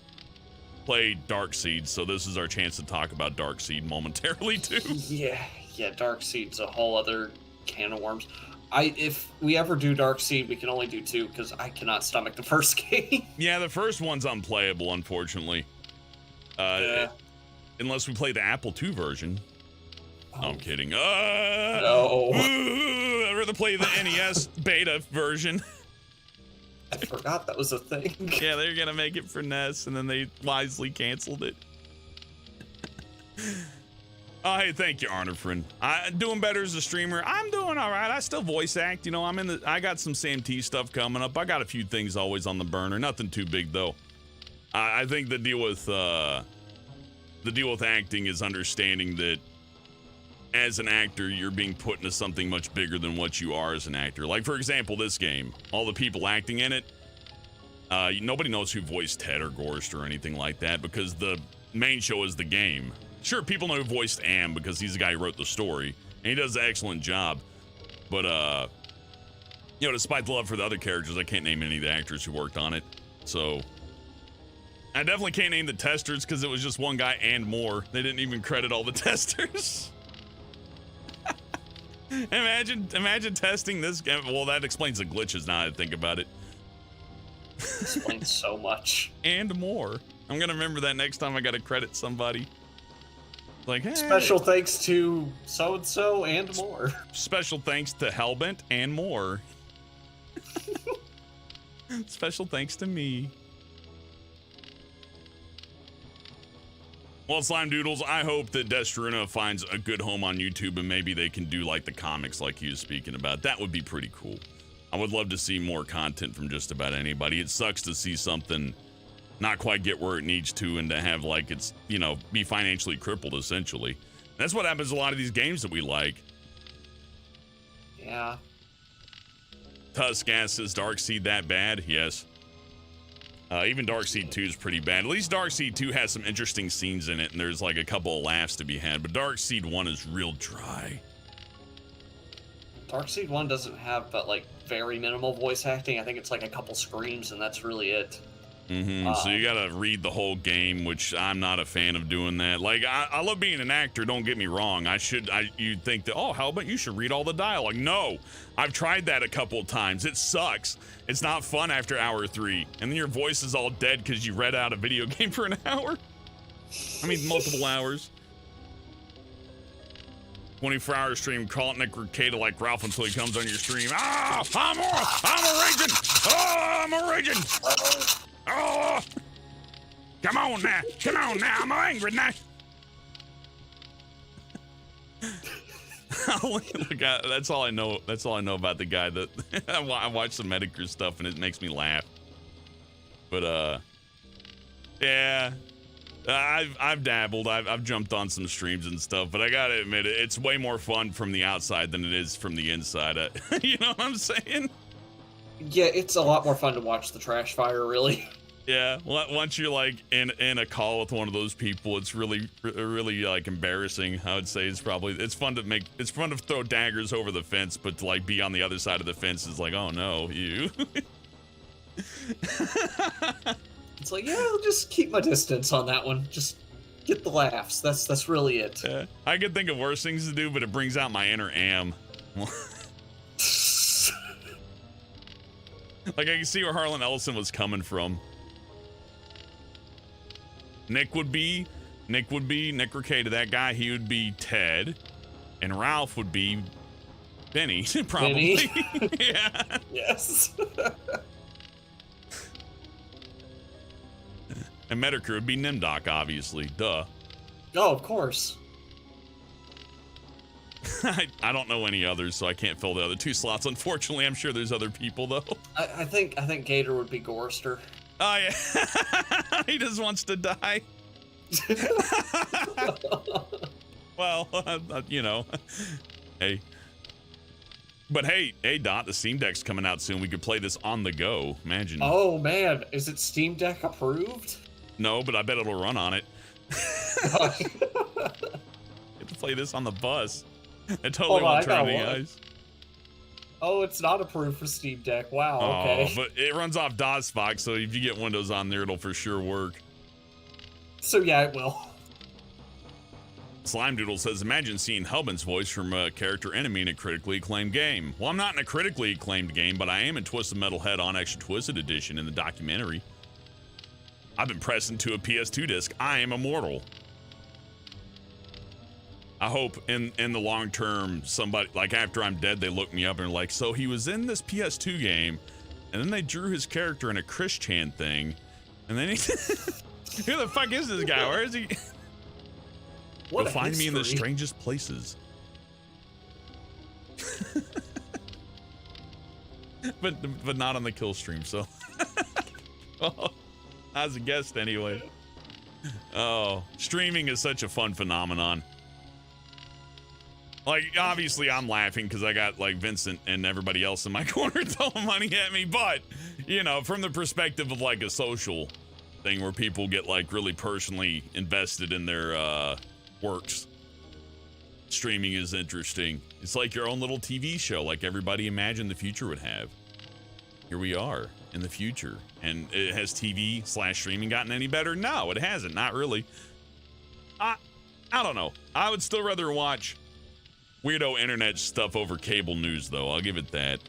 play Darkseid, so this is our chance to talk about Darkseid momentarily too. Yeah, Darkseid's a whole other can of worms. If we ever do Darkseid, we can only do 2 because I cannot stomach the first game. Yeah, the first one's unplayable, unfortunately. Unless we play the Apple II version. Oh. I'm kidding. No. I'd rather play the NES beta version. I forgot that was a thing. Yeah, they're gonna make it for NES, and then they wisely canceled it. Oh, hey, thank you, Arnifrin. Doing better as a streamer. I'm doing all right. I still voice act. You know, I got some Sam T stuff coming up. I got a few things always on the burner. Nothing too big though. I think the deal with acting is understanding that as an actor, you're being put into something much bigger than what you are as an actor. Like, for example, this game, all the people acting in it, nobody knows who voiced Ted or Gorster or anything like that because the main show is the game. Sure, people know who voiced Am because he's the guy who wrote the story, and he does an excellent job. But, you know, despite the love for the other characters, I can't name any of the actors who worked on it. So, I definitely can't name the testers because it was just one guy and more. They didn't even credit all the testers. Imagine testing this game. Well, that explains the glitches now that I think about it. Explains so much. And more. I'm gonna remember that next time I gotta credit somebody. Like, hey. Special thanks to so-and-so and more. Special thanks to Hellbent and more. Special thanks to me. Well, Slime Doodles, I hope that Destruna finds a good home on YouTube and maybe they can do like the comics like he was speaking about. That would be pretty cool. I would love to see more content from just about anybody. It sucks to see something not quite get where it needs to and to have like it's, you know, be financially crippled essentially. That's what happens to a lot of these games that we like. Yeah. Tuskgas says Darkseid that bad? Yes. Even Darkseid 2 is pretty bad. At least Darkseid 2 has some interesting scenes in it, and there's like a couple of laughs to be had, but Darkseid 1 is real dry. Darkseid 1 doesn't have but like very minimal voice acting. I think it's like a couple screams, and that's really it. So you gotta read the whole game, which I'm not a fan of doing that. Like, I love being an actor, don't get me wrong. You'd think that, oh, how about you should read all the dialogue? No, I've tried that a couple of times. It sucks. It's not fun after hour 3. And then your voice is all dead because you read out a video game for an hour. I mean, multiple hours. 24-hour stream, call it Nick Ricada like Ralph until he comes on your stream. Ah, I'm a raging. Oh, I'm a raging. Oh, come on now, I'm angry now. Look, that's all I know. That's all I know about the guy. That I watch some Medicare stuff and it makes me laugh. But yeah, I've dabbled. I've jumped on some streams and stuff. But I gotta admit, it's way more fun from the outside than it is from the inside. You know what I'm saying? Yeah, it's a lot more fun to watch the trash fire, really. Yeah, once you're like in a call with one of those people, it's really like embarrassing. I would say it's fun to throw daggers over the fence, but to like be on the other side of the fence is like, oh no, you. It's like, yeah, I'll just keep my distance on that one. Just get the laughs. That's really it. Yeah, I could think of worse things to do, but it brings out my inner am. Like, I can see where Harlan Ellison was coming from. Nick Ricada, that guy, he would be Ted, and Ralph would be Benny, probably. Benny? Yeah. Yes. And Medicare would be Nemdoc, obviously. Duh. Oh, of course. I don't know any others, so I can't fill the other 2 slots. Unfortunately, I'm sure there's other people though. I think Gator would be Gorster. Oh yeah, he just wants to die. Well, you know, hey. But hey, Dot, the Steam Deck's coming out soon. We could play this on the go. Imagine. Oh man, is it Steam Deck approved? No, but I bet it'll run on it. Get to play this on the bus. I totally won't turn any eyes. Oh, it's not approved for Steam Deck. Wow, okay. Oh, but it runs off DOSBox, so if you get Windows on there, it'll for sure work. So yeah, it will. Slime Doodle says, imagine seeing Hubman's voice from a character enemy in a critically acclaimed game. Well, I'm not in a critically acclaimed game, but I am in Twisted Metal Head on Extra Twisted Edition in the documentary. I've been pressed into a PS2 disc. I am immortal. I hope in the long term, somebody, like after I'm dead, they look me up and are like, so he was in this PS2 game, and then they drew his character in a Chris Chan thing, and then he, who the fuck is this guy? Where is he? You'll find me in the strangest places. but not on the kill stream, so. Well, as a guest anyway. Oh, streaming is such a fun phenomenon. Like, obviously I'm laughing because I got like Vincent and everybody else in my corner throwing money at me, but you know, from the perspective of like a social thing where people get like really personally invested in their works, streaming is interesting. It's like your own little TV show, like everybody imagined the future would have. Here we are in the future, and it has TV/streaming gotten any better? No, it hasn't. Not really. I don't know. I would still rather watch weirdo internet stuff over cable news, though. I'll give it that.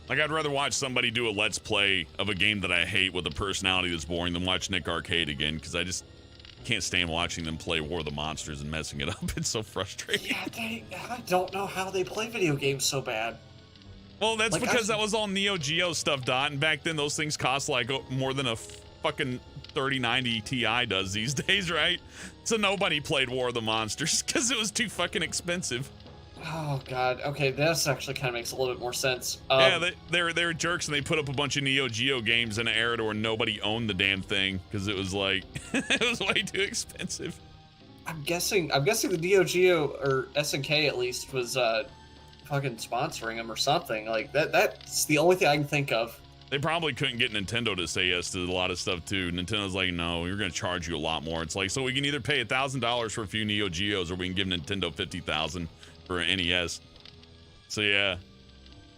Like, I'd rather watch somebody do a let's play of a game that I hate with a personality that's boring than watch Nick Arcade again, because I just can't stand watching them play War of the Monsters and messing it up. It's so frustrating. Yeah, I don't know how they play video games so bad. Well, that's like, because that was all Neo Geo stuff, Dot, and back then those things cost like more than fucking 3090 Ti does these days, right? So nobody played War of the Monsters because it was too fucking expensive. Oh god. Okay, this actually kind of makes a little bit more sense. Yeah, they were jerks and they put up a bunch of Neo Geo games in an era where nobody owned the damn thing because it was like it was way too expensive. I'm guessing the Neo Geo or SNK at least was fucking sponsoring them or something like that. That's the only thing I can think of. They probably couldn't get Nintendo to say yes to a lot of stuff too. Nintendo's like, no, we're gonna charge you a lot more. It's like, so we can either pay $1,000 for a few Neo Geos or we can give Nintendo $50,000 for an NES. So yeah,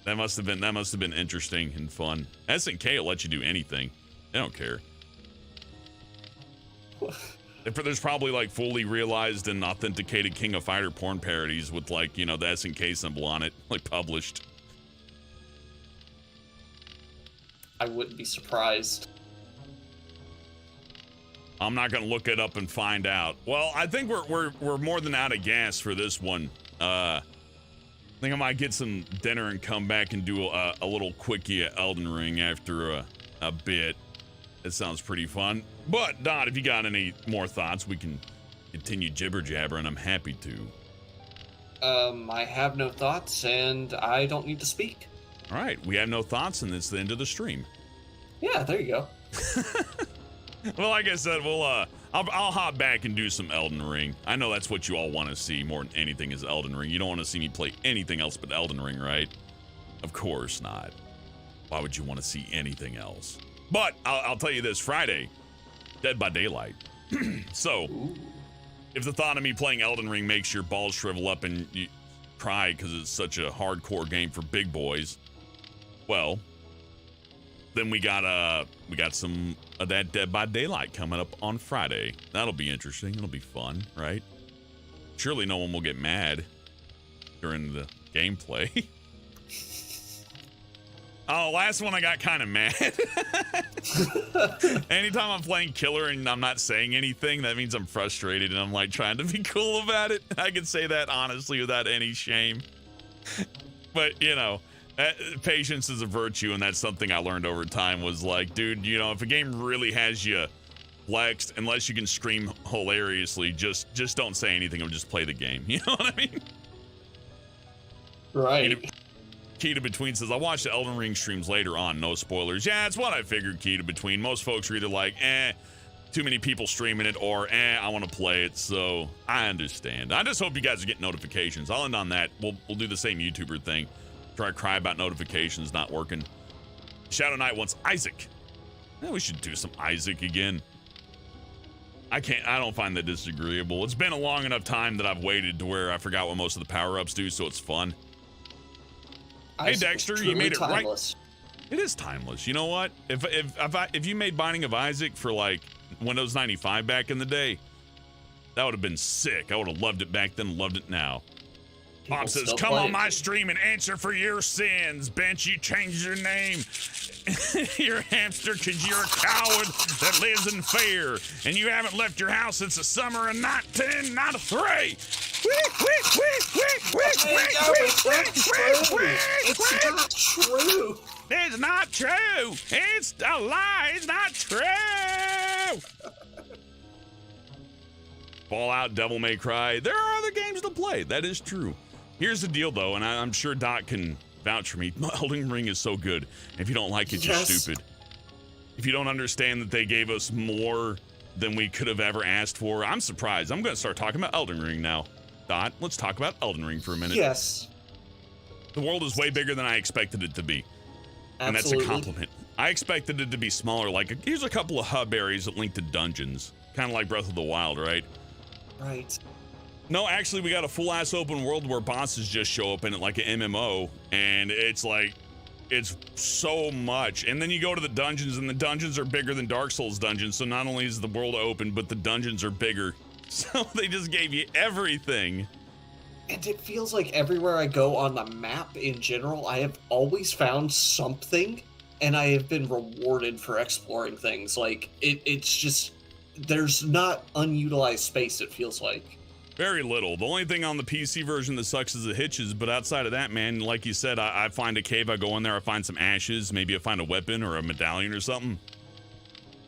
that must have been interesting and fun. SNK will let you do anything. They don't care. There's probably like fully realized and authenticated King of Fighter porn parodies with like, you know, the SNK symbol on it, like published. I wouldn't be surprised. I'm not gonna look it up and find out. Well, I think we're more than out of gas for this one. I think I might get some dinner and come back and do a little quickie at Elden Ring after a bit. It sounds pretty fun. But Dot, if you got any more thoughts, we can continue jibber jabbering. I'm happy to. I have no thoughts and I don't need to speak. All right, we have no thoughts, and it's the end of the stream. Yeah, there you go. Well, like I said, I'll hop back and do some Elden Ring. I know that's what you all want to see more than anything is Elden Ring. You don't want to see me play anything else but Elden Ring, right? Of course not. Why would you want to see anything else? But I'll tell you this, Friday, Dead by Daylight. So, if the thought of me playing Elden Ring makes your balls shrivel up and you cry because it's such a hardcore game for big boys, well, then we got some of that Dead by Daylight coming up on Friday. That'll be interesting. It'll be fun, right? Surely no one will get mad during the gameplay. Oh, last one I got kind of mad. Anytime I'm playing killer and I'm not saying anything, that means I'm frustrated and I'm like trying to be cool about it. I can say that honestly without any shame. But, you know, patience is a virtue, and that's something I learned over time was like, dude, you know, if a game really has you flexed, unless you can scream hilariously, just don't say anything or just play the game. You know what I mean? Right. Key Between says, I watched the Elden Ring streams later on, no spoilers. Yeah, it's what I figured, Key Between. Most folks are either like, too many people streaming it, or I want to play it, so I understand. I just hope you guys are getting notifications. I'll end on that. We'll do the same YouTuber thing. Try to cry about notifications not working. Shadow Knight wants Isaac. Yeah, we should do some Isaac again. I don't find that disagreeable. It's been a long enough time that I've waited to where I forgot what most of the power-ups do, so it's fun. Hey Dexter, you made it timeless. Right. It is timeless. You know what? If you made Binding of Isaac for like Windows 95 back in the day, that would have been sick. I would have loved it back then, loved it now. Mom says, come on my stream and answer for your sins. Bench, you changed your name. You're a hamster because you're a coward that lives in fear. And you haven't left your house since the summer of 1993. It's not true. It's not true. It's a lie. It's not true. Fallout, Devil May Cry. There are other games to play. That is true. Here's the deal, though, and I'm sure Doc can vouch for me. Elden Ring is so good. If you don't like it, you're stupid. If you don't understand that they gave us more than we could have ever asked for, I'm surprised. I'm going to start talking about Elden Ring now. Dot, let's talk about Elden Ring for a minute. Yes. The world is way bigger than I expected it to be. Absolutely. And that's a compliment. I expected it to be smaller. Like, here's a couple of hub areas that link to dungeons. Kind of like Breath of the Wild, right? Right. No, actually, we got a full-ass open world where bosses just show up in it like an MMO, and it's like, it's so much. And then you go to the dungeons, and the dungeons are bigger than Dark Souls dungeons, so not only is the world open, but the dungeons are bigger. So they just gave you everything. And it feels like everywhere I go on the map in general, I have always found something, and I have been rewarded for exploring things. Like, it's just, there's not unutilized space, it feels like. Very little. The only thing on the PC version that sucks is the hitches, but outside of that, man, like you said, I find a cave, I go in there, I find some ashes, maybe I find a weapon or a medallion or something.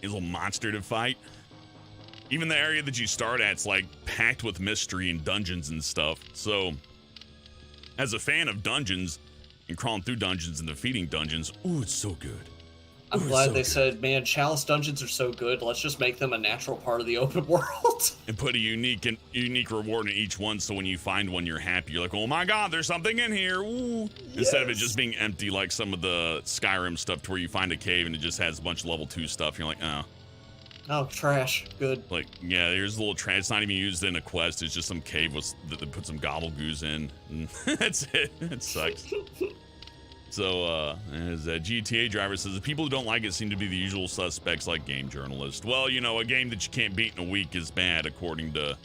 a little monster to fight. Even the area that you start at's like packed with mystery and dungeons and stuff. So, as a fan of dungeons and crawling through dungeons and defeating dungeons, ooh, it's so good. I'm glad they said, man, Chalice dungeons are so good. Let's just make them a natural part of the open world. And put a unique reward in each one, so when you find one, you're happy. You're like, oh my god, there's something in here. Ooh. Instead of it just being empty like some of the Skyrim stuff to where you find a cave and it just has a bunch of level 2 stuff. You're like, oh. Oh, trash. Good. Like, yeah, there's a little trash. It's not even used in a quest. It's just some cave that put some gobblegoos in. And that's it. It sucks. So, as a GTA driver says, the people who don't like it seem to be the usual suspects like game journalists. Well, you know, a game that you can't beat in a week is bad, according to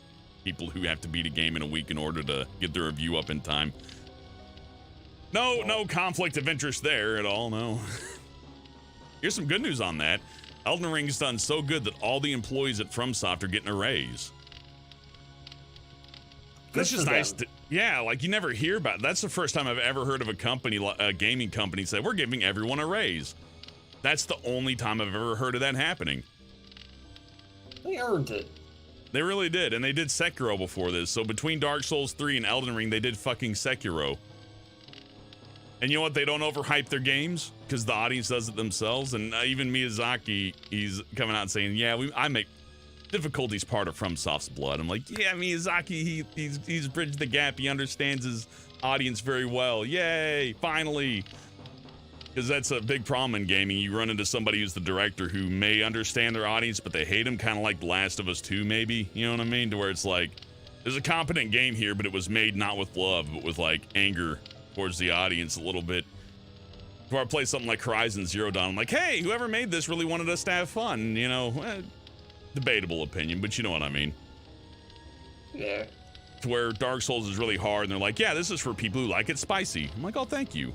people who have to beat a game in a week in order to get their review up in time. No conflict of interest there at all, no. Here's some good news on that. Elden Ring's done so good that all the employees at FromSoft are getting a raise. That's just nice. Yeah, like you never hear about it. That's the first time I've ever heard of a gaming company say, we're giving everyone a raise. That's the only time I've ever heard of that happening. They earned it. They really did, and they did Sekiro before this. So between Dark Souls 3 and Elden Ring, they did fucking Sekiro. And you know what? They don't overhype their games because the audience does it themselves. And even Miyazaki, he's coming out saying, yeah, I make difficulty's part of FromSoft's blood. I'm like, yeah, Miyazaki, he's bridged the gap. He understands his audience very well. Yay, finally. Because that's a big problem in gaming. You run into somebody who's the director who may understand their audience, but they hate him, kind of like The Last of Us 2, maybe. You know what I mean? To where it's like, there's a competent game here, but it was made not with love, but with like anger towards the audience a little bit. Before I play something like Horizon Zero Dawn, I'm like, hey, whoever made this really wanted us to have fun, you know? Debatable opinion, but you know what I mean. Yeah. To where Dark Souls is really hard, and they're like, yeah, this is for people who like it spicy. I'm like, oh, thank you.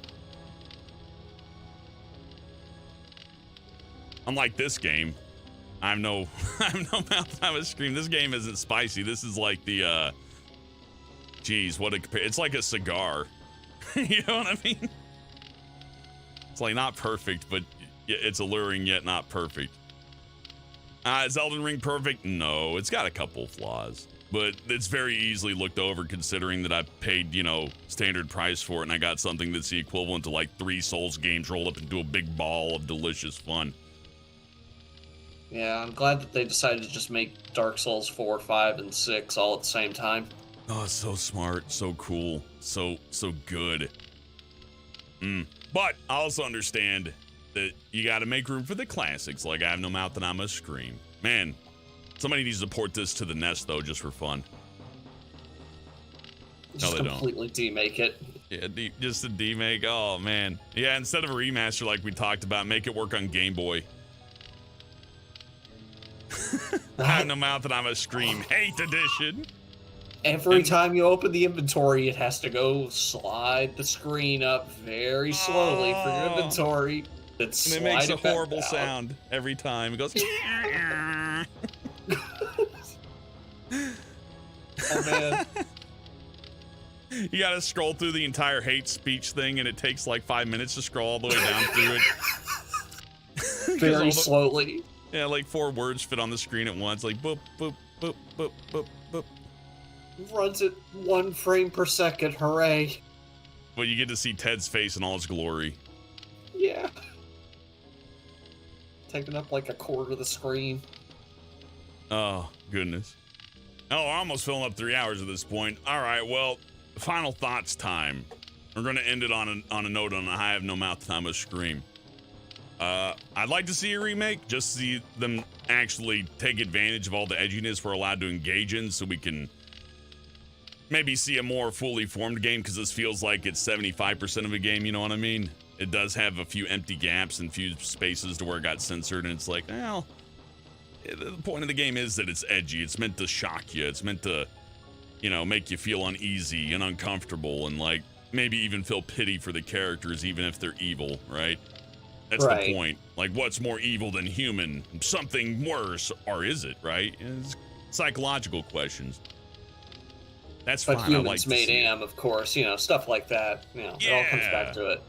Unlike this game, I have no mouth I would scream. This game isn't spicy. This is like the, it's like a cigar. You know what I mean? It's like not perfect, but it's alluring yet not perfect. Is Elden Ring perfect? No, it's got a couple flaws, but it's very easily looked over considering that I paid, you know, standard price for it, and I got something that's the equivalent to like 3 Souls games rolled up into a big ball of delicious fun. Yeah, I'm glad that they decided to just make Dark Souls 4, 5, and 6 all at the same time. Oh, so smart, so cool, so good. But I also understand that you got to make room for the classics, like I Have No Mouth and I Must Scream. Man, somebody needs to port this to the NES, though, just for fun. Just no, they completely demake it. Yeah, just a demake. Oh, man. Yeah, instead of a remaster like we talked about, make it work on Game Boy. I Have No Mouth and I Must Scream. Hate edition. Every time you open the inventory, it has to go slide the screen up very slowly for your inventory. And it makes a horrible sound every time. It goes. Oh, man. You gotta scroll through the entire hate speech thing, and it takes like 5 minutes to scroll all the way down through it. Very slowly. Yeah, like 4 words fit on the screen at once, like boop, boop, boop, boop, boop, boop. Runs at 1 frame per second, hooray. But you get to see Ted's face in all its glory. Yeah. Taking up like a quarter of the screen. Oh, goodness. Oh, we're almost filling up 3 hours at this point. All right, well, final thoughts time. We're going to end it on a note on I Have No Mouth and I Must Scream. I'd like to see a remake, just see them actually take advantage of all the edginess we're allowed to engage in, so we can maybe see a more fully formed game, because this feels like it's 75% of a game, you know what I mean? It does have a few empty gaps and few spaces to where it got censored, and it's like, well, the point of the game is that it's edgy. It's meant to shock you. It's meant to, you know, make you feel uneasy and uncomfortable, and like maybe even feel pity for the characters, even if they're evil, right? That's right. The point. Like, what's more evil than human? Something worse, or is it, right? It's psychological questions. That's fine. But humans made AM, of course, you know, stuff like that. You know, yeah. It all comes back to it.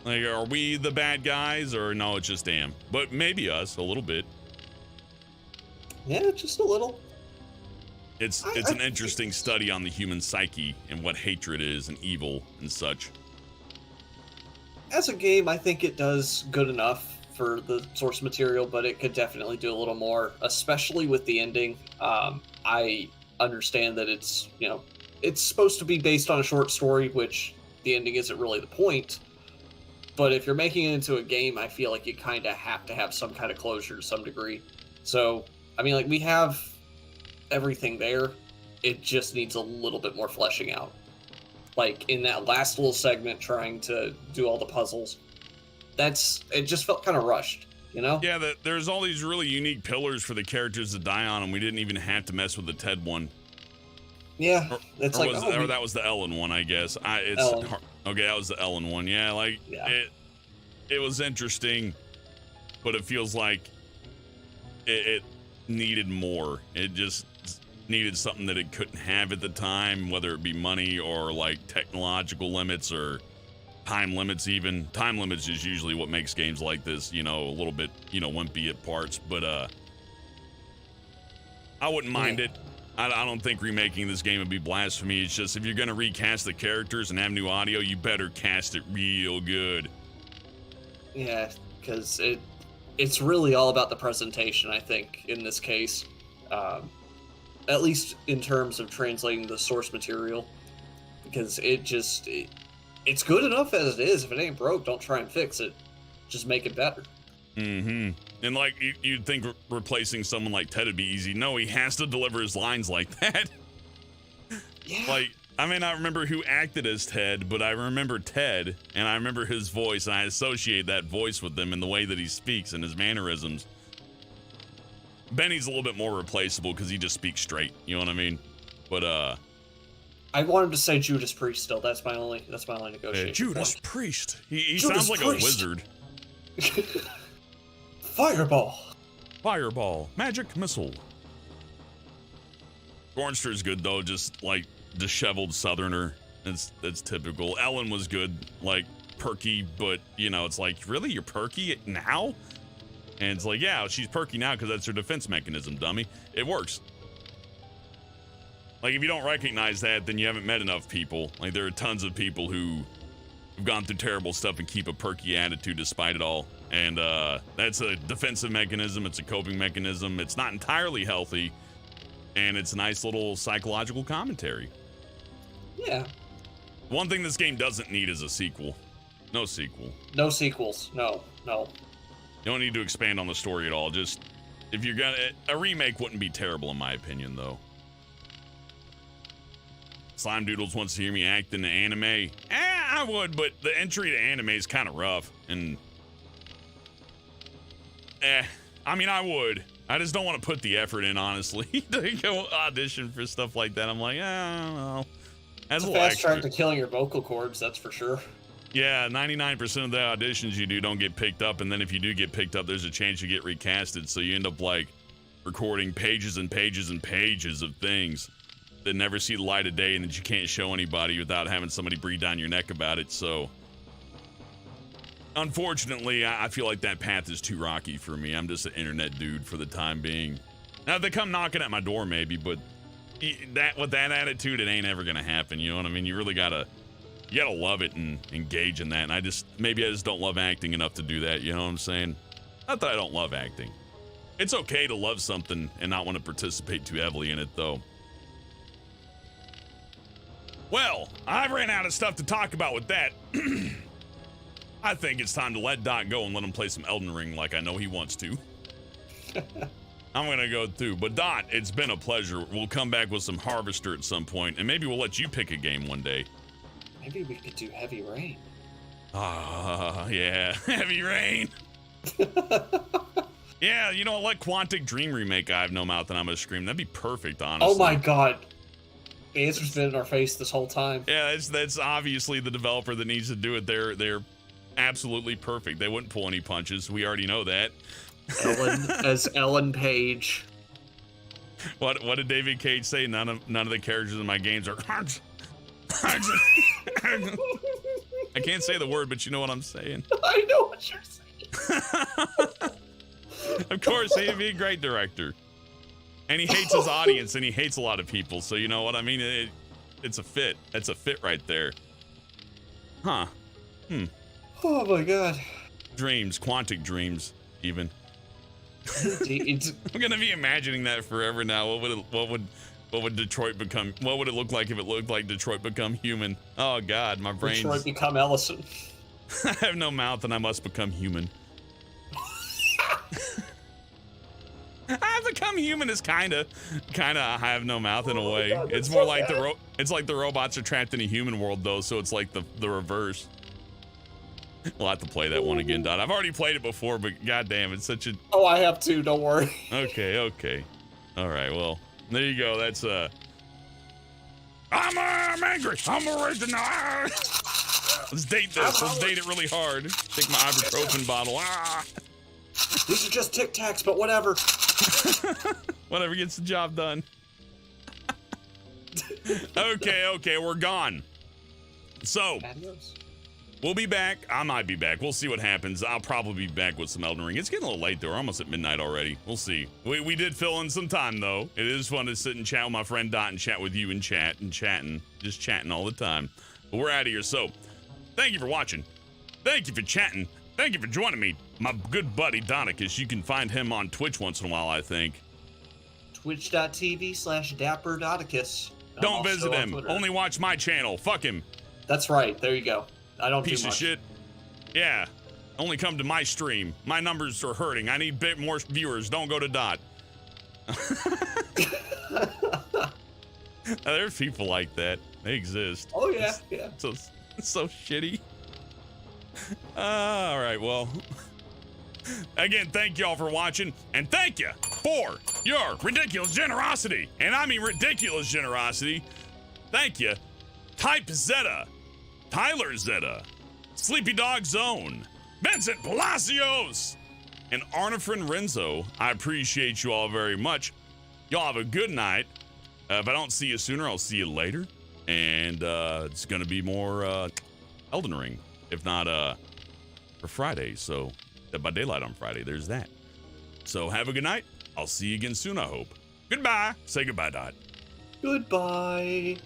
Like, are we the bad guys, or no, it's just Am? But maybe us, a little bit. Yeah, just a little. It's an interesting study on the human psyche and what hatred is and evil and such. As a game, I think it does good enough for the source material, but it could definitely do a little more, especially with the ending. I understand that it's, you know, it's supposed to be based on a short story, which the ending isn't really the point. But if you're making it into a game, I feel like you kind of have to have some kind of closure to some degree. So, I mean, like, we have everything there. It just needs a little bit more fleshing out. Like, in that last little segment, trying to do all the puzzles. It just felt kind of rushed, you know? Yeah, there's all these really unique pillars for the characters to die on, and we didn't even have to mess with the Ted one. Yeah, it's like, or that was the Ellen one, I guess. Ellen. Okay, that was the Ellen one. Yeah, like it was interesting, but it feels like it needed more. It just needed something that it couldn't have at the time, whether it be money or like technological limits or time limits. Even time limits is usually what makes games like this, you know, a little bit, you know, wimpy at parts. But I wouldn't mind it. I don't think remaking this game would be blasphemy. It's just, if you're going to recast the characters and have new audio, you better cast it real good. Yeah, because it's really all about the presentation, I think, in this case. At least in terms of translating the source material. Because it's good enough as it is. If it ain't broke, don't try and fix it. Just make it better. Mm-hmm. And like, you'd think replacing someone like Ted would be easy. No, he has to deliver his lines like that. Yeah. Like, I may not remember who acted as Ted, but I remember Ted, and I remember his voice, and I associate that voice with him and the way that he speaks and his mannerisms. Benny's a little bit more replaceable because he just speaks straight, you know what I mean? But I want him to say Judas Priest still. That's my only negotiation. Judas Priest. He Judas sounds like Priest. a wizard. Fireball. Magic missile. Gorster's good though, just like disheveled southerner. That's typical. Ellen was good, like perky, but you know, it's like, really, you're perky now? And it's like, yeah, she's perky now because that's her defense mechanism, dummy. It works. Like, if you don't recognize that, then you haven't met enough people. Like, there are tons of people who have gone through terrible stuff and keep a perky attitude despite it all. And that's a defensive mechanism. It's a coping mechanism. It's not entirely healthy. And it's a nice little psychological commentary. Yeah. One thing this game doesn't need is a sequel. No sequel. No sequels. No. You don't need to expand on the story at all. Just, if you're gonna, a remake wouldn't be terrible in my opinion, though. Slime Doodles wants to hear me act in the anime. I would, but the entry to anime is kind of rough. And, I mean, I would. I just don't want to put the effort in, honestly, to go audition for stuff like that. I'm like, I don't know. It's a fast track to killing your vocal cords, that's for sure. Yeah, 99% of the auditions you do don't get picked up, and then if you do get picked up, there's a chance you get recasted, so you end up, like, recording pages and pages and pages of things that never see the light of day and that you can't show anybody without having somebody breathe down your neck about it, so... Unfortunately, I feel like that path is too rocky for me. I'm just an internet dude for the time being. Now, if they come knocking at my door, maybe, but with that attitude, it ain't ever gonna happen, you know what I mean? You really gotta love it and engage in that, and maybe I just don't love acting enough to do that, you know what I'm saying? Not that I don't love acting. It's okay to love something and not want to participate too heavily in it, though. Well, I've ran out of stuff to talk about with that. I think it's time to let Dot go and let him play some Elden Ring like I know he wants to. I'm gonna go through, but Dot, it's been a pleasure. We'll come back with some Harvester at some point, and maybe we'll let you pick a game one day. Maybe we could do Heavy Rain. Yeah, Heavy Rain. Yeah, you know, let Quantic Dream remake I Have No Mouth and I'm Gonna Scream. That'd be perfect, honestly. Oh my god. The answer's been in our face this whole time. Yeah, that's obviously the developer that needs to do it. They're absolutely perfect. They wouldn't pull any punches. We already know that. Ellen as Ellen Page. What did David Cage say? None of the characters in my games are I can't say the word, but you know what I'm saying. I know what you're saying. Of course, he'd be a great director. And he hates his audience, and he hates a lot of people. So you know what I mean? It's a fit. That's a fit right there. Huh. Oh my god. Dreams, quantic dreams, even. Indeed. I'm gonna be imagining that forever now. What would Detroit become? What would it look like if it looked like Detroit become human? Oh god, my brain. Detroit become Ellison. I have no mouth, and I must become human. I become human is kinda I have no mouth in a way. God, it's more like it's like the robots are trapped in a human world though, so it's like the reverse. We'll have to play that one again, Dot. I've already played it before, but goddamn, it's such a. Oh, I have to. Don't worry. Okay. All right. Well, there you go. That's I'm angry. I'm original. Let's date this. Let's date it really hard. Take my ibuprofen bottle. These are just Tic Tacs, but whatever. Whatever gets the job done. Okay, we're gone. So, we'll be back. I might be back. We'll see what happens. I'll probably be back with some Elden Ring. It's getting a little late, though. We're almost at midnight already. We'll see. We did fill in some time, though. It is fun to sit and chat with my friend Dot and chat with you and chatting. Just chatting all the time. But we're out of here, so thank you for watching. Thank you for chatting. Thank you for joining me, my good buddy Donicus. You can find him on Twitch once in a while, I think. Twitch.tv/DapperDoticus. Don't visit him. Only watch my channel. Fuck him. That's right. There you go. I don't Piece do of much. shit. Yeah. Only come to my stream. My numbers are hurting. I need a bit more viewers. Don't go to Dot. There's people like that. They exist. Oh, yeah. Yeah. It's so shitty. All right, well, again, thank y'all for watching, and thank you for your ridiculous generosity, and I mean ridiculous generosity. Thank you, Type Zeta, Tyler Zeta, Sleepy Dog Zone, Vincent Palacios, and Arnifrin Renzo. I appreciate you all very much. Y'all have a good night. If I don't see you sooner, I'll see you later, and it's gonna be more Elden Ring. If not for Friday, so Dead by Daylight on Friday, there's that. So have a good night. I'll see you again soon, I hope. Goodbye. Say goodbye, Dot. Goodbye.